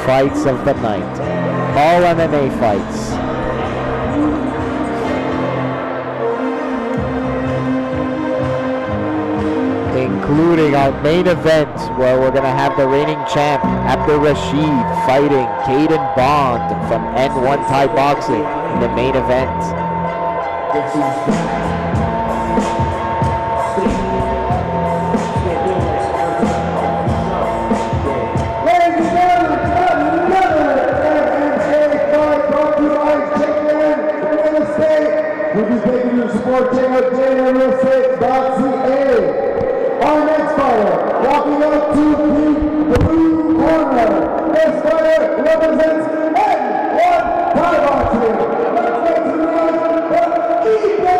fights of the night. All MMA fights. Including our main event where we're going to have the reigning champ Abdur Rashid fighting Caden Bond from N1 Thai Boxing in the main event. We'll be taking your support. Check out JNRSA.ca. Our next fighter, walking out to the blue corner. This fighter represents N1 Thai Boxing. Let's make some noise for Ethan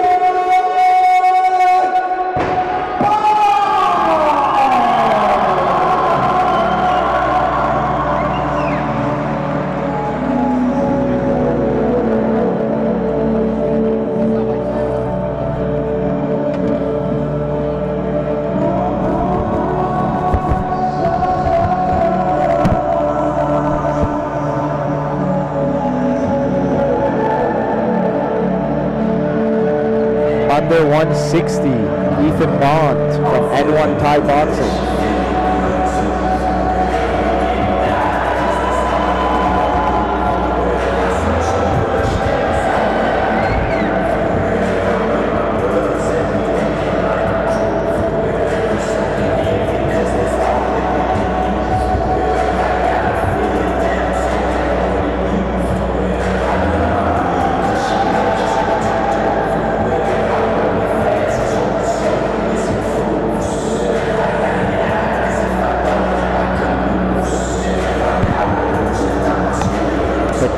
Under 160, Ethan Bond from N1 Thai Boxing.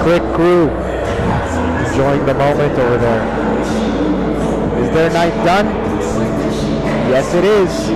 Click crew enjoying the moment over there. Is their night done? Yes, it is.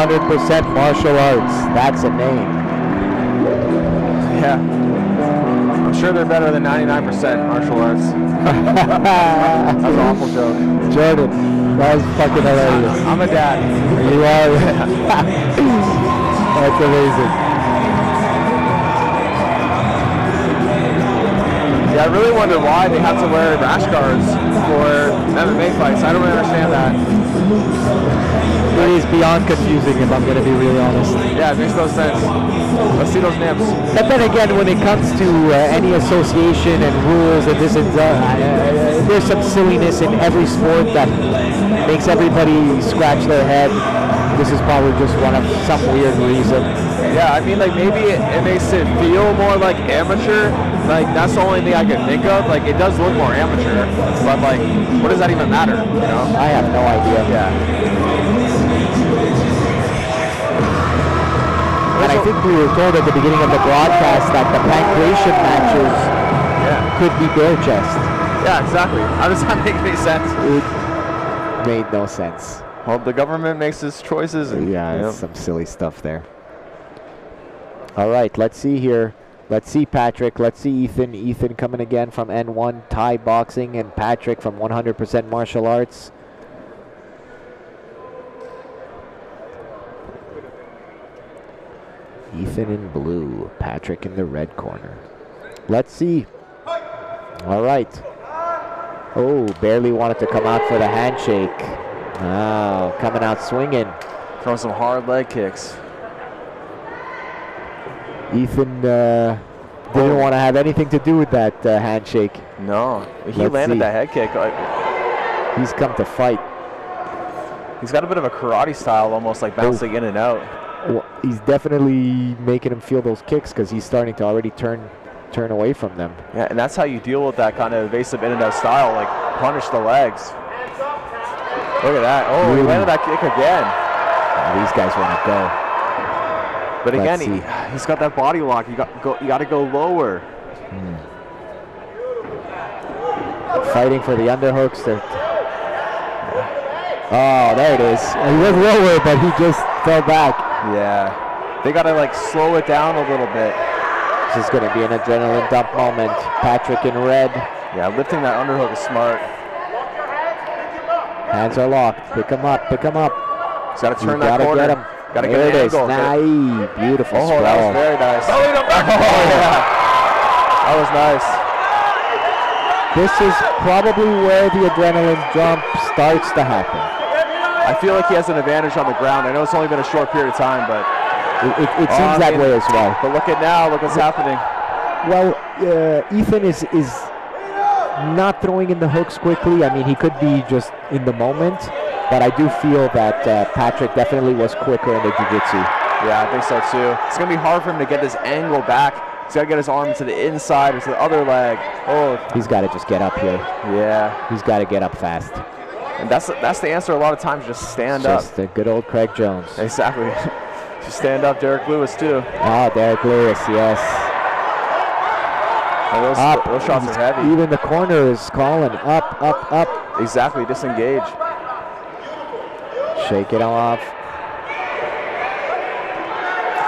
100% martial arts. That's a name. Yeah. I'm sure they're better than 99% martial arts. That was an awful joke. Jordan, that was fucking hilarious. I'm a dad. You are? That's amazing. Yeah, I really wonder why they have to wear rash guards for MMA fights. I don't really understand that. It is beyond confusing, if I'm going to be really honest. Yeah, it makes no sense. Let's see those nips. But then again, when it comes to any association and rules and this and that, there's some silliness in every sport that makes everybody scratch their head. This is probably just one of some weird reason. Yeah, I mean, like, maybe it makes it feel more like amateur. Like, that's the only thing I can think of. Like, it does look more amateur, but, like, what does that even matter, you know? I have no idea. Yeah. And I think we were told at the beginning of the broadcast that the pancration matches could be bare chest. Yeah, exactly. How does that make any sense? It made no sense. Well, the government makes its choices. And, yeah, it's some silly stuff there. All right, let's see here. Let's see Patrick. Let's see Ethan. Ethan coming again from N1 Thai boxing, and Patrick from 100% martial arts. Ethan in blue, Patrick in the red corner. Let's see. All right. Oh, barely wanted to come out for the handshake. Oh, coming out swinging. Throwing some hard leg kicks. Ethan didn't want to have anything to do with that handshake. No, he landed that head kick. He's come to fight. He's got a bit of a karate style, almost like bouncing in and out. Well, he's definitely making him feel those kicks because he's starting to already turn away from them. Yeah, and that's how you deal with that kind of evasive in and out style, like punish the legs. Look at that. Oh, he landed that kick again. Oh, these guys want to go. But again, he's got that body lock. You got to go lower. Fighting for the underhooks. Oh, there it is. He was lower, but he just fell back. Yeah. They got to like slow it down a little bit. This is going to be an adrenaline dump moment. Patrick in red. Yeah, lifting that underhook is smart. Hands are locked. Pick him up. Pick him up. He's got to turn that corner. Get him. Got to get an angle. Nice. Beautiful sprawl. That was very nice. Oh, yeah. That was nice. This is probably where the adrenaline jump starts to happen. I feel like he has an advantage on the ground. I know it's only been a short period of time, but it seems that way as well. But look at now. Look what's happening. Well, Ethan is not throwing in the hooks quickly. I mean, he could be just in the moment, but I do feel that Patrick definitely was quicker in the jiu-jitsu. Yeah, I think so too. It's going to be hard for him to get this angle back. He's got to get his arm to the inside or to the other leg. Oh, he's got to just get up here. Yeah. He's got to get up fast. And that's the answer a lot of times, just stand up. Just the good old Craig Jones. Exactly. Just stand up. Derek Lewis too. Oh, Derek Lewis, yes. And those shots are heavy. Even the corner is calling up, up, up. Exactly, disengage. Shake it off.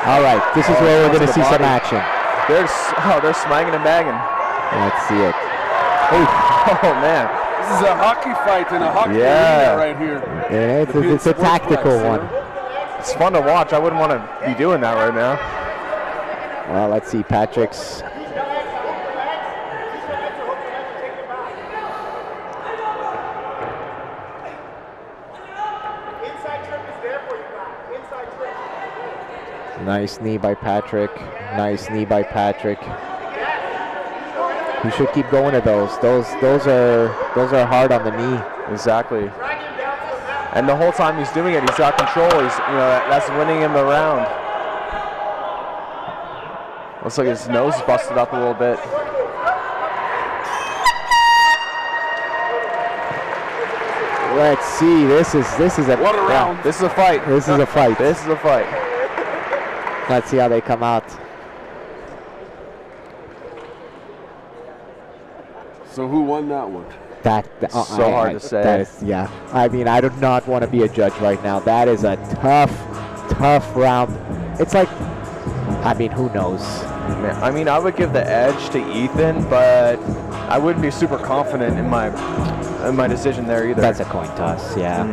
All right, this is where we're going to see some action. They're smanging and banging. Let's see it. Oh man. This is a hockey fight in a hockey arena right here. Yeah, it's a tactical one. It's fun to watch. I wouldn't want to be doing that right now. Well, let's see Patrick's. Nice knee by Patrick. Nice knee by Patrick. He should keep going to those. Those are hard on the knee. Exactly. And the whole time he's doing it, he's got control. He's, you know, that's winning him the round. Looks like his nose is busted up a little bit. Let's see. This is a What a round. This is a fight. This is a fight. This is a fight. Let's see how they come out. So who won that one? So hard to say. That is, yeah. I mean, I do not want to be a judge right now. That is a tough round. It's like, I mean, who knows? I mean, I would give the edge to Ethan, but I wouldn't be super confident in my decision there either. That's a coin toss, yeah.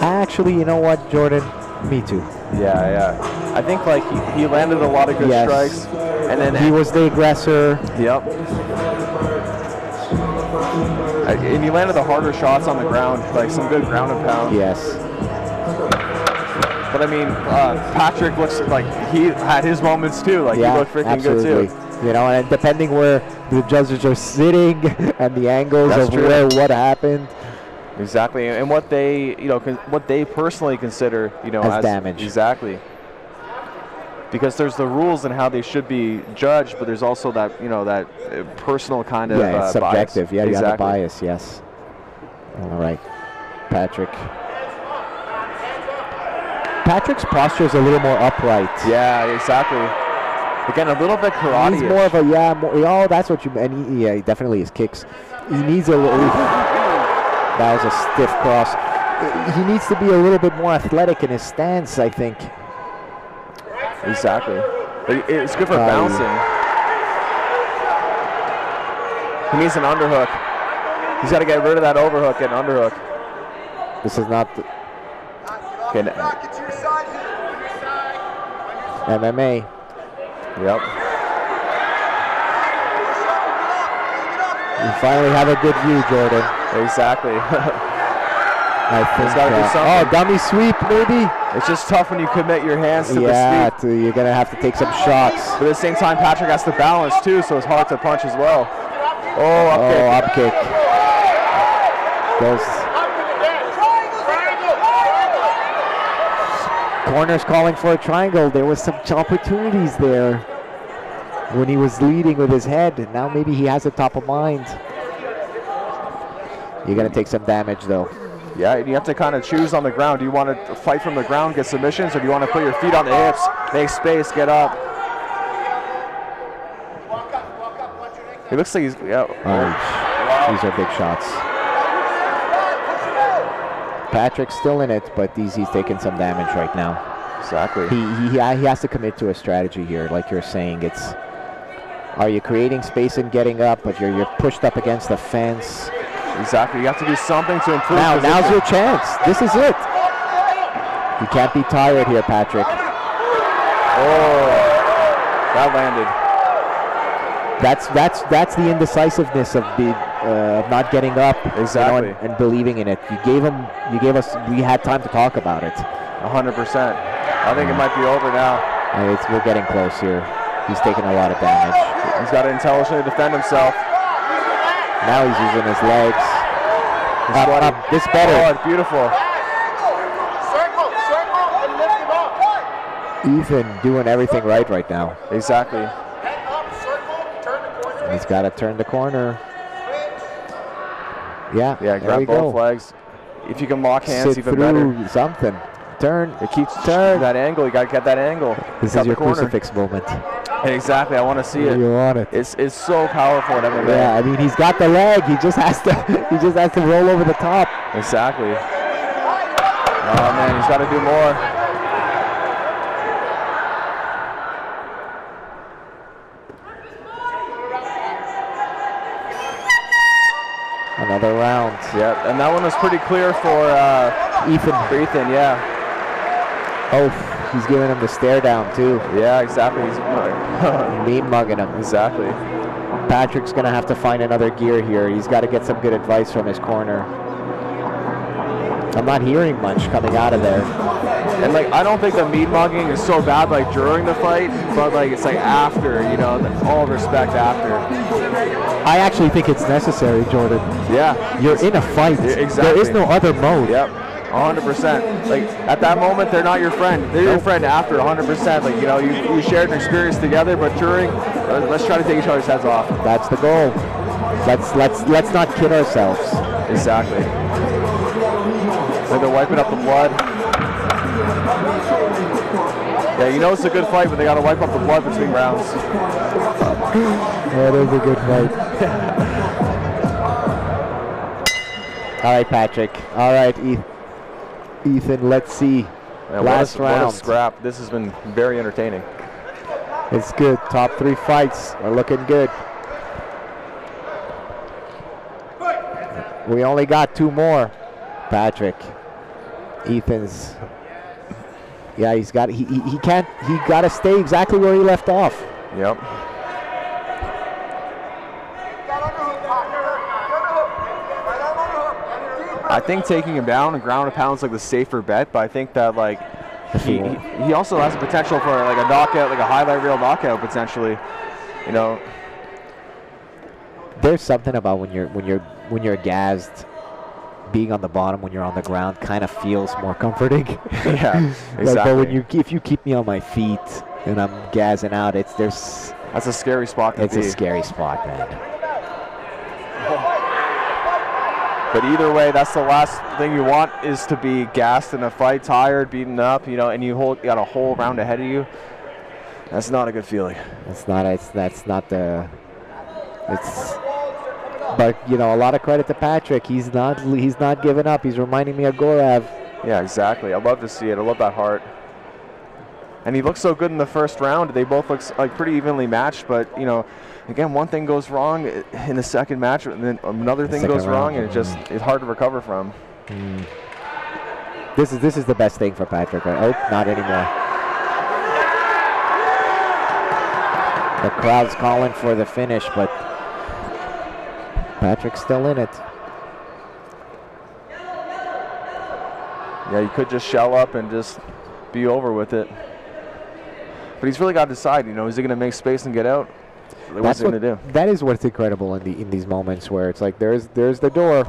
Actually, you know what, Jordan? Me too. Yeah. I think like he landed a lot of good strikes, and then he was the aggressor. Yep. And he landed the harder shots on the ground, like some good ground and pound. Yes. But I mean, Patrick looks like he had his moments too. Like he looked freaking good too. You know, and depending where the judges are sitting and the angles That's of true. where what happened. Exactly, and what they, you know, what they personally consider, you know, as damage. Exactly. Because there's the rules and how they should be judged, but there's also that, you know, that personal kind of it's subjective. bias. Yeah, you have a Exactly. bias. Yes. All right, Patrick. Patrick's posture is a little more upright. Yeah, exactly. Again, a little bit karate. He's more of a oh, that's what you meant. Yeah, definitely his kicks. He needs a little. That was a stiff cross. He needs to be a little bit more athletic in his stance, I think. Exactly. But it's good for bouncing. He needs an underhook. He's got to get rid of that overhook and underhook. This is not the MMA. Yep. You finally have a good view, Jordan. Exactly. I think He's got to do something. dummy sweep, maybe? It's just tough when you commit your hands to the sweep. You're going to have to take some shots. But at the same time, Patrick has to balance too, so it's hard to punch as well. Oh, up kick. Up kick. Goes. Corner's calling for a triangle. There was some opportunities there when he was leading with his head. And now maybe he has it top of mind. You're going to take some damage, though. Yeah, you have to kind of choose on the ground. Do you want to fight from the ground, get submissions, or do you want to put your feet on the hips, make space, get up? He looks like he's, These are big shots. Patrick's still in it, but he's taking some damage right now. Exactly. He has to commit to a strategy here, like you're saying. It's, are you creating space and getting up, but you're pushed up against the fence? Exactly. You have to do something to improve. Now's your chance. This is it. You can't be tired here, Patrick. Oh, that landed. That's the indecisiveness of not getting up, exactly, you know, and believing in it. You gave us. We had time to talk about it. 100%. I think it might be over now. We're getting close here. He's taking a lot of damage. He's got to intelligently defend himself. Now he's using his legs. Up. This better. Oh, it's beautiful. Ethan doing everything right now. Exactly. He's got to turn the corner. Yeah, grab both legs. If you can lock hands, sit even through better. Something. Turn. It keeps that angle. You got to get that angle. This is your crucifix moment. Exactly. I want to see it. You want it. It's so powerful in MMA. Yeah, I mean, he's got the leg. He just has to roll over the top. Exactly. Oh man, he's got to do more. Another round. Yeah, and that one was pretty clear for Ethan. Yeah. Oh, he's giving him the stare down too. Yeah, exactly. He's mean mugging him. Exactly. Patrick's gonna have to find another gear here. He's got to get some good advice from his corner. I'm not hearing much coming out of there. And like, I don't think the meat mugging is so bad like during the fight, but like it's like after, you know, all respect after. I actually think it's necessary, Jordan. Yeah. You're in a fight. Exactly. There is no other mode. Yep. 100%. Like at that moment, they're not your friend. They're your friend after 100%. Like, you know, you shared an experience together, but during, let's try to take each other's heads off. That's the goal. Let's not kid ourselves. Exactly. So they're wiping up the blood. Yeah, you know it's a good fight, but they got to wipe up the blood between rounds. That is a good fight. All right, Patrick. All right, Ethan, let's see. Man, last round. What a scrap. This has been very entertaining. It's good. Top 3 fights are looking good. We only got 2 more, Patrick. Ethan's. Yeah, he got to stay exactly where he left off. Yep. I think taking him down and ground and pound is like the safer bet, but I think that like he also has the potential for like a knockout, like a highlight reel knockout potentially. You know. There's something about when you're gassed, being on the bottom when you're on the ground kind of feels more comforting. Yeah, exactly. But when if you keep me on my feet and I'm gassing out, that's a scary spot to be. It's a scary spot, man. But either way, that's the last thing you want is to be gassed in a fight, tired, beaten up, you know, and you got a whole round ahead of you. That's not a good feeling. But you know, a lot of credit to Patrick. He's not giving up. He's reminding me of Gorav. Yeah, exactly. I love to see it. I love that heart. And he looks so good in the first round. They both look like pretty evenly matched, but you know, again, one thing goes wrong in the second match, and then another thing goes wrong, and it's hard to recover from. This is the best thing for Patrick. Right? Oh, not anymore. The crowd's calling for the finish, but Patrick's still in it. Yeah, you could just shell up and just be over with it. But he's really got to decide, you know, is he going to make space and get out? What's he going to do? That is what's incredible in these moments where it's like there's the door.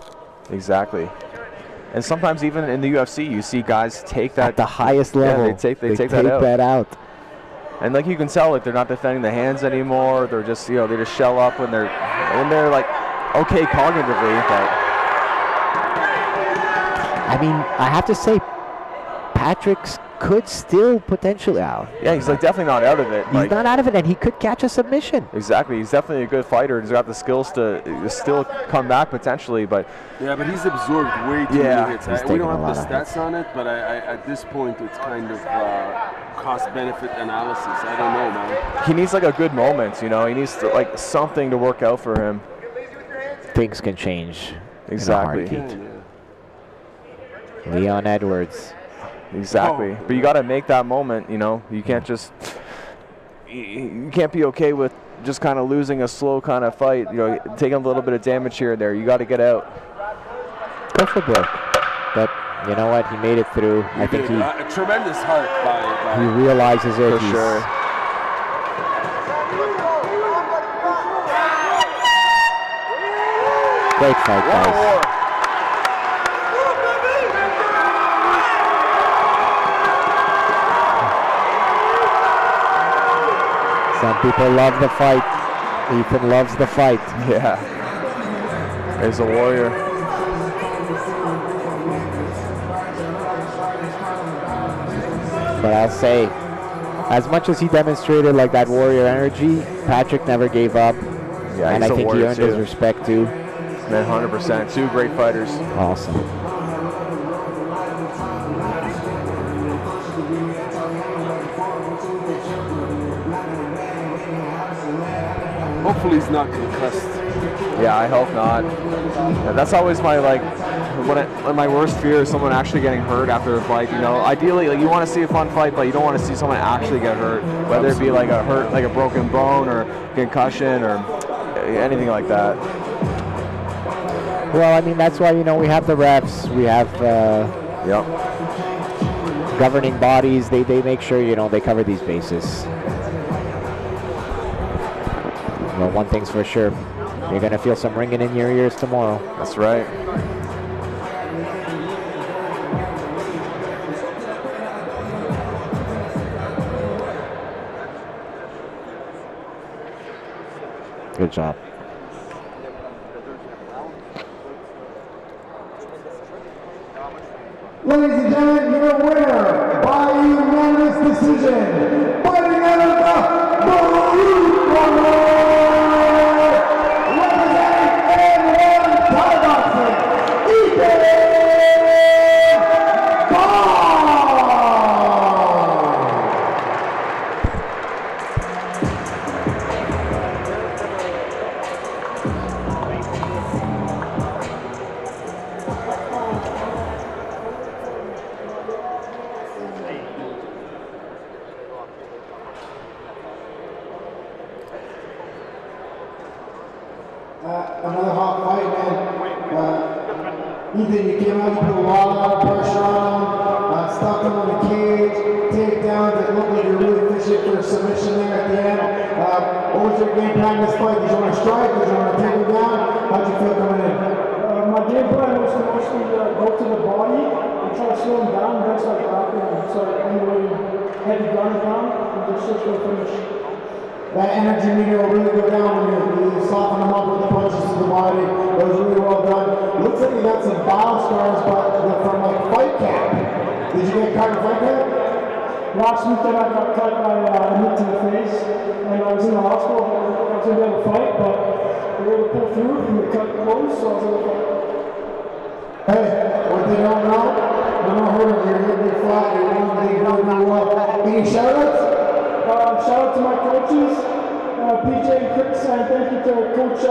Exactly. And sometimes even in the UFC, you see guys take that at the highest level. Yeah, they take that out. And like you can tell, like they're not defending the hands anymore. They're just, you know, they just shell up when they're like okay cognitively. But I mean, I have to say, Patrick's could still potentially out. Yeah, he's like definitely not out of it. He's not out of it, and he could catch a submission. Exactly. He's definitely a good fighter, and he's got the skills to still come back potentially. But yeah, but he's absorbed way too many hits. We don't have the stats on it, but at this point, it's kind of cost-benefit analysis. I don't know, man. He needs like a good moment, you know. He needs to, like something to work out for him. Things can change. Exactly. In a heartbeat. Yeah. Leon Edwards. Exactly. But you got to make that moment, you know. You can't just you can't be okay with just kind of losing a slow kind of fight, you know, taking a little bit of damage here and there. You got to get out. Go for broke. But you know what? He made it through. I think he a tremendous heart by he realizes it. For sure. Great fight, guys. Some people love the fight. Ethan loves the fight. Yeah. He's a warrior. But I'll say, as much as he demonstrated like that warrior energy, Patrick never gave up. Yeah, and I think he earned his respect too. Man, 100%. Two great fighters. Awesome. Hopefully he's not concussed. Yeah, I hope not. Yeah, that's always my my worst fear is someone actually getting hurt after a fight. You know, ideally, like you want to see a fun fight, but you don't want to see someone actually get hurt, whether it be like a broken bone or concussion or anything like that. Well, I mean, that's why, you know, we have the refs. We have governing bodies, they make sure, you know, they cover these bases. Well, one thing's for sure, you're going to feel some ringing in your ears tomorrow. That's right. Good job. Ladies and gentlemen, your winner by unanimous decision, fighting out of the blue corner, representing N1 Thai boxing, another hot fight, man. Ethan, you came out, you put a lot of pressure on him, stuck him on the cage, takedowns. It looked like you were really fishing for a submission there at the end. What was your game plan in this fight? Did you want to strike? Did you want to take him down? How'd you feel coming in? My game plan was to mostly go to the body and try to slow him down. That's like grappling. So anyway, heavy ground down and just switch to a finish. That energy meter will really go down when you soften them up with the punches to the body. That was really well done. Looks like you got some battle scars, but they're from like fight camp. Did you get cut in fight camp? Last weekend I got cut by a hit to the face, and I was in the hospital. I was going to be able to fight, but we were able to pull through and we cut close, so I was able to fight. Hey, what they don't know, no hurt. You're hitting it flat. You're doing really well. Any shout-outs? Shout out to my coaches, PJ and Chris, and thank you to Coach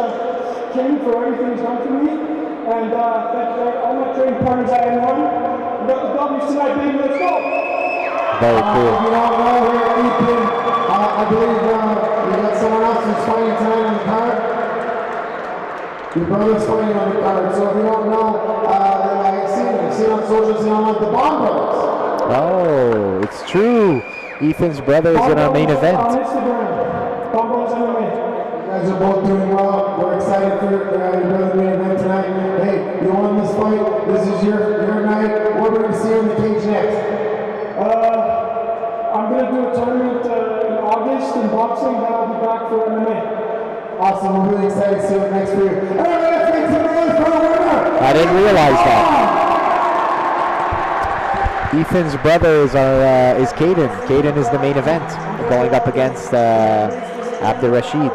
King for everything he's done for me. And thank you to all my training partners at N1. We got the W's tonight, baby. Let's go! Very cool. If you don't know here, Ethan, I believe you got someone else who's fighting tonight on the card. Your brother's fighting on the card. So if you don't know, I've seen on social, seen on like the Bond Brothers. Oh, it's true. Ethan's brother is in our main event. On Instagram. Bumbles MMA. You guys are both doing well. We're excited for your brother main event tonight. Hey, you won this fight. This is your night. What we're going to see you in the cage next? I'm going to do a tournament in August in boxing. Then I'll be back for MMA. Awesome. We're really excited to see what's next for you. Everybody, let's make some noise for the winner. I didn't realize that. Ethan's brother is Caden. Caden is the main event, going up against Abdurrashid.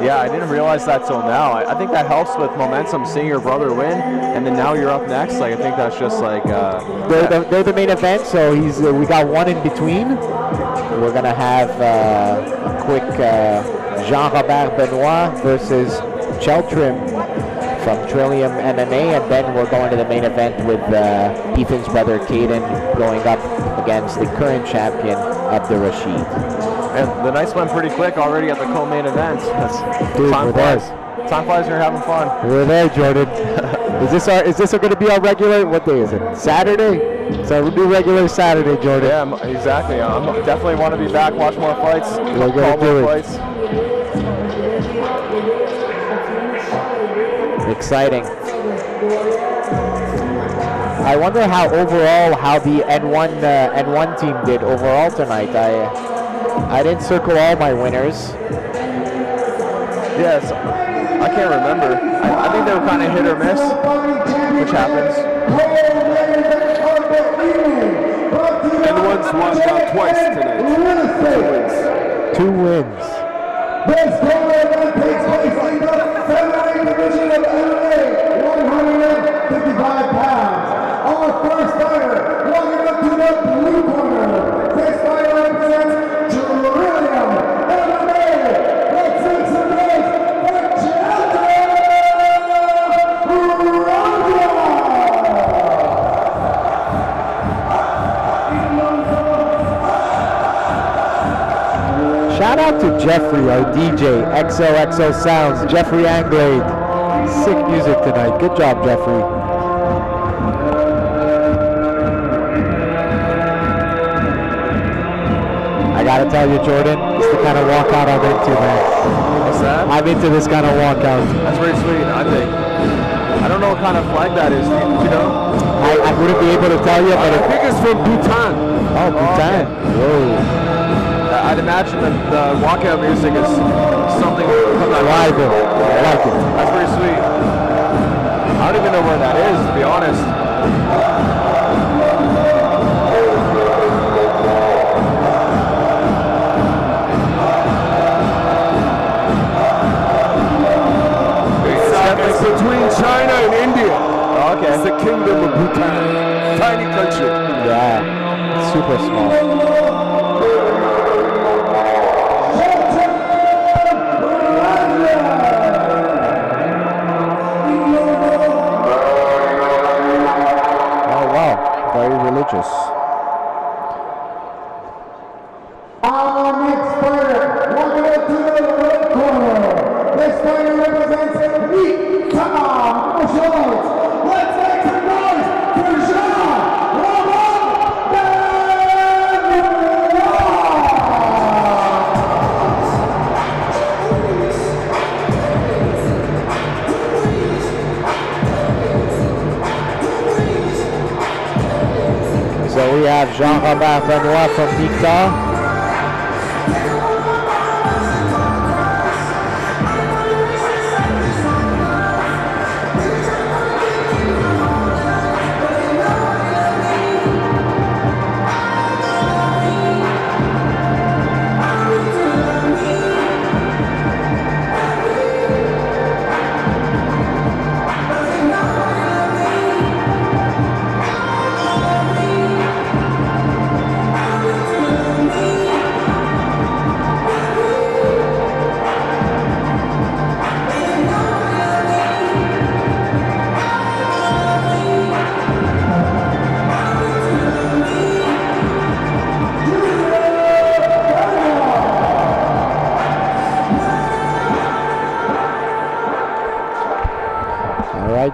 Yeah, I didn't realize that till now. I think that helps with momentum, seeing your brother win, and then now you're up next. Like, I think that's just like... They're the main event, so we got one in between. We're going to have a quick Jean-Robert Benoit versus Cheltrim from Trillium MMA, and then we're going to the main event with Ethan's brother Caden going up against the current champion Abdurashid. And the nights went pretty quick already at the co-main event. Dude, time flies. Time flies. You're having fun. We're there, Jordan. Is this going to be our regular? What day is it? Saturday. So we'll do regular Saturday, Jordan. Yeah, exactly. I definitely want to be back, watch more fights, We're going to do it. fights. Exciting. I wonder how the N1 team did overall tonight. I didn't circle all my winners. Yes, I can't remember. I think they were kind of hit or miss, which happens. N1's won twice tonight. 2 wins. This tournament takes place in the featherweight division of MMA, 155 pounds. Our first fighter, walking up to the blue corner. This fighter represents Trillium MMA. Let's make some noise for Shout out to Jeffrey, our DJ, XOXO Sounds, Jeffrey Anglade. Sick music tonight. Good job, Jeffrey. I gotta tell you, Jordan, it's the kind of walkout I'm into, man. What's that? I'm into this kind of walkout. That's very sweet, I think. I don't know what kind of flag that is, do you know? I wouldn't be able to tell you, but I think it's from Bhutan. Oh, Bhutan. Whoa. I'd imagine that the walkout music is something from that. I like it. I like it. That's pretty sweet. I don't even know where that is, to be honest. It's between China and India. Oh, okay. It's the kingdom of Bhutan. Tiny country. Yeah, super small. Very religious. Our next fighter, walking up to the red corner. This fighter represents Martial Arts. Let's make some noise for Jean-Robert. So we have Jean-Robert Benoit from Victor.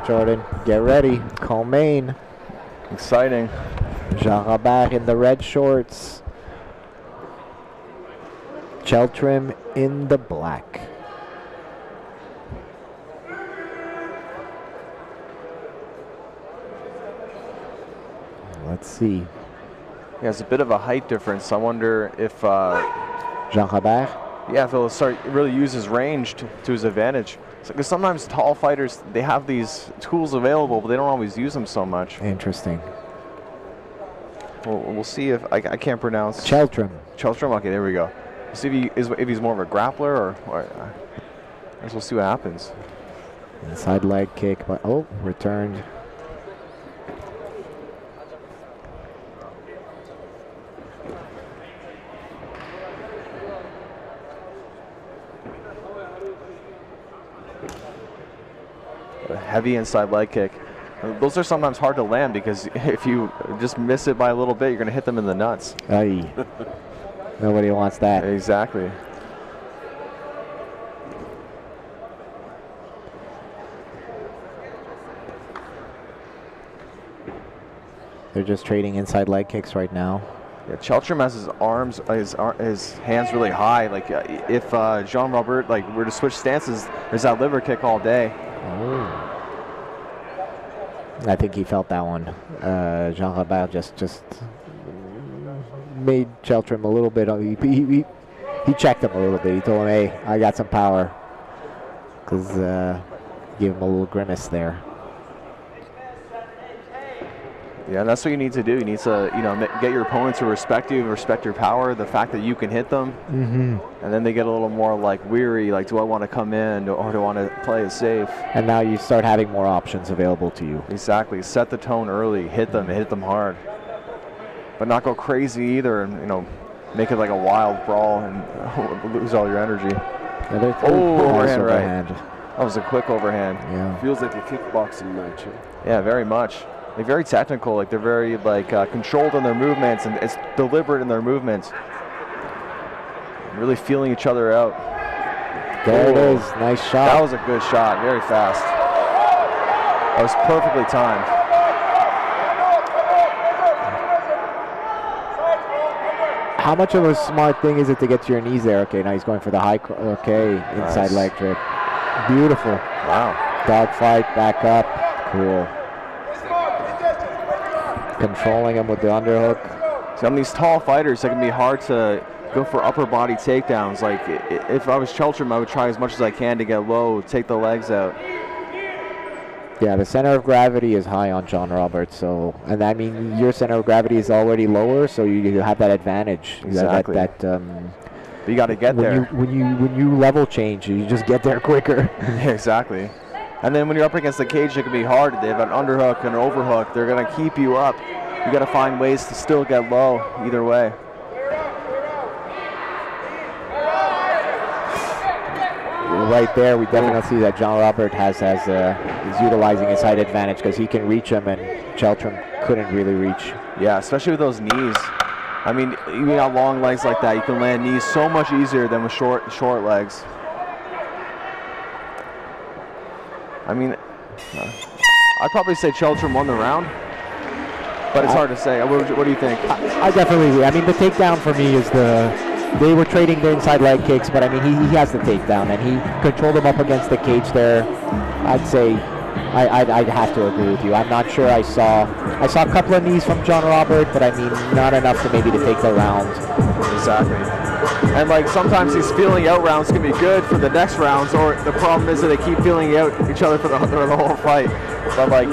Jordan, get ready. Co-main. Exciting. Jean-Robert in the red shorts. Cheltrim in the black. Let's see. Yeah, it's a bit of a height difference. I wonder if Jean-Robert? Yeah, if he'll start really use his range to his advantage. Because sometimes tall fighters, they have these tools available, but they don't always use them so much. Interesting. Well, we'll see if I can't pronounce. Cheltrim. Cheltrim. Okay, there we go. We'll see if he's more of a grappler or I guess we'll see what happens. Inside leg kick, but oh, returned. A heavy inside leg kick. Those are sometimes hard to land because if you just miss it by a little bit, you're going to hit them in the nuts. Aye. Nobody wants that. Exactly. They're just trading inside leg kicks right now. Yeah, Cheltrim has his hands really high. Like if Jean-Robert were to switch stances, there's that liver kick all day. Oh. I think he felt that one. Jean-Robert just made Cheltrim a little bit. He checked him a little bit. He told him, "Hey, I got some power," because gave him a little grimace there. Yeah, that's what you need to do. You need to, get your opponents to respect you, respect your power, the fact that you can hit them, and then they get a little more weary. Like, do I want to come in or do I want to play it safe? And now you start having more options available to you. Exactly. Set the tone early. Hit them hard, but not go crazy either, and make it like a wild brawl and lose all your energy. Overhand right. That was a quick overhand. Yeah. Feels like a kickboxing match. Yeah, very much. They're very technical, they're very controlled in their movements, and it's deliberate in their movements. Really feeling each other out. There it is, nice shot. That was a good shot, very fast. That was perfectly timed. How much of a smart thing is it to get to your knees there? Okay, now he's going for the high. Okay, inside leg trip. Beautiful. Wow. Dog fight, back up. Cool. Controlling him with the underhook. See, on these tall fighters, it can be hard to go for upper body takedowns. Like, if I was Cheltram, I would try as much as I can to get low, take the legs out. Yeah, the center of gravity is high on John Roberts, so, and I mean, your center of gravity is already lower, so you have that advantage. Exactly. But you got to get there. When you level change, you just get there quicker. Yeah, exactly. And then when you're up against the cage, it can be hard. They have an underhook and an overhook. They're going to keep you up. You got to find ways to still get low either way. Right there, we definitely see that John Robert is utilizing his height advantage because he can reach him, and Cheltram couldn't really reach. Yeah, especially with those knees. I mean, you got long legs like that, you can land knees so much easier than with short legs. I mean, I'd probably say Cheltram won the round, but it's hard to say. What do you think? I definitely agree. I mean, the takedown for me is they were trading the inside leg kicks, but I mean, he has the takedown, and he controlled him up against the cage there. I'd say I'd have to agree with you. I'm not sure I saw a couple of knees from John Robert, but I mean, not enough to maybe to take the round. Exactly. And like sometimes these feeling out rounds can be good for the next rounds, or the problem is that they keep feeling out each other for the whole fight. But like,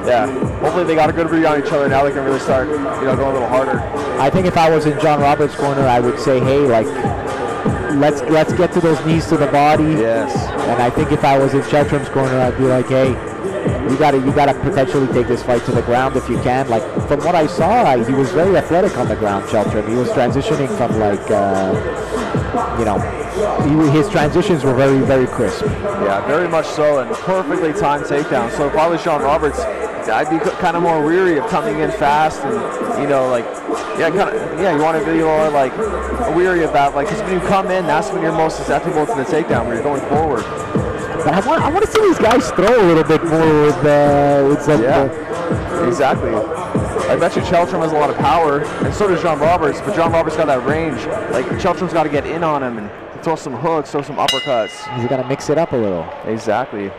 yeah, hopefully they got a good read on each other. Now they can really start, going a little harder. I think if I was in John Roberts' corner, I would say, hey, like, let's get to those knees to the body. Yes. And I think if I was in Cheltram's corner, I'd be like, hey, you gotta potentially take this fight to the ground if you can. Like, from what I saw, he was very athletic on the ground, Cheltram. He was transitioning from his transitions were very, very crisp. Yeah, very much so, and perfectly timed takedown. So if I was John Roberts, I'd be kind of more weary of coming in fast, and you want to be more like weary of that, like, because when you come in, that's when you're most susceptible to the takedown, when you're going forward. But I want to see these guys throw a little bit more with some. Yeah, exactly. I bet you Cheltram has a lot of power, and so does John Roberts, but John Roberts got that range. Like, Cheltram's got to get in on him and throw some hooks, throw some uppercuts. He's got to mix it up a little. Exactly.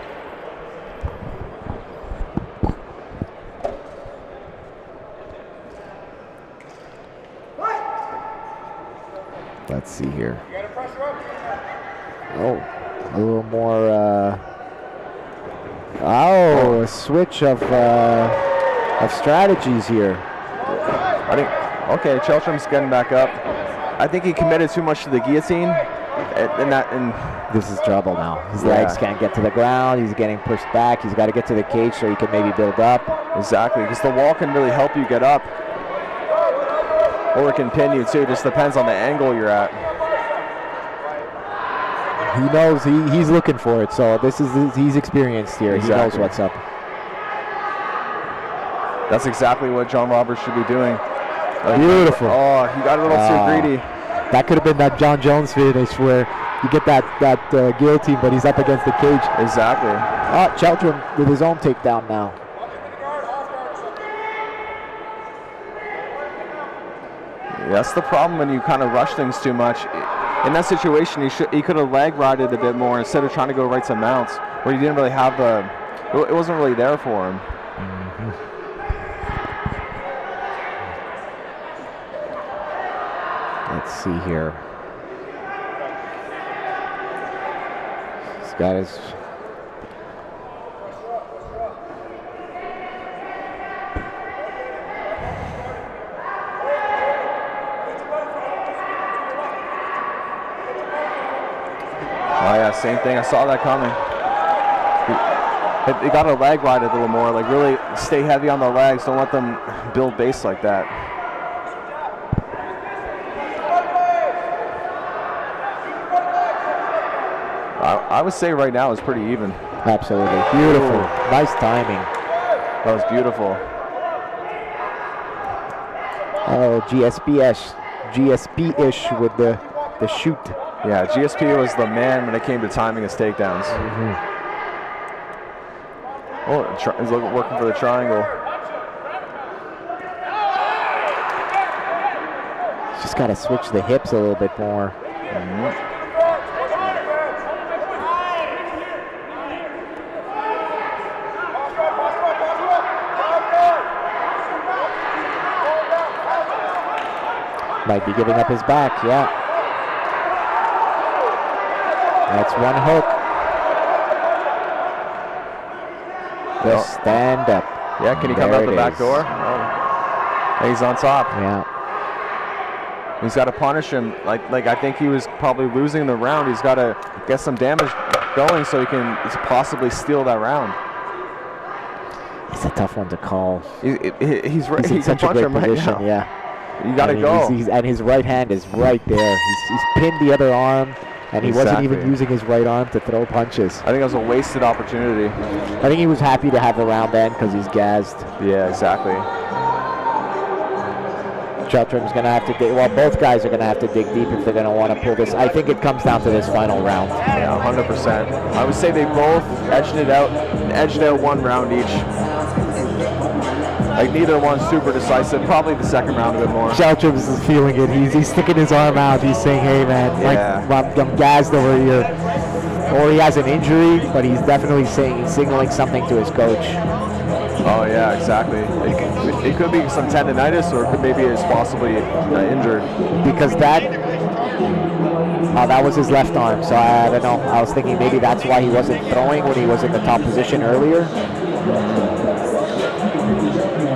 Let's see here. Oh, a little more. A switch of strategies here. I think. Okay, Cheltram's getting back up. I think he committed too much to the guillotine, and this is trouble now. His legs can't get to the ground. He's getting pushed back. He's got to get to the cage so he can maybe build up. Exactly, because the wall can really help you get up. Or it can pin you too, just depends on the angle you're at. He knows, he's looking for it, so he's experienced here. Exactly. He knows what's up. That's exactly what John Roberts should be doing. Beautiful. Oh, he got a little too greedy. That could have been that John Jones finish where you get that guillotine, but he's up against the cage. Exactly. Cheltram with his own takedown now. That's the problem when you kind of rush things too much. In that situation, he could have leg rided a bit more instead of trying to go right to mounts, where he didn't really have it wasn't really there for him. Mm-hmm. Let's see here. This guy is. Oh yeah, same thing. I saw that coming. He got a leg ride a little more, like really stay heavy on the legs. Don't let them build base like that. I would say right now it's pretty even. Absolutely. Beautiful. Ooh. Nice timing. That was beautiful. Oh, GSP-ish with the shoot. Yeah, GSP was the man when it came to timing his takedowns. Mm-hmm. Oh, he's working for the triangle. Just got to switch the hips a little bit more. Might be giving up his back, yeah. That's one hook. Just stand up. Yeah, can he come out the back door? Oh. He's on top. Yeah. He's got to punish him. Like I think he was probably losing the round. He's got to get some damage going so he can possibly steal that round. It's a tough one to call. He's right. He's in such a great position, right now. yeah. You got to go. And his right hand is right there. He's pinned the other arm, and he wasn't even using his right arm to throw punches. I think it was a wasted opportunity. I think he was happy to have the round end because he's gassed. Yeah, exactly. Cheltram's going to have to dig. Well, both guys are going to have to dig deep if they're going to want to pull this. I think it comes down to this final round. Yeah, 100%. I would say they both edged out one round each. Like neither one's super decisive. Probably the second round a bit more. Cheltram's is feeling it. He's sticking his arm out. He's saying, "Hey man, I'm gassed over here." Or he has an injury, but he's definitely signaling something to his coach. Oh yeah, exactly. It could be some tendonitis, or maybe it's possibly injured. Because that was his left arm. So I don't know. I was thinking maybe that's why he wasn't throwing when he was in the top position earlier.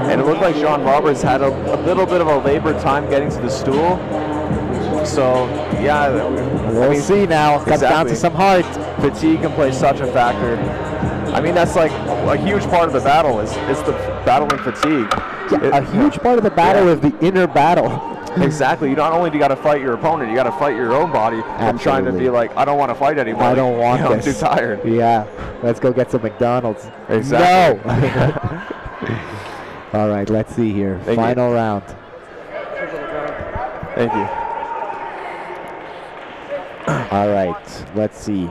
And it looked like John Roberts had a little bit of a labored time getting to the stool. So, yeah. We'll see now. Comes down to some heart. Fatigue can play such a factor. I mean, that's like a huge part of the battle is the battling fatigue. Yeah, a huge part of the battle is the inner battle. Exactly. You not only do you got to fight your opponent, you got to fight your own body from trying to be like, I don't want to fight anymore. I don't want this. I'm too tired. Yeah. Let's go get some McDonald's. Exactly. No. All right, let's see here. Final round. Thank you. All right, let's see.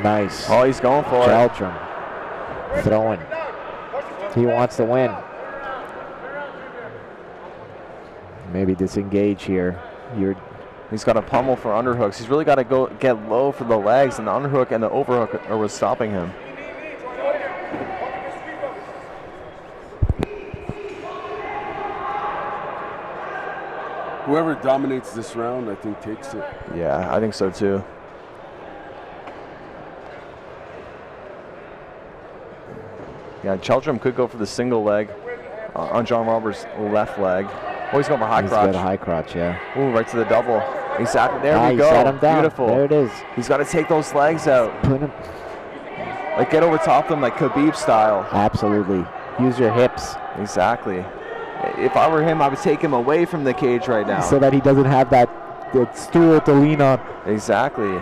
Nice. Oh, he's going for Cheltram throwing. He wants to win. Maybe disengage here. He's got a pummel for underhooks. He's really got to go get low for the legs, and the underhook and the overhook are what's stopping him. Whoever dominates this round, I think, takes it. Yeah, I think so too. Yeah, Cheltram could go for the single leg on John Roberts' left leg. Oh, he's going for high crotch. He's got a high crotch, yeah. Ooh, right to the double. Exactly. There we go. Set him down. Beautiful. There it is. He's got to take those legs out. Put him. Like get over top them like Khabib style. Absolutely. Use your hips. Exactly. If I were him, I would take him away from the cage right now. So that he doesn't have that stool to lean on. Exactly.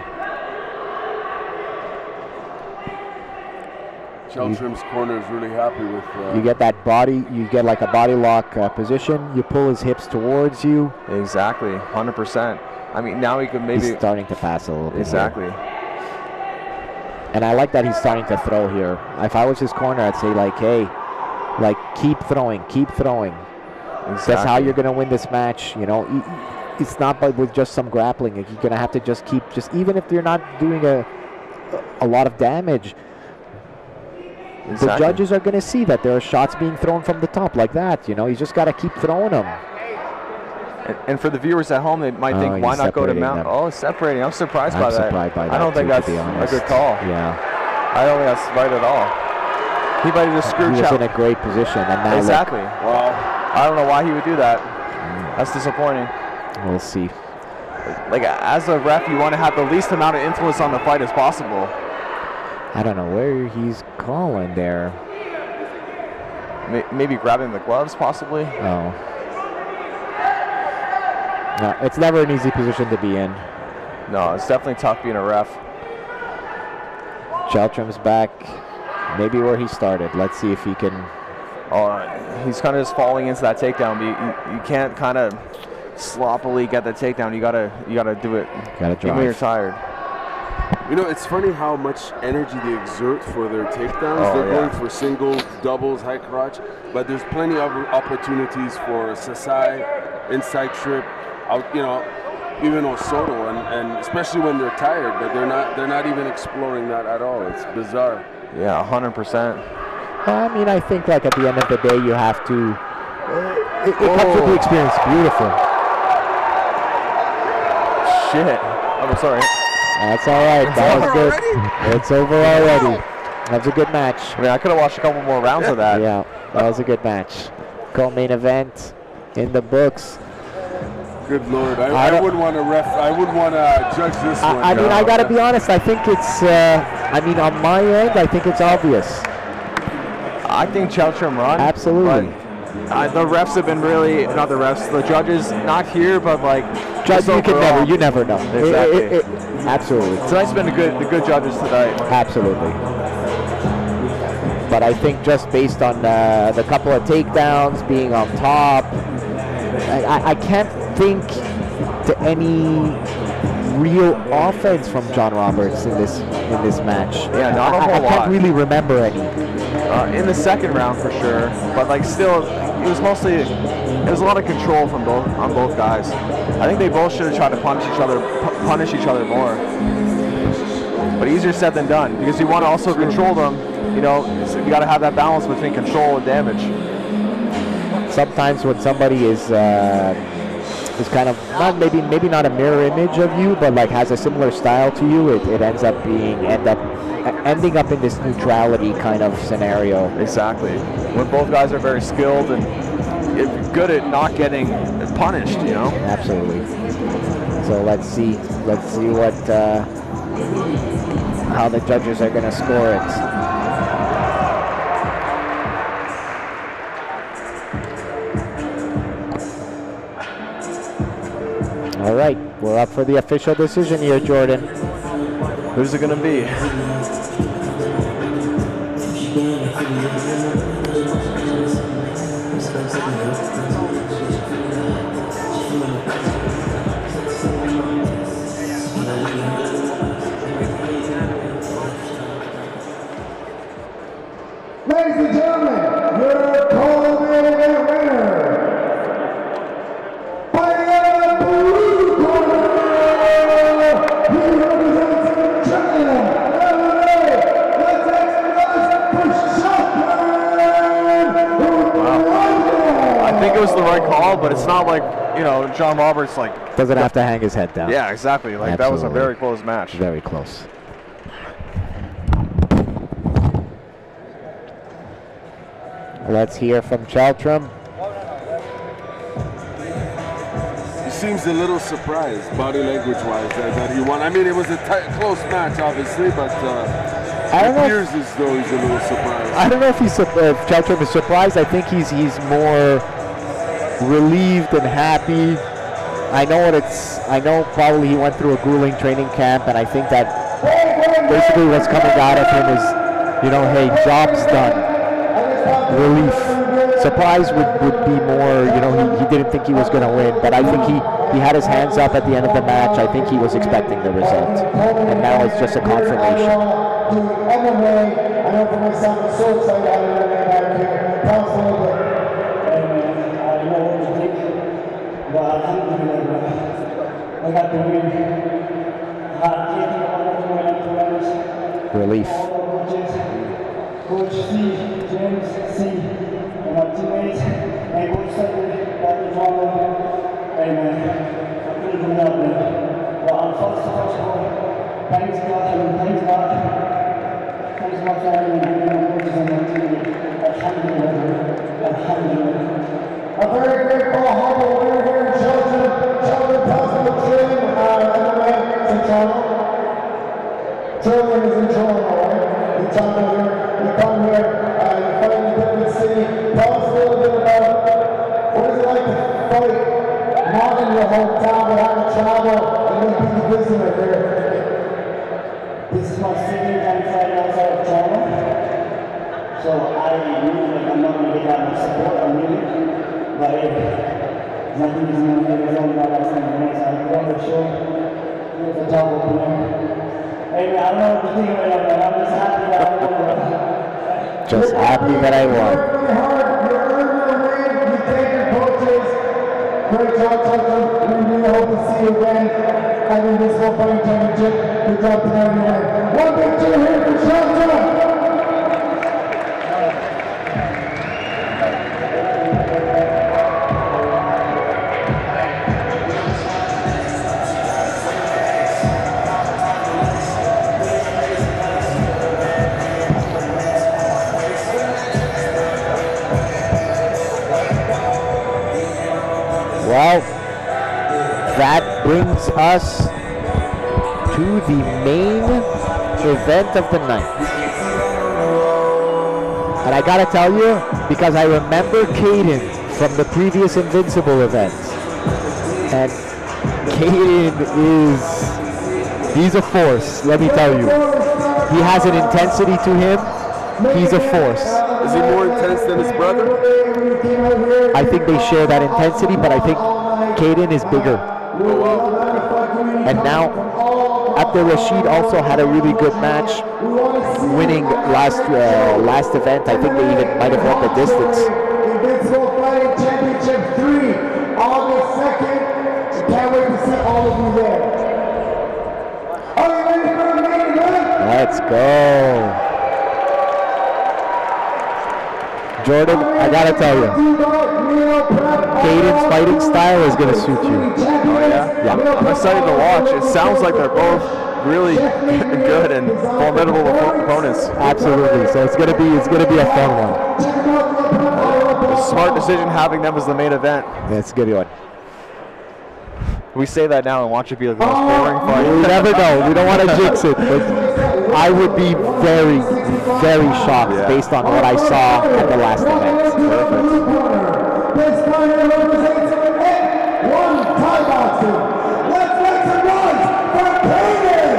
Cheltram's corner is really happy with... you get that body, you get like a body lock position. You pull his hips towards you. Exactly. 100%. I mean, now he could maybe... He's starting to pass a little bit. Exactly. Here. And I like that he's starting to throw here. If I was his corner, I'd say like, hey, like keep throwing, keep throwing. Exactly. That's how you're going to win this match. You know, it's not with just some grappling. You're going to have to just keep, even if you're not doing a lot of damage, exactly. The judges are going to see that there are shots being thrown from the top like that. You know, you just got to keep throwing them. And for the viewers at home, they might think, why not go to mount? Oh, separating. I'm surprised by that. I don't think that's a good call. Yeah. I don't think that's right at all. He might have just screwed He was in a great position. And now exactly. Well, I don't know why he would do that. That's disappointing. We'll see. Like, as a ref, you want to have the least amount of influence on the fight as possible. I don't know where he's calling there. Maybe grabbing the gloves, possibly? Oh. No, it's never an easy position to be in. No, it's definitely tough being a ref. Cheltram's back, maybe where he started. Let's see if he can. He's kind of just falling into that takedown. But you can't kind of sloppily get the takedown. You gotta do it. Gotta drive. Even when you're tired. You know, it's funny how much energy they exert for their takedowns. They're going for singles, doubles, high crotch, but there's plenty of opportunities for Sasai, inside trip, you know, even Osoto, and especially when they're tired, but they're not even exploring that at all. It's bizarre. Yeah, 100%. I mean, I think like at the end of the day, you have to. It comes with the experience. Beautiful. Shit. I'm sorry. That's all right. That was good. It's over already. That was a good match. I mean, I could have watched a couple more rounds of that. Yeah, that was a good match. Co-main event in the books. Good Lord, I wouldn't want to I wouldn't want to judge this one. I mean, I gotta be honest. I think it's. I mean, on my end, I think it's obvious. I think Cheltram won. Absolutely. The refs have been really, not the refs, the judges, not here, but like. You never know. Exactly. Absolutely. Tonight's been the good judges tonight. Absolutely. But I think just based on the couple of takedowns, being on top, I can't think to any real offense from John Roberts in this match. Yeah, not a whole lot. I can't really remember any. In the second round for sure, but like still, it was mostly, it was a lot of control from on both guys. I think they both should have tried to punish each other more. But easier said than done, because you want to also control them. You know, so you got to have that balance between control and damage. Sometimes when somebody is kind of maybe not a mirror image of you, but like has a similar style to you, it ends up ending up in this neutrality kind of scenario. Exactly. When both guys are very skilled and good at not getting punished, you know. Absolutely. So let's see what how the judges are going to score it. All right, we're up for the official decision here, Jordan. Who's it going to be? Ladies and gentlemen, your co-main event winner, fighting out of the blue corner, he represents China, I think it was the right call, but it's not like, you know, John Roberts like doesn't have to hang his head down. Yeah, exactly. Like that was a very close match. Very close. Let's hear from Cheltram. He seems a little surprised, body language-wise, that he won. I mean, it was a close match, obviously, but it appears as though he's a little surprised. I don't know if Cheltram is surprised. I think he's more relieved and happy. I know probably he went through a grueling training camp, and I think that basically what's coming out of him is, you know, hey, job's done. Relief. Surprise would be more, you know, he didn't think he was going to win, but I think he had his hands up at the end of the match. I think he was expecting the result, and now it's just a confirmation. I know for myself, I'm so excited to have MMA back here. Tell us a little bit. I don't know what to think, but alhamdulillah, I got the win. Relief. Coach C, James C, and my teammates, and Coach Secretary, Dr. John, hey man, I couldn't do that, man. But I'm first of all, thanks God, thanks my family, and my coaches and my team. Alhamdulillah, alhamdulillah. A very grateful, humble winner here in Chelsea. Chelsea Possible Trillion, MMA in Toronto. Trillion is in Toronto, right? You come here, you fight in a different city. Tell us a little bit about what is it like to fight not in your hometown, but have to travel and then be the visitor here. This is my second time fighting outside of Toronto. So I really like I'm not going to get that much support, I really. But nothing is going to make us all about outside the next. I'm going to show you the top of the line. Hey man, I don't know what to think right now, man. I'm just happy that I won. Just happy that I won. You work really hard, you earn your win, you take your coaches. Great job, Tucker. We really Fighting Championship. Good job tonight, man. One big cheer here for Sharpen. Well, that brings us to the main event of the night. And I gotta tell you, because I remember Caden from the previous Invincible event. And Caden he's a force, let me tell you. He has an intensity to him. He's a force. Is he more intense than his brother? I think they share that intensity, but I think Caden is bigger. Oh, wow. And now, Rashid also had a really good match, winning last event. I think they even might have won the distance. Invincible Fighting Championship 3, August 2nd. Can't wait to see all of you there. Are you ready for the main event? Let's go. Jordan, I gotta tell you, Caden's fighting style is gonna suit you. Oh yeah? Yeah. I'm excited to watch. It sounds like they're both really good and formidable opponents. Absolutely. So it's gonna be a fun one. A smart decision having them as the main event. That's a good one. We say that now and watch it be like the most boring fight. You never know. We don't want to jinx it, but I would be very, very shocked based on what I saw at the last event. Perfect. This fighter represents F1 Thai boxing. Let's make some noise for Caden!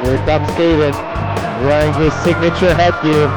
Here comes Caden, wearing his signature headgear.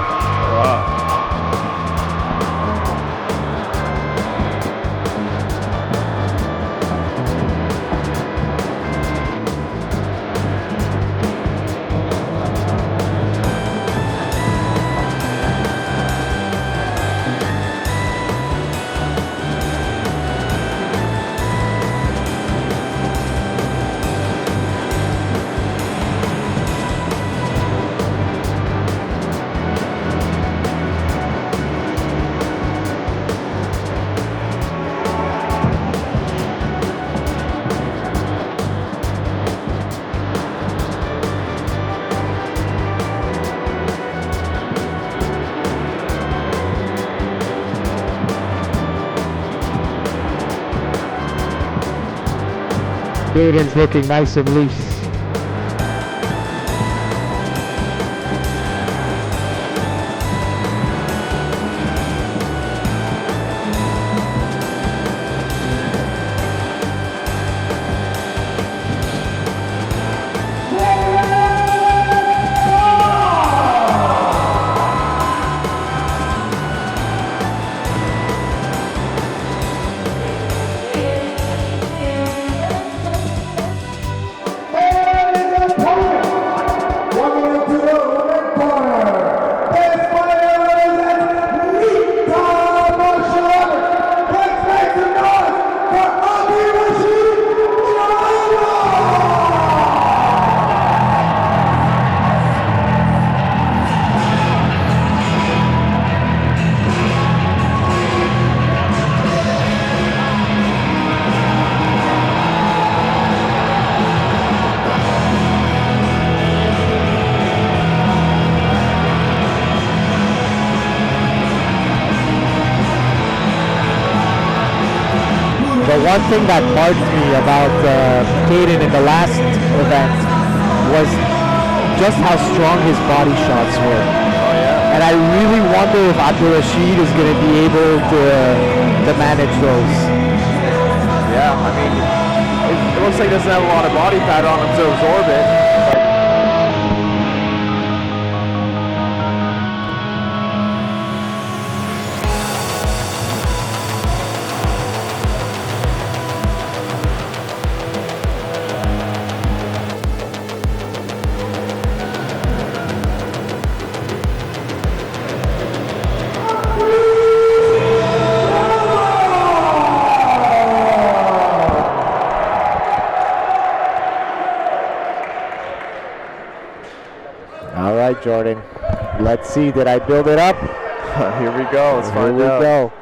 Caden's looking nice and loose. The one thing that marked me about Caden in the last event was just how strong his body shots were. Oh yeah. And I really wonder if Rashid is going to be able to manage those. Yeah, I mean, it looks like he doesn't have a lot of body fat on him to absorb it. All right, Jordan. Let's see. Did I build it up? Here we go. Let's find out. Here we go.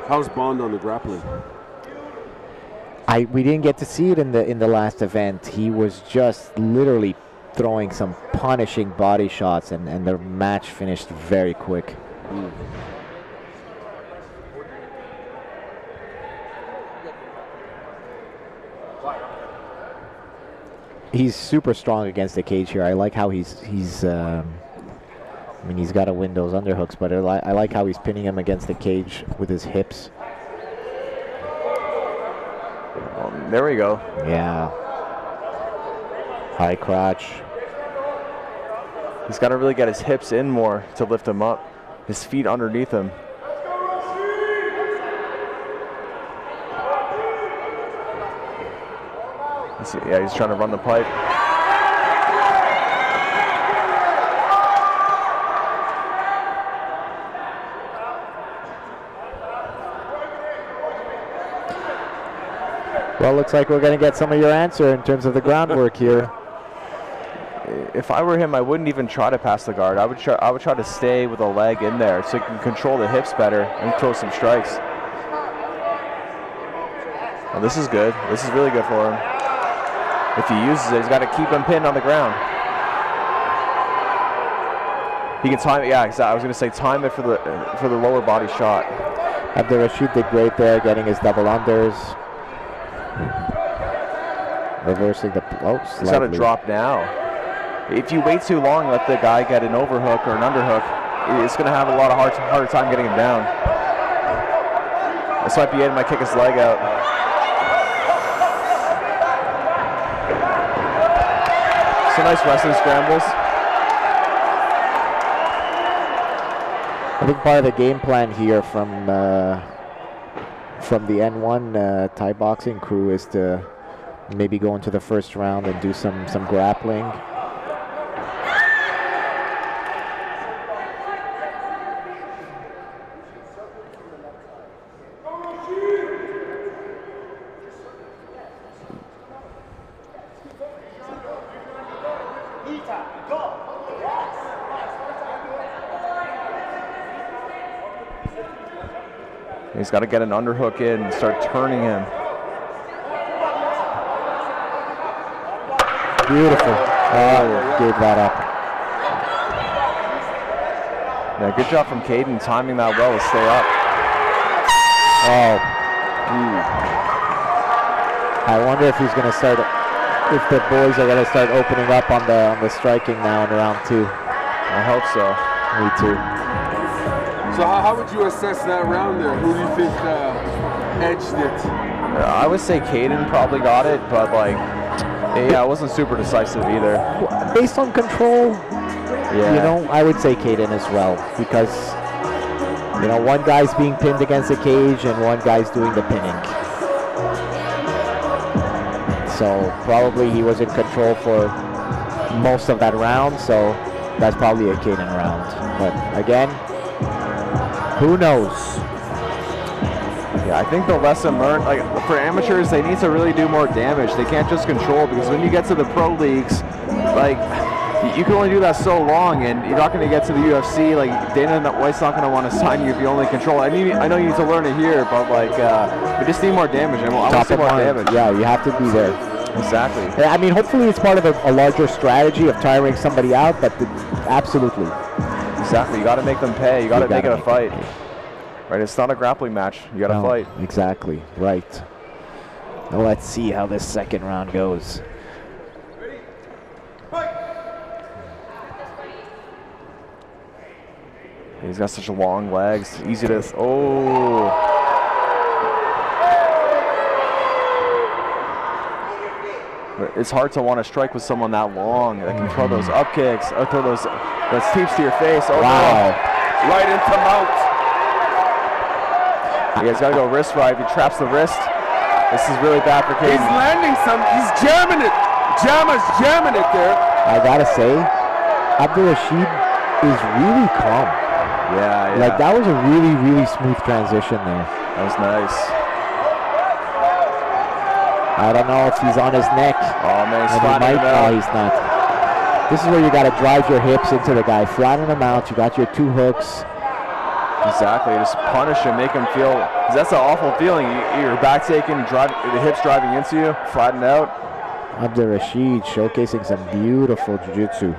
How's Bond on the grappling? We didn't get to see it in the last event. He was just literally throwing some punishing body shots, and the match finished very quick. He's super strong against the cage here. I like how he's I mean, he's got to win those underhooks, but I like how he's pinning him against the cage with his hips. There we go. Yeah. High crotch. He's got to really get his hips in more to lift him up. His feet underneath him. Yeah, he's trying to run the pipe. Well, looks like we're going to get some of your answer in terms of the groundwork here. If I were him, I wouldn't even try to pass the guard. I would try to stay with a leg in there so he can control the hips better and throw some strikes. Well, this is good. This is really good for him. If he uses it, he's got to keep him pinned on the ground. He can time it. Yeah, exactly. I was going to say time it for the lower body shot. Abdurrashid did great there, getting his double unders. Reversing the He's got to drop now. If you wait too long, let the guy get an overhook or an underhook, it's going to have a lot of harder time getting him down. This might be it. Might kick his leg out. Some nice wrestling scrambles. I think part of the game plan here from the N1 Thai boxing crew is to maybe go into the first round and do some grappling. He's got to get an underhook in and start turning him. Beautiful. Gave that up. Yeah, good job from Caden timing that well to stay up. Oh. I wonder if he's going to start, if the boys are going to start opening up on the striking now in round 2. I hope so. Me too. So how would you assess that round there? Who do you think edged it? I would say Caden probably got it, but like, yeah, it wasn't super decisive either. Based on control, yeah. You know, I would say Caden as well, because, you know, one guy's being pinned against the cage and one guy's doing the pinning. So probably he was in control for most of that round, so that's probably a Caden round. But again, who knows? Yeah, I think the lesson learned, like for amateurs, they need to really do more damage. They can't just control, because when you get to the pro leagues, like you can only do that so long, and you're not going to get to the UFC. Like Dana White's not going to want to sign you if you only control. I know you need to learn it here, but like we just need more damage. I want to see more damage. Yeah, you have to be there. Exactly. Yeah, I mean, hopefully it's part of a larger strategy of tiring somebody out, but absolutely. Exactly. You got to make them pay. You got to make it a fight. Right? It's not a grappling match. You got to fight. Exactly. Right. Let's see how this second round goes. He's got such long legs. Easy to. Oh. It's hard to want to strike with someone that long that can throw those up kicks or throw those sweeps to your face. Oh, wow. No. Right into mount. Yeah, he's got to go wrist right. If he traps the wrist, this is really bad for Caden. He's landing some. He's jamming it. Jammer's jamming it there. I gotta say, Abdul-Rashid is really calm. Yeah. Like, that was a really, really smooth transition there. That was nice. I don't know if he's on his neck. Oh, man, he's flattening him out. No, he's not. This is where you got to drive your hips into the guy. Flatten him out. You got your 2 hooks. Exactly. Just punish him, make him feel. Cause that's an awful feeling. Your back taken, the hips driving into you, flattened out. Abdul-Rashid showcasing some beautiful jiu-jitsu.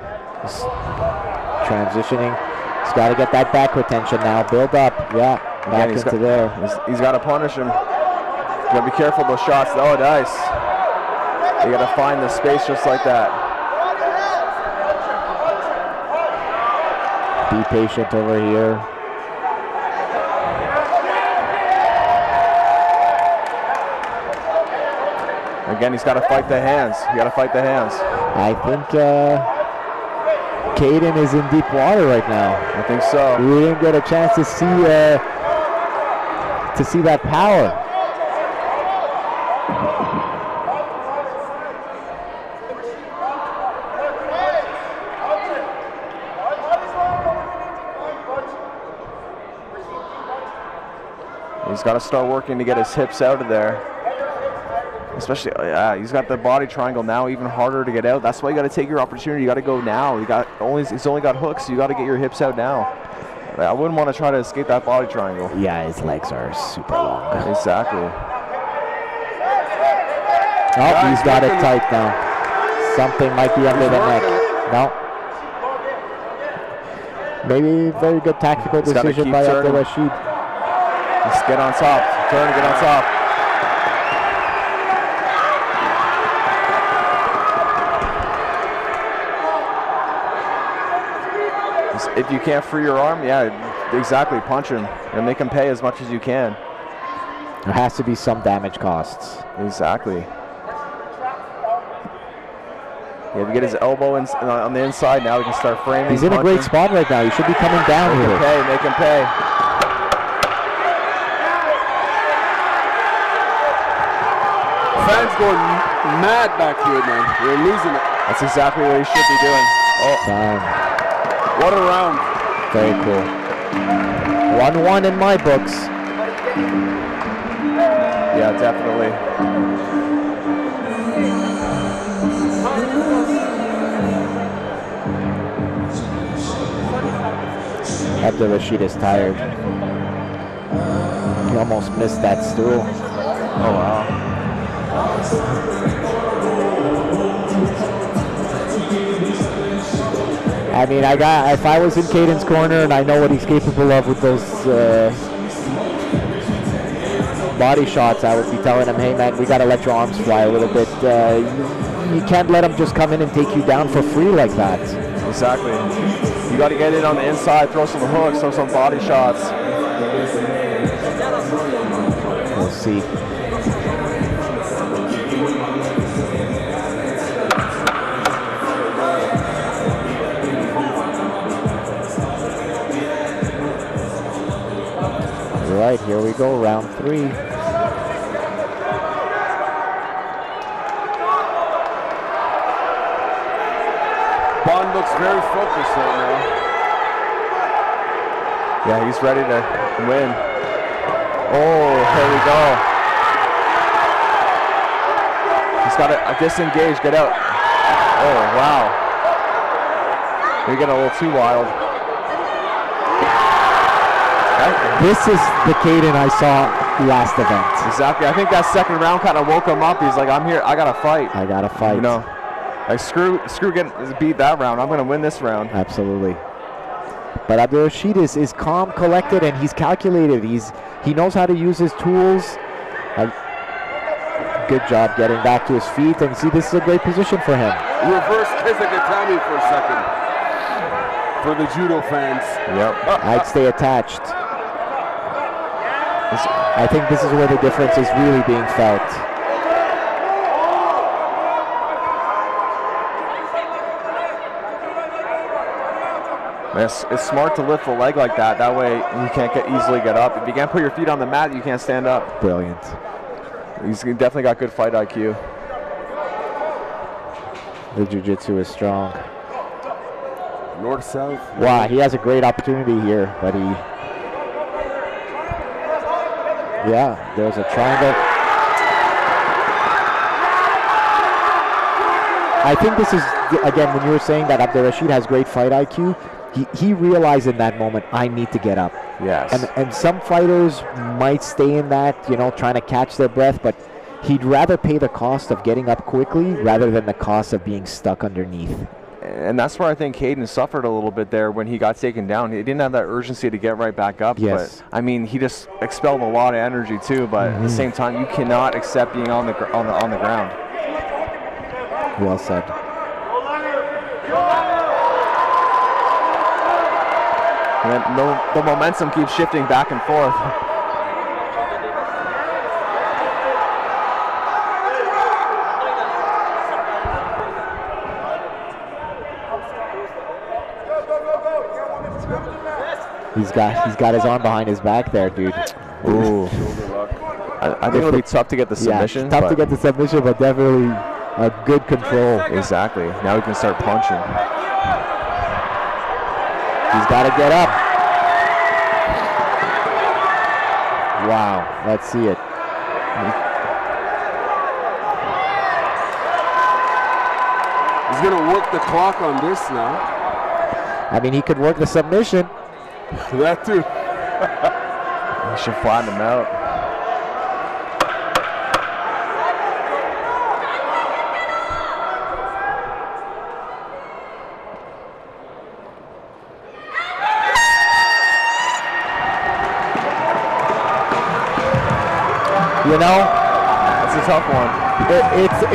Transitioning. He's got to get that back retention now. Build up. Yeah, back into there. He's got to punish him. You got to be careful of those shots. Oh, nice. You got to find the space just like that. Be patient over here. Again, he's got to fight the hands. You got to fight the hands. I think Caden is in deep water right now. I think so. We didn't get a chance to see that power. He's got to start working to get his hips out of there. Especially, yeah, he's got the body triangle now, even harder to get out. That's why you got to take your opportunity. You got to go now. He's only got hooks, so you got to get your hips out now. I wouldn't want to try to escape that body triangle. Yeah, his legs are super long. Exactly. Oh, he's got it tight now. Something might be under the neck. No. Maybe very good tactical decision by Abdul-Rashid. Just get on top. Turn and get on top. If you can't free your arm, yeah, exactly, punch him and make him pay as much as you can. There has to be some damage costs. Exactly. Yeah, if you get his elbow on the inside now, he can start framing. He's in a great spot right now. He should be coming down here. Make him pay. Fans going mad back here, man. They're losing it. That's exactly what he should be doing. Oh. What a round. Very cool. 1-1 in my books. Yeah, definitely. Abdul-Rashid is tired. He almost missed that stool. Oh, wow. I mean, if I was in Caden's corner and I know what he's capable of with those body shots, I would be telling him, hey man, we got to let your arms fly a little bit. You can't let him just come in and take you down for free like that. Exactly. You got to get in on the inside, throw some hooks, throw some body shots. We'll see. All right, here we go, round 3. Bond looks very focused right now. Yeah, he's ready to win. Oh, here we go. He's got to disengage, get out. Oh, wow. You're getting a little too wild. This is the Caden I saw last event. Exactly. I think that second round kind of woke him up. He's like, I'm here. I got to fight. I got to fight. You know, like screw getting beat that round. I'm going to win this round. Absolutely. But Abdul-Rashid is calm, collected, and he's calculated. He knows how to use his tools. good job getting back to his feet, and see, this is a great position for him. Reverse Kizagatami for a second for the judo fans. Yep. I'd stay attached. I think this is where the difference is really being felt. It's smart to lift the leg like that. That way you can't easily get up. If you can't put your feet on the mat, you can't stand up. Brilliant. He's definitely got good fight IQ. The jiu-jitsu is strong. North-south. Wow, he has a great opportunity here, but he... Yeah, there's a triangle. I think this is, again, when you were saying that Abdelrashid has great fight IQ, he realized in that moment, I need to get up. Yes. And some fighters might stay in that, you know, trying to catch their breath, but he'd rather pay the cost of getting up quickly rather than the cost of being stuck underneath. And that's where I think Caden suffered a little bit there when he got taken down. He didn't have that urgency to get right back up. Yes. But I mean, he just expelled a lot of energy too. But at the same time, you cannot accept being on the ground. Well said. And then the momentum keeps shifting back and forth. He's got his arm behind his back there, dude. Ooh. I think it'll be tough to get the submission. Yeah, tough to get the submission, but definitely a good control. Exactly. Now we can start punching. He's got to get up. Wow, let's see it. He's going to work the clock on this now. I mean, he could work the submission. That too. He should flatten him out. You know, it's a tough one.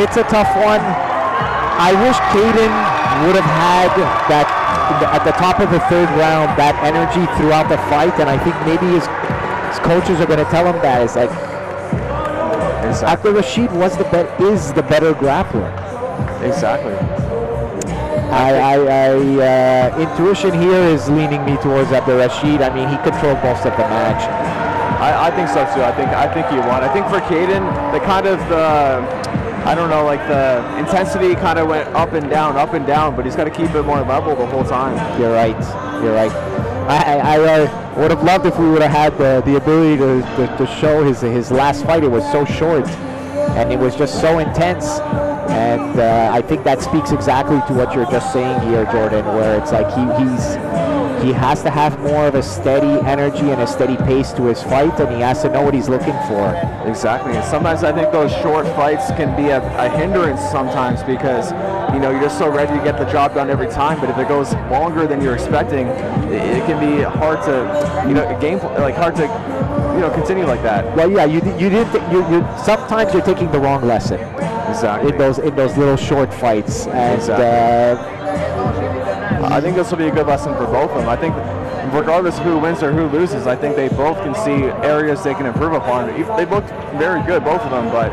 It's a tough one. I wish Caden would have had that at the top of the third round, that energy throughout the fight, and I think maybe his coaches are going to tell him that. It's like Abdelrashid is the better grappler. Exactly. Intuition here is leaning me towards Abdelrashid. I mean, he controlled most of the match. I think so too. I think he won. I think for Caden, the kind of I don't know, like the intensity kind of went up and down, but he's got to keep it more level the whole time. You're right. I would have loved if we would have had the ability to show his last fight. It was so short, and it was just so intense. And I think that speaks exactly to what you're just saying here, Jordan, where it's like he has to have more of a steady energy and a steady pace to his fight, and he has to know what he's looking for. Exactly. And sometimes I think those short fights can be a hindrance sometimes because, you know, you're just so ready to get the job done every time. But if it goes longer than you're expecting, it can be hard to, you know, hard to, you know, continue like that. Well, yeah, you sometimes you're taking the wrong lesson. Exactly. In those little short fights, and I think this will be a good lesson for both of them. I think regardless of who wins or who loses, I think they both can see areas they can improve upon. They look very good, both of them, but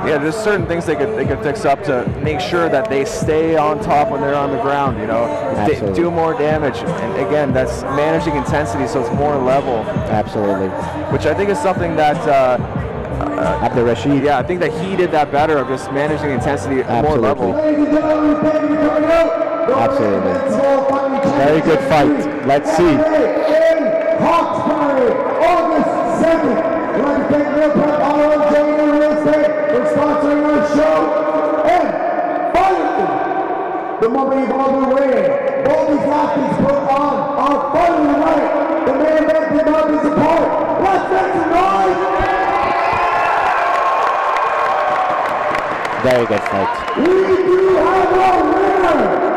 yeah, there's certain things they could fix up to make sure that they stay on top when they're on the ground, you know. They do more damage, and again, that's managing intensity so it's more level. Absolutely. Which I think is something that Abdelrashid. Yeah, I think that he did that better of just managing intensity more level. Absolutely. Very good fight. Let's see. Hawkesbury, August 2nd. I'd like to thank Real Prep Auto and Joiner Real Estate for sponsoring our show. And finally, the moment you've all been waiting. All these athletes put on our final night. The main event did not disappoint. Let's make some noise. Very good fight. We do have a winner.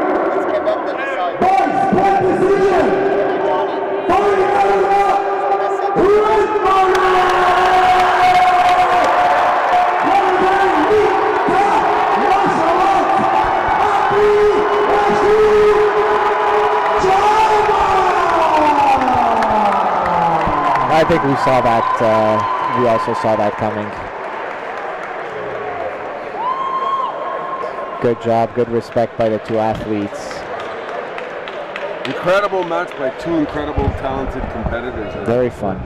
By split decision. Fighting out of the red corner. think we saw that. We also saw that coming. Good job, good respect by the two athletes. Incredible match by two incredible, talented competitors. Very fun.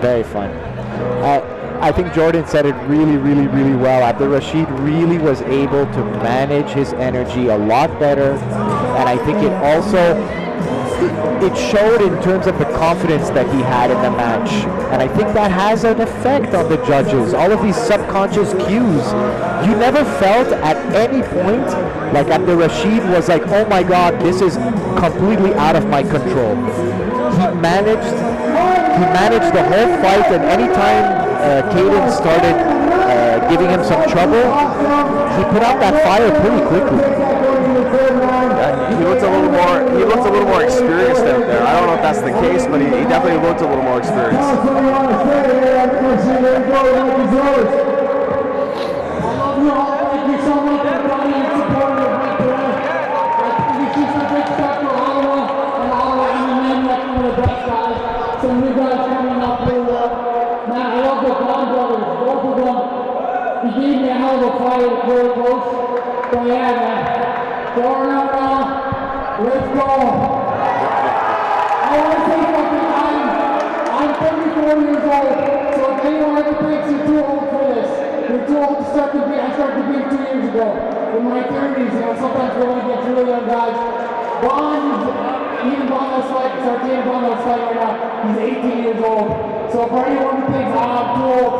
Very fun. I think Jordan said it really, really, really well. Abdul-Rashid really was able to manage his energy a lot better, and I think it also it showed in terms of the confidence that he had in the match, and I think that has an effect on the judges. All of these subconscious cues. You never felt at any point like Abdul-Rashid was like, oh my God, this is completely out of my control. He managed the whole fight, and anytime Caden started giving him some trouble, he put out that fire pretty quickly. He looked a little more experienced out there. I don't know if that's the case, but he definitely looked a little more experienced. Some new guys coming up here. Man, I love the Bond brothers, both of them. He gave me a hell of a fight, very close. But yeah, man. Going up now. Let's go. I want to say something. I'm 34 years old, so if anyone ever thinks you're too old for this, you're too old to start to beat. I started to beat 2 years ago. In my 30s, you know, sometimes we only get really young guys. Even Bondo's fight, it's our team Bondo's fight right now. He's 18 years old. So for anyone who thinks, I'm too old,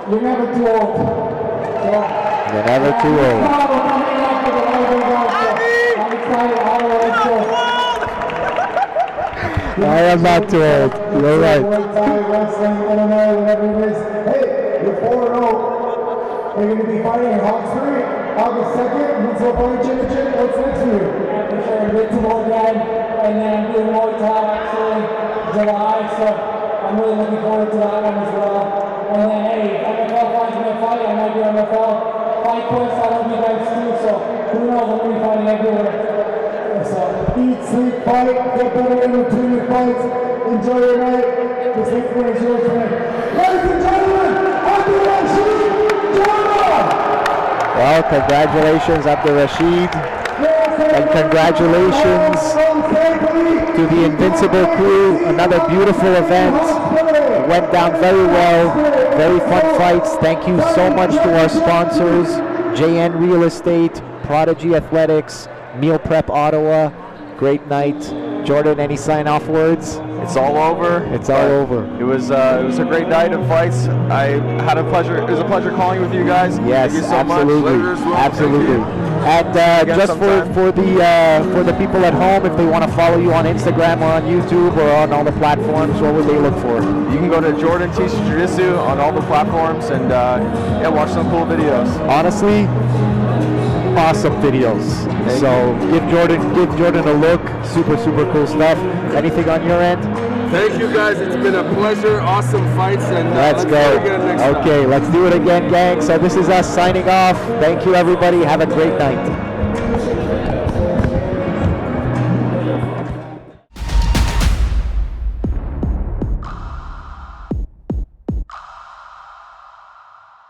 you're never too old. So, you're never too old. I'm excited. I am not too old. You're right. Wrestling, MMA, whatever it is. Hey, you're 4-0. You're going to be fighting in Hawkesbury, August 2nd, Invincible Fighting Championship. What's next for you? For sure, Invincible again, and then I'm doing Muay Thai actually July, so I'm really looking forward to that one as well. And then, hey, if NFL finds me a fight, I might be on NFL Fight Quest. I love you guys too, so who knows, I'm going to be fighting everywhere. So, eat, sleep, fight, get better in between your fights, enjoy your night. This next one is yours, man. Ladies and gentlemen, Abdul-Rashid Jordan! Well, congratulations, Abdul-Rashid. And congratulations to the Invincible crew. Another beautiful event. It went down very well. Very fun fights. Thank you so much to our sponsors, JN Real Estate, Prodigy Athletics, Meal Prep Ottawa. Great night. Jordan, any sign-off words? It's all over. It's all over. It was a great night of fights. I had a pleasure. It was a pleasure calling with you guys. Yes, thank you so absolutely, much. absolutely. And just for the people at home, if they want to follow you on Instagram or on YouTube or on all the platforms, what would they look for? You can go to Jordan Teaches Jiu-Jitsu on all the platforms and yeah, watch some cool videos. Honestly, awesome videos. So give Jordan a look. Super cool stuff. Anything on your end? Thank you guys. It's been a pleasure. Awesome fights, and let's go. Do it again next time. Okay, let's do it again, gang. So this is us signing off. Thank you, everybody. Have a great night.